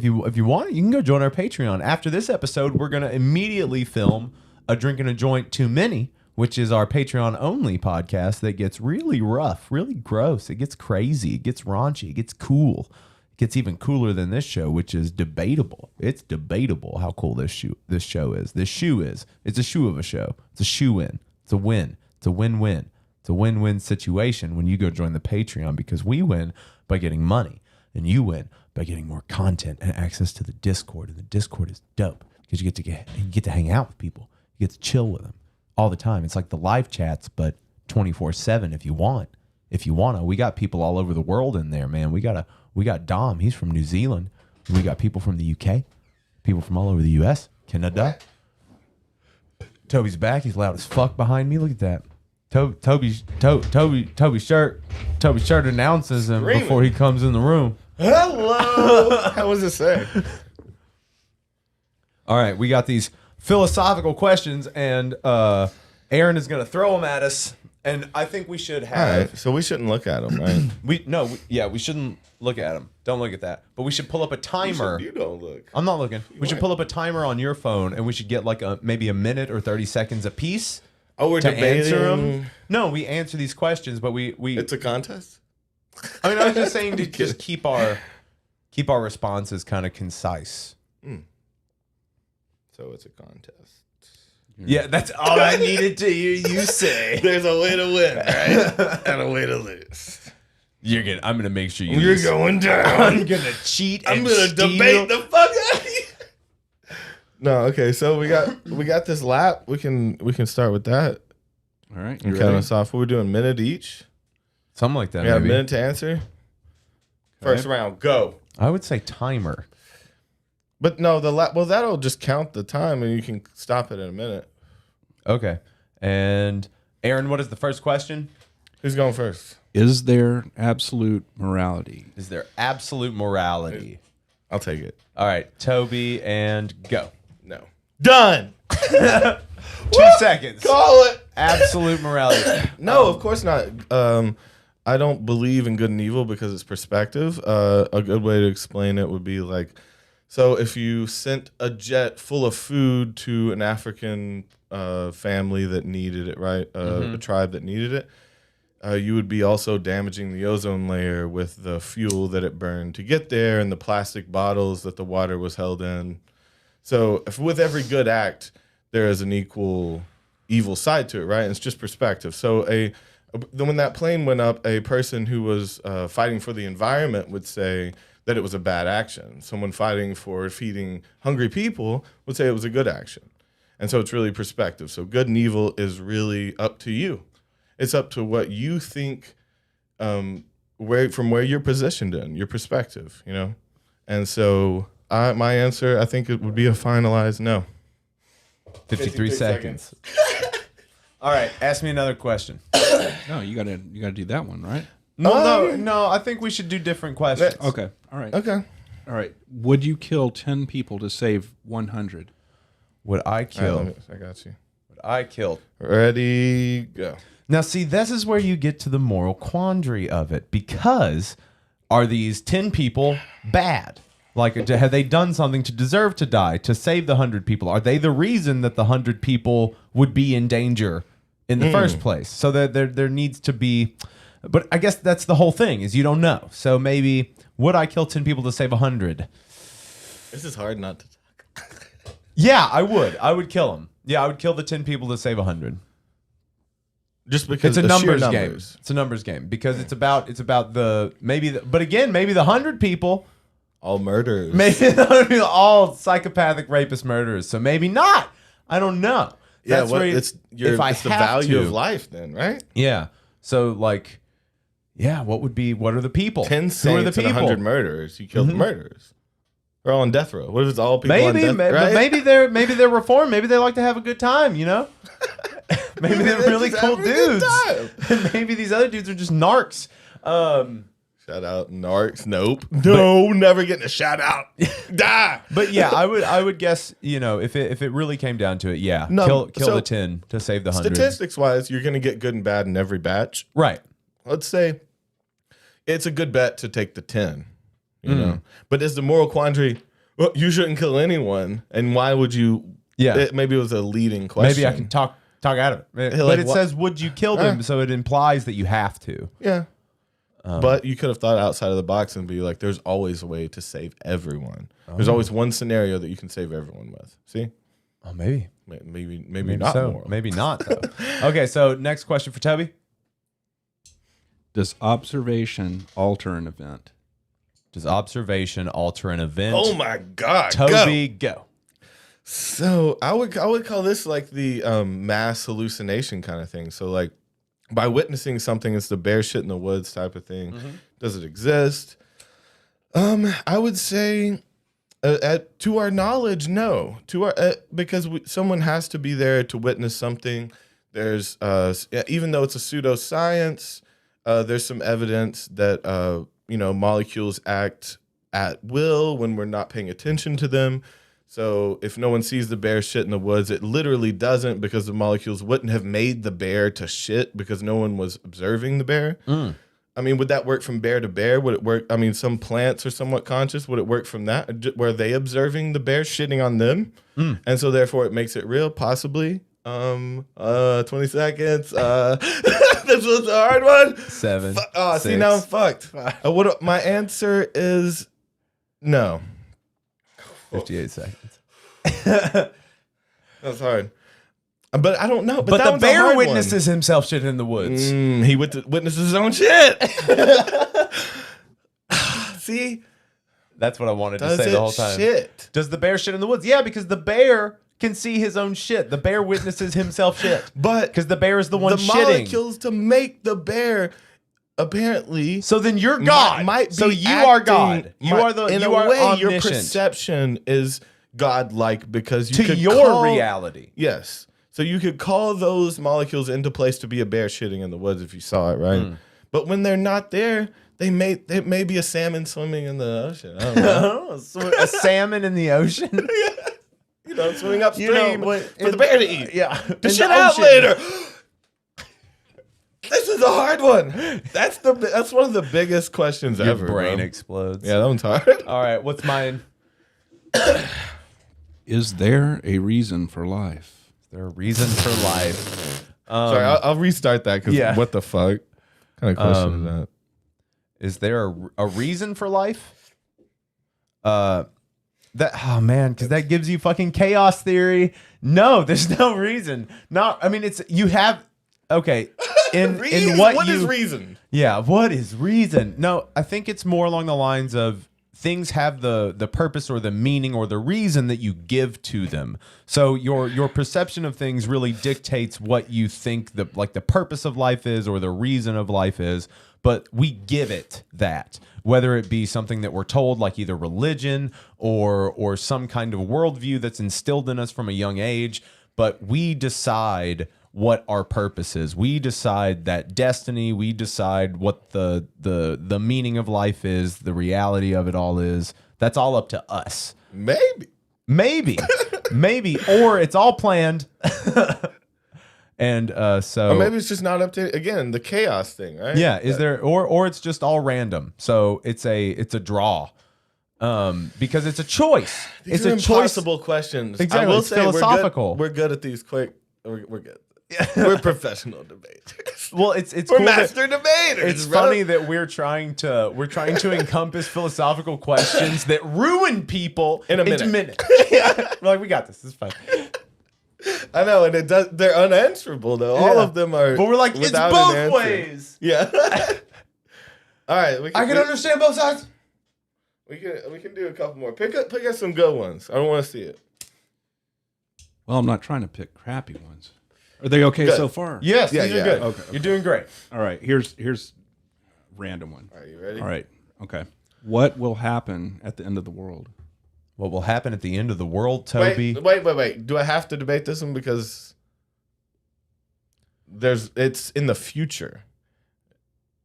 it, you can go join our Patreon. After this episode, we're gonna immediately film a Drinking a Joint Too Many, which is our Patreon only podcast that gets really rough, really gross. It gets crazy, it gets raunchy, it gets cool. It gets even cooler than this show, which is debatable. It's debatable how cool this show is. This shoe is. It's a shoe of a show. It's a shoe-in. It's a win. It's a win-win. It's a win-win situation when you go join the Patreon, because we win by getting money and you win by getting more content and access to the Discord. And the Discord is dope because you get to hang out with people. You get to chill with them all the time. It's like the live chats, but 24/7 if you want. If you want to. We got people all over the world in there, man. We got Dom. He's from New Zealand. We got people from the UK, people from all over the US, Canada. Toby's back. He's loud as fuck behind me. Look at that. Toby's shirt announces him before he comes in the room. Hello. How was it say? All right, we got these philosophical questions, and Aaron is going to throw them at us, and I think we should have. All right, so we shouldn't look at them, right? We shouldn't look at them. Don't look at that. But we should pull up a timer. You don't look. I'm not looking. We should pull up a timer on your phone, and we should get like maybe a minute or 30 seconds a piece. Oh, we're to debating. answer them. No, we answer these questions, but we. It's a contest. I mean, I was just saying to just keep our responses kind of concise. So it's a contest. Yeah, that's all I needed to hear you say. There's a way to win, right? And a way to lose. I'm gonna make sure You're going down. I'm gonna cheat. I'm gonna debate the fuck out of you. No, okay. So we got this lap. We can start with that. All right. And kind of soft. We're doing a minute each. Something like that. Yeah, maybe. a minute to answer. First round, go. I would say timer. But no, that'll just count the time, and you can stop it in a minute. Okay. And Aaron, what is the first question? Who's going first? Is there absolute morality? Is there absolute morality? I'll take it. All right, Toby, and go. No. Done. 2 seconds. Call it. Absolute morality. No, of course not. I don't believe in good and evil because it's perspective. A good way to explain it would be like, so if you sent a jet full of food to an African family that needed it, right? A tribe that needed it, you would be also damaging the ozone layer with the fuel that it burned to get there and the plastic bottles that the water was held in. So if with every good act, there is an equal evil side to it, right? And it's just perspective. So when that plane went up, a person who was fighting for the environment would say that it was a bad action. Someone fighting for feeding hungry people would say it was a good action. And so it's really perspective. So good and evil is really up to you. It's up to what you think, from where you're positioned in, your perspective, you know? And so my answer, I think it would be a finalized no. 53 seconds. All right, ask me another question. No, you gotta do that one, right? No, I think we should do different questions. Okay. All right. Okay. All right. Would you kill 10 people to save 100? Would I kill? All right, I got you. Would I kill? Ready, go. Now, see, this is where you get to the moral quandary of it, because are these 10 people bad? Like, have they done something to deserve to die, to save the 100 people? Are they the reason that the 100 people would be in danger in the first place? So there needs to be, but I guess that's the whole thing, is you don't know. So maybe, would I kill 10 people to save 100? This is hard not to talk. Yeah, I would. I would kill them. Yeah, I would kill the 10 people to save 100. Just because It's a numbers game. numbers. It's a numbers game because it's about but again, maybe the 100 people, All murderers. maybe all psychopathic rapist murderers. So maybe not. I don't know. Yeah, That's where it's the have value to- of life then, right? Yeah. So like, yeah, what are the people? 10 Who are the saints and people? 100 murderers. You killed the murderers. They're all on death row. What if it's all people on Maybe, death but right? maybe they're reformed. Maybe they like to have a good time, you know? Maybe they're really just cool having a good dudes. And maybe these other dudes are just narcs. Shout out Narcs. Nope. No, never getting a shout out. Die. But yeah, I would guess, you know, if it really came down to it, yeah, No, kill so the 10 to save the 100. Statistics wise, you're going to get good and bad in every batch. Right. Let's say it's a good bet to take the 10, you know. But is the moral quandary, well, you shouldn't kill anyone, and why would you? Yeah. Maybe it was a leading question. Maybe I can talk out of it. But like, it what- says, would you kill them? So it implies that you have to. Yeah. But you could have thought outside of the box and be like, there's always a way to save everyone. There's always one scenario that you can save everyone with. See? Oh, maybe. Maybe not so. moral. Maybe not, though. Okay, so next question for Toby. Does observation alter an event? Does observation alter an event? Oh my God. Toby, go. So I would call this like the mass hallucination kind of thing. So like by witnessing something, it's the bear shit in the woods type of thing. Does it exist? I would say, to our knowledge, no. To our because someone has to be there to witness something. There's even though it's a pseudoscience, there's some evidence that molecules act at will when we're not paying attention to them. So if no one sees the bear shit in the woods, it literally doesn't, because the molecules wouldn't have made the bear to shit because no one was observing the bear. I mean, would that work from bear to bear? Would it work? I mean, some plants are somewhat conscious. Would it work from that? Were they observing the bear shitting on them? And so therefore it makes it real? Possibly. 20 seconds. This was a hard one. 7. See, now I'm fucked. My answer is no. 58 seconds. That's hard. But I don't know. But that the one's a bear hard witnesses himself shit in the woods. one. He witnesses his own shit. See? That's what I wanted to Does say it the whole time. shit? Does the bear shit in the woods? Yeah, because the bear can see his own shit. The bear witnesses himself shit. But Because the bear is the one the shitting. molecules to make the bear apparently So then you're God. might be so you are acting- God. You are the in you a are way your omniscient perception is godlike because you to could your call, reality. Yes. So you could call those molecules into place to be a bear shitting in the woods if you saw it, right? But when they're not there, it may be a salmon swimming in the ocean. I don't know. A salmon in the ocean. Swimming upstream for the bear to eat. Yeah. To shit out later. This is a hard one. That's one of the biggest questions Your ever. brain bro. explodes. Yeah, that one's hard. All right, what's mine? Is there a reason for life? Is there a reason for life? Sorry, I'll restart that because yeah. what the fuck kind of question is that? Is there a reason for life? Because that gives you fucking chaos theory. No, there's no reason. You have okay. In what is reason? Yeah, what is reason? No, I think it's more along the lines of things have the purpose or the meaning or the reason that you give to them. So your perception of things really dictates what you think the purpose of life is or the reason of life is. But we give it that, whether it be something that we're told, like either religion or some kind of worldview that's instilled in us from a young age. But we decide what our purpose is. We decide that destiny. We decide what the meaning of life is, the reality of it all is. That's all up to us. Maybe, or it's all planned. And so, or maybe it's just not up to the chaos thing, right? Yeah, is there or it's just all random. So it's a draw. Because it's a choice. These it's are a impossible questions. Exactly. I will it's say philosophical. We're good at these quick. We're good. We're professional debaters. Well, it's we're cool master debaters. It's bro. funny that we're trying to encompass philosophical questions that ruin people in a into minute. Yeah. We're like, we got this. It's fine. I know, and they're unanswerable though. All of them are. But we're like, it's both ways. Yeah. All right. I can understand both sides. We can do a couple more. Pick up some good ones. I don't want to see it. Well, I'm not trying to pick crappy ones. Are they okay so far? Yes, these are good. Okay. You're doing great. All right. Here's a random one. Are you ready? All right. Okay. What will happen at the end of the world? What will happen at the end of the world, Toby? Wait. Do I have to debate this one because it's in the future?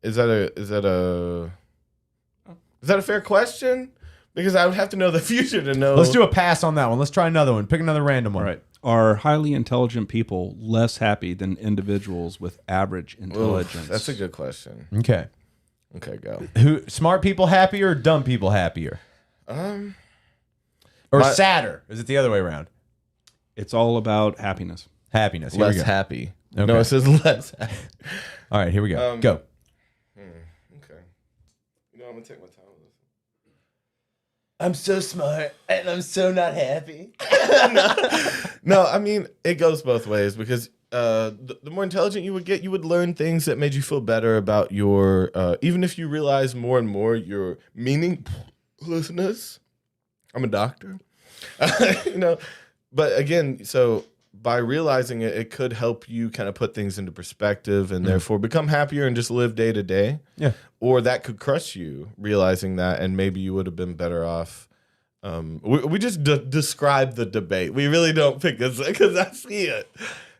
Is that a fair question? Because I would have to know the future to know. Let's do a pass on that one. Let's try another one. Pick another random one. All right. Are highly intelligent people less happy than individuals with average intelligence? Oof, that's a good question. Okay. Okay, go. Smart people happier or dumb people happier? Or sadder? Is it the other way around? It's all about happiness. Happiness. Here we Less go. happy. Okay. No, it says less happy. All right, here we go. Go. Okay. You know, I'm going to take my time with this. I'm so smart and I'm so not happy. No, I mean, it goes both ways because the more intelligent you would get, you would learn things that made you feel better about your, even if you realize more and more your meaninglessness. I'm a doctor. But again, so by realizing it, it could help you kind of put things into perspective and therefore become happier and just live day to day. Yeah. Or that could crush you realizing that, and maybe you would have been better off. We just describe the debate. We really don't pick it because I see it.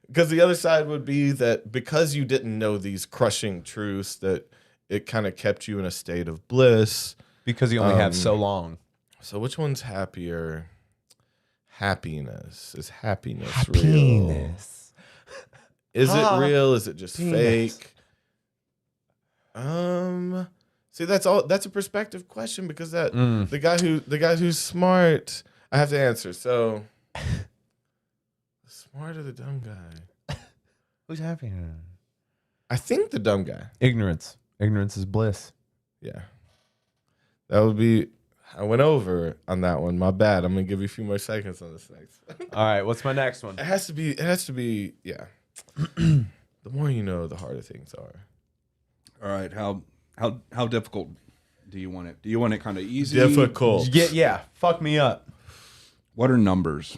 Because the other side would be that because you didn't know these crushing truths, that it kind of kept you in a state of bliss. Because you only have so long. So which one's happier? Happiness. Is happiness real? Is it real? Is it just fake? See, that's a perspective question because that the guy who's smart, I have to answer. So the smart or the dumb guy? Who's happy? I think the dumb guy. Ignorance. Ignorance is bliss. Yeah. That would be I went over on that one. My bad. I'm gonna give you a few more seconds on this next. All right, what's my next one? It has to be. Yeah. The more you know, the harder things are. All right. How difficult do you want it? Do you want it kind of easy? Difficult. Yeah. Fuck me up. What are numbers?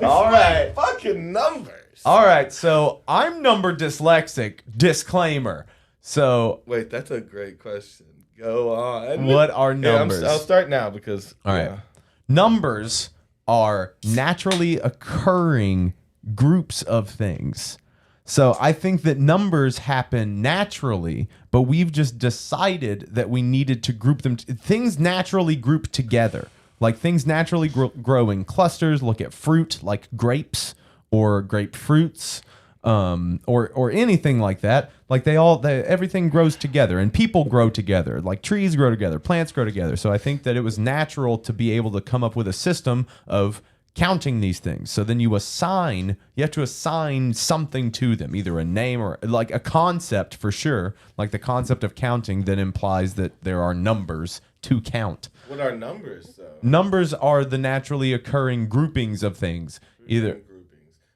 All right. Fucking numbers. All right, so I'm number dyslexic. Disclaimer. So Wait, that's a great question. Go on. what are numbers? I'll start now because. All right. Numbers are naturally occurring groups of things. So I think that numbers happen naturally, but we've just decided that we needed to group them. Things naturally group together. Like things naturally grow in clusters. Look at fruit, like grapes or grapefruits, or anything like that. Like everything grows together, and people grow together. Like trees grow together, plants grow together. So I think that it was natural to be able to come up with a system of counting these things. So then you have to assign something to them, either a name or like a concept for sure. Like the concept of counting that implies that there are numbers to count. What are numbers, though? Numbers are the naturally occurring groupings of things.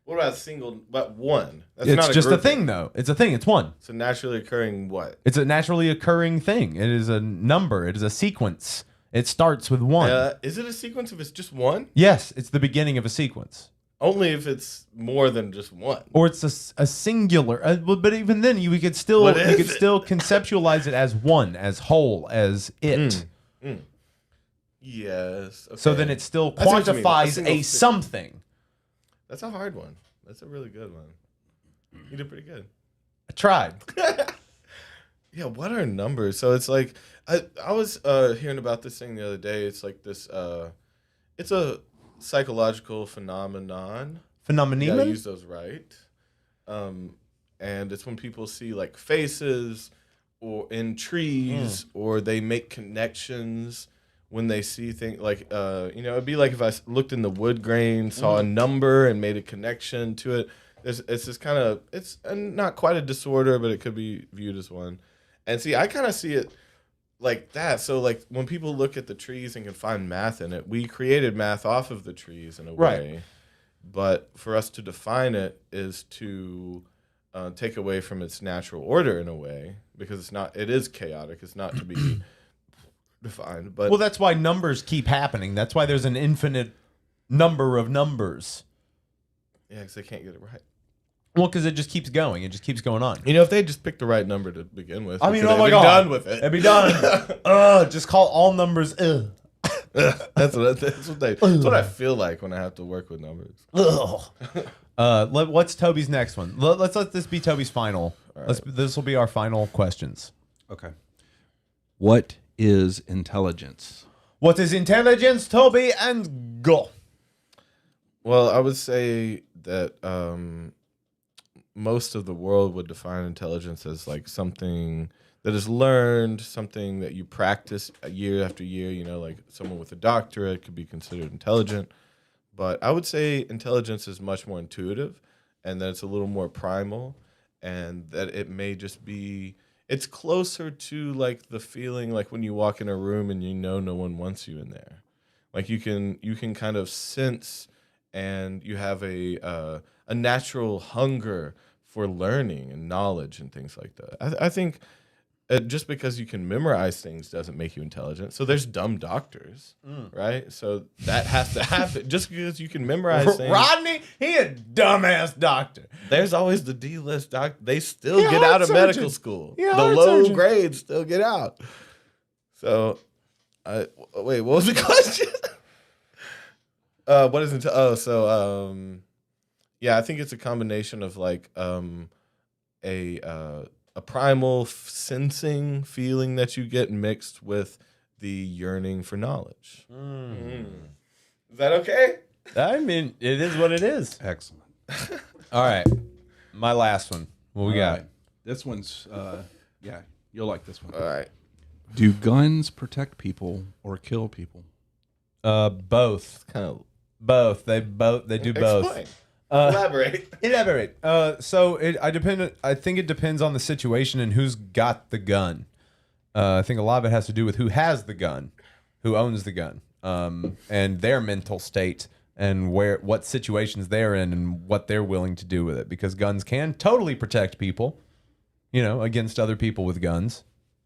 What about one? That's It's not just a grouping. thing, though. It's a thing. It's one. It's a naturally occurring what? It's a naturally occurring thing. It is a number. It is a sequence. It starts with one. Is it a sequence if it's just one? Yes, it's the beginning of a sequence. Only if it's more than just one. Or it's a singular. But even then, you could still conceptualize it as one, as whole, as it. Yes. Okay. So then it still I see what you mean. quantifies a something. That's a hard one. That's a really good one. You did pretty good. I tried. Yeah, what are numbers? So it's like I was hearing about this thing the other day. It's like this it's a psychological phenomenon. You gotta use those right. And it's when people see like faces or in trees or they make connections when they see things like it'd be like if I looked in the wood grain, saw a number and made a connection to it. It's this kind of, it's not quite a disorder, but it could be viewed as one. And see, I kind of see it like that. So like when people look at the trees and can find math in it, we created math off of the trees in a way. Right. But for us to define it is to take away from its natural order in a way, because it is chaotic. It's not to be defined. But Well, that's why numbers keep happening. That's why there's an infinite number of numbers. yeah, because they can't get it right. Well, because it just keeps going. It just keeps going on. You know, if they just picked the right number to begin with, I mean, they'd oh my be God. done with it. It'd be done. Just call all numbers. That's what I feel like when I have to work with numbers. What's Toby's next one? Let's let this be Toby's final. This will be our final questions. Okay. What is intelligence? What is intelligence, Toby? And go. Well, I would say that most of the world would define intelligence as like something that is learned, something that you practice year after year. You know, like someone with a doctorate could be considered intelligent. But I would say intelligence is much more intuitive, and that it's a little more primal, and that it may just be, it's closer to like the feeling like when you walk in a room and you know no one wants you in there. Like you can kind of sense, and you have a natural hunger for learning and knowledge and things like that. I think just because you can memorize things doesn't make you intelligent. So there's dumb doctors, right? So that has to happen. Just because you can memorize things. Rodney, he a dumbass doctor. There's always the D-list doctor. They still He a get heart out of surgeon. medical school. He a The heart low surgeon. grades still get out. So, wait, what was the question? What is it? Yeah, I think it's a combination of like a primal sensing feeling that you get mixed with the yearning for knowledge. Is that okay? I mean, it is what it is. Excellent. All right. My last one. What we got? Right. This one's, yeah, you'll like this one. All right. Do guns protect people or kill people? Both. Kind of Both. They do both. explain. Elaborate. Elaborate. I think it depends on the situation and who's got the gun. I think a lot of it has to do with who has the gun, who owns the gun, and their mental state and what situations they're in and what they're willing to do with it. Because guns can totally protect people, against other people with guns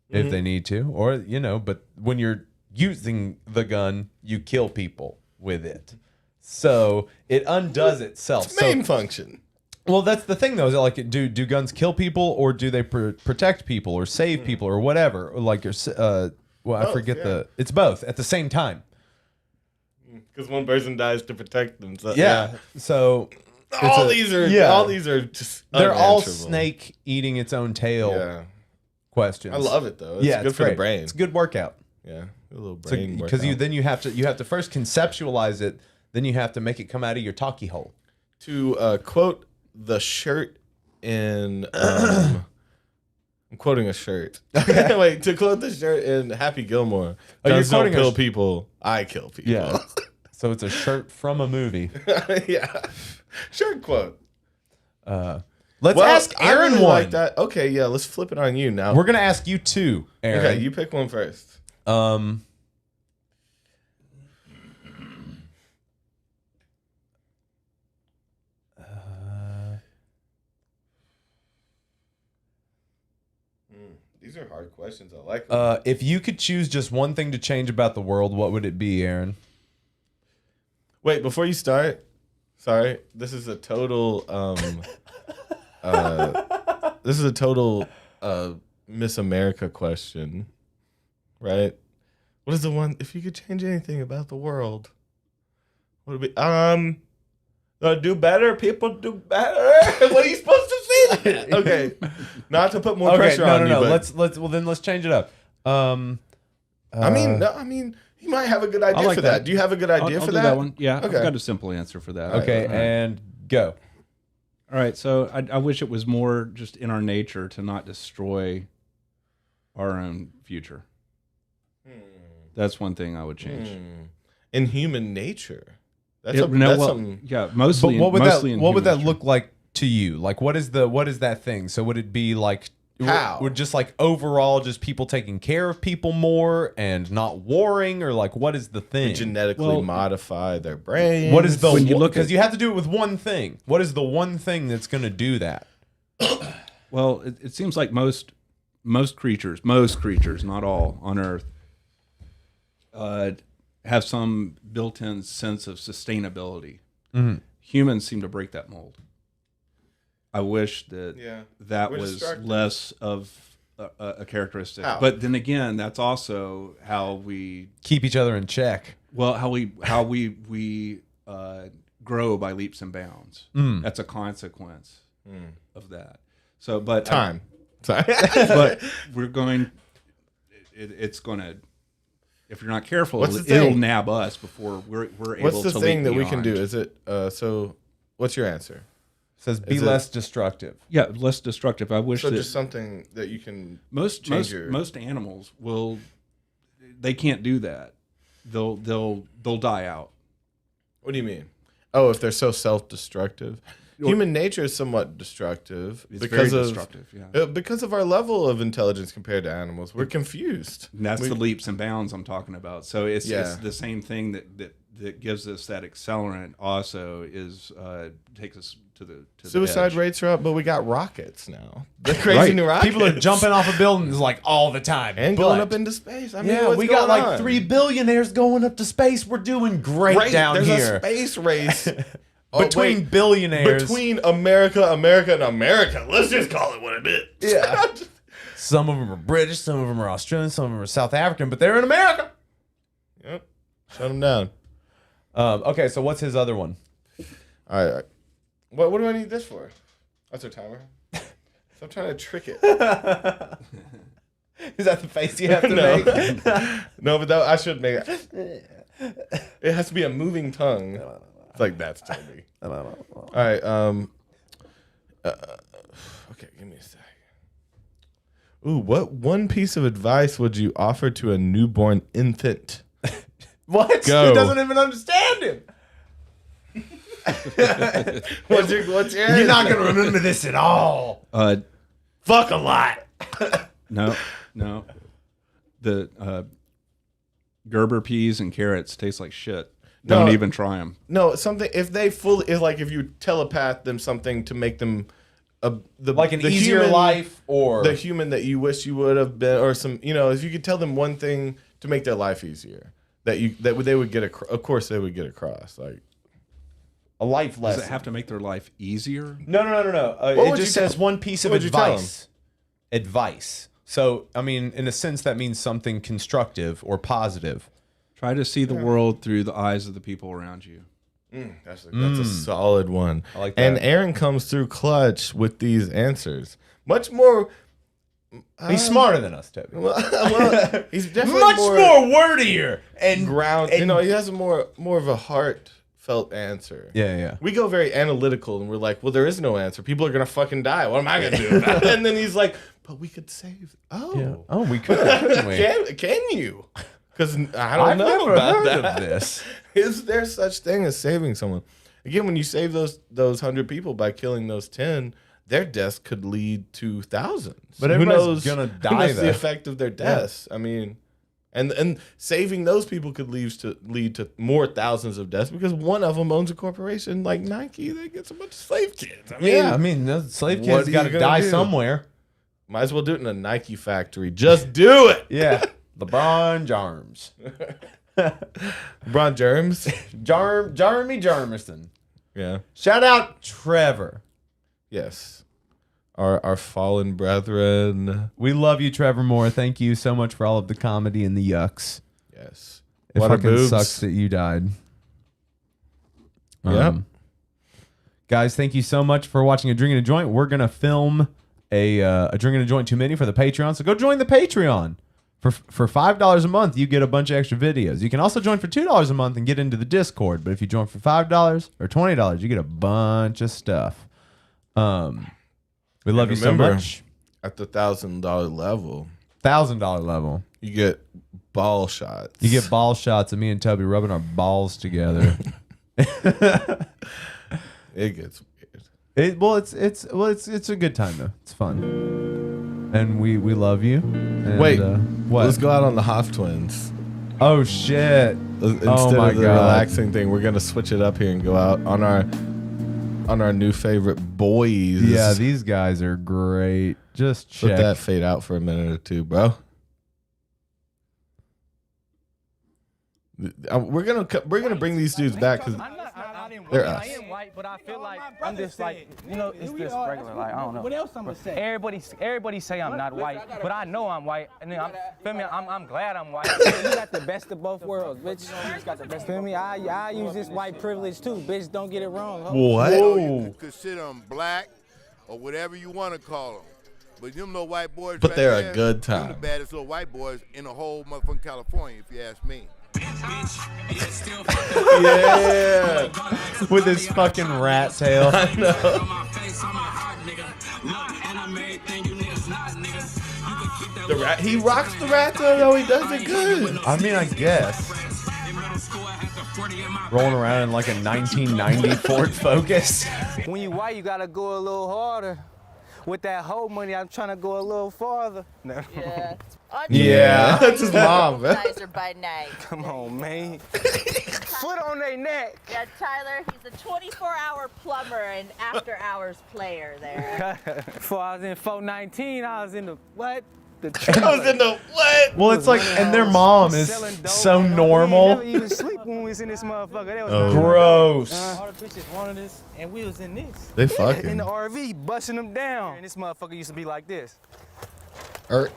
if they need to, or But when you're using the gun, you kill people with it. So it undoes itself. It's main function. Well, that's the thing, though. Is it like, do guns kill people, or do they protect people, or save people, or whatever? Like, I forget yeah. It's both at the same time. Because one person dies to protect them. So, Yeah. So all these are just they're all unanswerable. snake eating its own tail Yeah. questions. I love it though. It's yeah, good it's for great. the brain. It's a good workout. Yeah, a little brain Because workout. you have to first conceptualize it, then you have to make it come out of your talkie hole. To quote the shirt in I'm quoting a shirt. Wait, to quote the shirt in Happy Gilmore. Oh, you're Guns don't quoting a kill sh- people. I kill people. Yeah. So it's a shirt from a movie. Yeah. Shirt quote. Let's ask I Aaron really one. like that. Okay, yeah, let's flip it on you now. We're gonna ask you two, Aaron. Okay, you pick one first. These are hard questions. I like them. If you could choose just one thing to change about the world, what would it be, Aaron? Wait, before you start, sorry, this is a total Miss America question, right? What is the one? If you could change anything about the world, what would it be? Do better. People do better. What are you supposed to say? Okay, not to put more pressure on you. But Let's change it up. I mean, you might have a good idea like for that. that. Do you have a good idea I'll for do that? one. Yeah, Okay. I've got a simple answer for that. Okay, All right. and go. All right, so I wish it was more just in our nature to not destroy our own future. That's one thing I would change. In human nature. That's something. Yeah, mostly. But what would mostly in what would human that nature. look like to you? Like, what is that thing? So would it be like How? Would just like overall just people taking care of people more and not warring, or like what is the thing? Genetically modify their brain. What is the When you look because at- you have to do it with one thing. What is the one thing that's going to do that? Well, it seems like most creatures, not all, on Earth, have some built-in sense of sustainability. Mm-hmm. Humans seem to break that mold. I wish that that We're was distracted. less of a characteristic. How? But then again, that's also how we Keep each other in check. well how we grow by leaps and bounds. That's a consequence of that. So, but Time. Sorry. but we're going. It's going to. If you're not careful, What's the it'll thing? nab us before we're able What's to the thing leap that we can do? beyond. Is it so? What's your answer? Says be Is it- less destructive. Yeah, less destructive. I wish So that just something that you can most your- most animals will. They can't do that. They'll die out. What do you mean? Oh, if they're so self-destructive. Human nature is somewhat destructive It's because very of destructive. Yeah. because of our level of intelligence compared to animals. We're confused. And that's the leaps and bounds I'm talking about. So it's Yeah. the same thing that gives us that accelerant. Also, is takes us to the Suicide edge. rates are up, but we got rockets now. The crazy new rockets. People are jumping off of buildings like all the time. and going up into space. I mean, yeah, what's we got going like on? 3 billionaires going up to space. We're doing great down There's here. a space race Between wait. billionaires. Between America, and America. Let's just call it what it is. Yeah. Some of them are British, some of them are Australian, some of them are South African, but they're in America. Yep. Shut them down. Okay, so what's his other one? All right. What do I need this for? That's our timer. Stop trying to trick it. Is that the face you have to make? No, but I should make it. It has to be a moving tongue. It's like that's Toby. All right. Okay, give me a sec. Ooh, what one piece of advice would you offer to a newborn infant? What? Go. He doesn't even understand him. What's your You're not going to remember this at all. fuck a lot? No. The Gerber peas and carrots taste like shit. Don't No. even try them. No, something if they fully is like if you telepath them something to make them Like an the easier human- life or... the human that you wish you would have been, or some, if you could tell them one thing to make their life easier, that they would get of course they would get across. Like a life Does lesson. it have to make their life easier? No. What It would just you says tell- one piece of what would you tell advice. Advice. So, I mean, in a sense, that means something constructive or positive. Try to see the world through the eyes of the people around you. that's a solid one. I like that. And Aaron comes through clutch with these answers. Much more. He's smarter than us, Toby. Well, he's definitely Much more wordier and ground. and- He has a more of a heartfelt answer. Yeah. We go very analytical and we're like, well, there is no answer. People are gonna fucking die. What am I gonna do about it? And then he's like, but we could save. Oh, Oh, we could, couldn't we? can you? Because I don't I've know never about heard that. of this. Is there such thing as saving someone? Again, when you save those 100 people by killing those 10, their deaths could lead to thousands. But who everybody's knows? gonna Who die, knows the though. effect of their deaths? I mean, and saving those people could lead to more thousands of deaths because one of them owns a corporation like Nike that gets a bunch of slave kids. I mean, those slave what kids are got you to gonna die do? somewhere. might as well do it in a Nike factory. Just do it. Yeah. LeBron Jarms. LeBron Germs. Jeremy Jarmerson. Yeah. Shout out Trevor. Yes. Our fallen brethren. We love you, Trevor Moore. Thank you so much for all of the comedy and the yucks. Yes. It Water fucking boobs. sucks that you died. Yep. Guys, thank you so much for watching A Drink and a Joint. We're going to film a Drink and a Joint Too Many for the Patreon, so go join the Patreon. For $5 a month, you get a bunch of extra videos. You can also join for $2 a month and get into the Discord, but if you join for $5 or $20, you get a bunch of stuff. We love you so remember, much. At the $1,000 level, $1,000 level. you get ball shots. You get ball shots of me and Toby rubbing our balls together. It gets weird. It's a good time though. It's fun, and we love you. And, Wait, what? Let's go out on the Hoff Twins. Oh shit! Instead my of the God. relaxing thing, we're gonna switch it up here and go out on our new favorite boys. Yeah, these guys are great. Just check. Let that fade out for a minute or two, bro. We're gonna bring these dudes back because They're I us. am white, but I feel like I'm just like, you know, it's just regular. Like, I don't know. What else I'm gonna say? Everybody say I'm not white, but I know I'm white, and then I'm glad I'm white. You got the best of both worlds, bitch. You just got the best. Feel me? I use this white privilege too, bitch. Don't get it wrong. What? You could consider them black or whatever you want to call them. But them little white boys But right they're there, a good them time. the baddest little white boys in the whole motherfucking California, if you ask me. Yeah. With his fucking rat tail. I know. The rat, he rocks the rat tail though. He does it good. I mean, I guess. Rolling around in like a 1990 Ford Focus. When you white, you gotta go a little harder. With that whole money, I'm trying to go a little farther. No. Yeah. Yeah, that's his mom, man. Organizer by night. Come on, man. Foot on their neck. Yeah, Tyler, he's a 24-hour plumber and after-hours player there. Before I was in 419, I was in the what? I was in the what? Well, it's like, and their mom is so normal. We never even sleep when we was in this motherfucker. That was Gross. all the bitches wanted us, and we was in this. They fucking. In the RV, busting them down. And this motherfucker used to be like this. I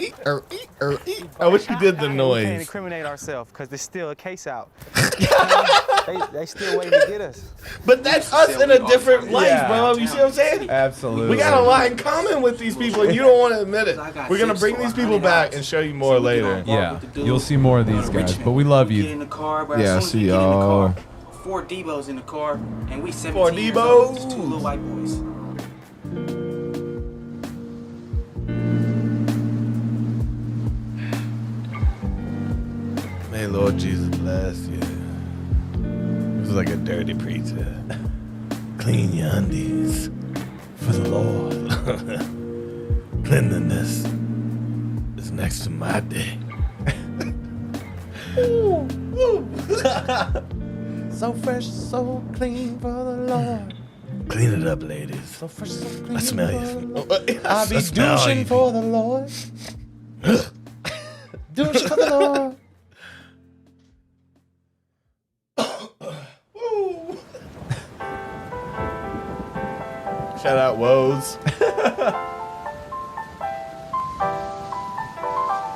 wish you did the We can't noise. incriminate ourselves because there's still a case out. they still waiting to get us. But that's us in a different life, bro. You see what I'm saying? Absolutely. We got a lot in common with these people, and you don't want to admit it. We're gonna bring these people back and show you more later. Yeah, you'll see more of these guys, but we love Get you. in the car, bro. Yeah, As soon as see we get in the y'all. car, 4 Debos in the car, and we 17 4 years old. Debos. It's 2 little white boys. May Lord Jesus bless you. This is like a dirty preacher. Clean your undies for the Lord. Cleanliness is next to my day. So fresh, so clean for the Lord. Clean it up, ladies. So fresh, so clean I smell for you. the Lord. I'll be I smell douching you. for the Lord. Douching for the Lord. Shout out Woes.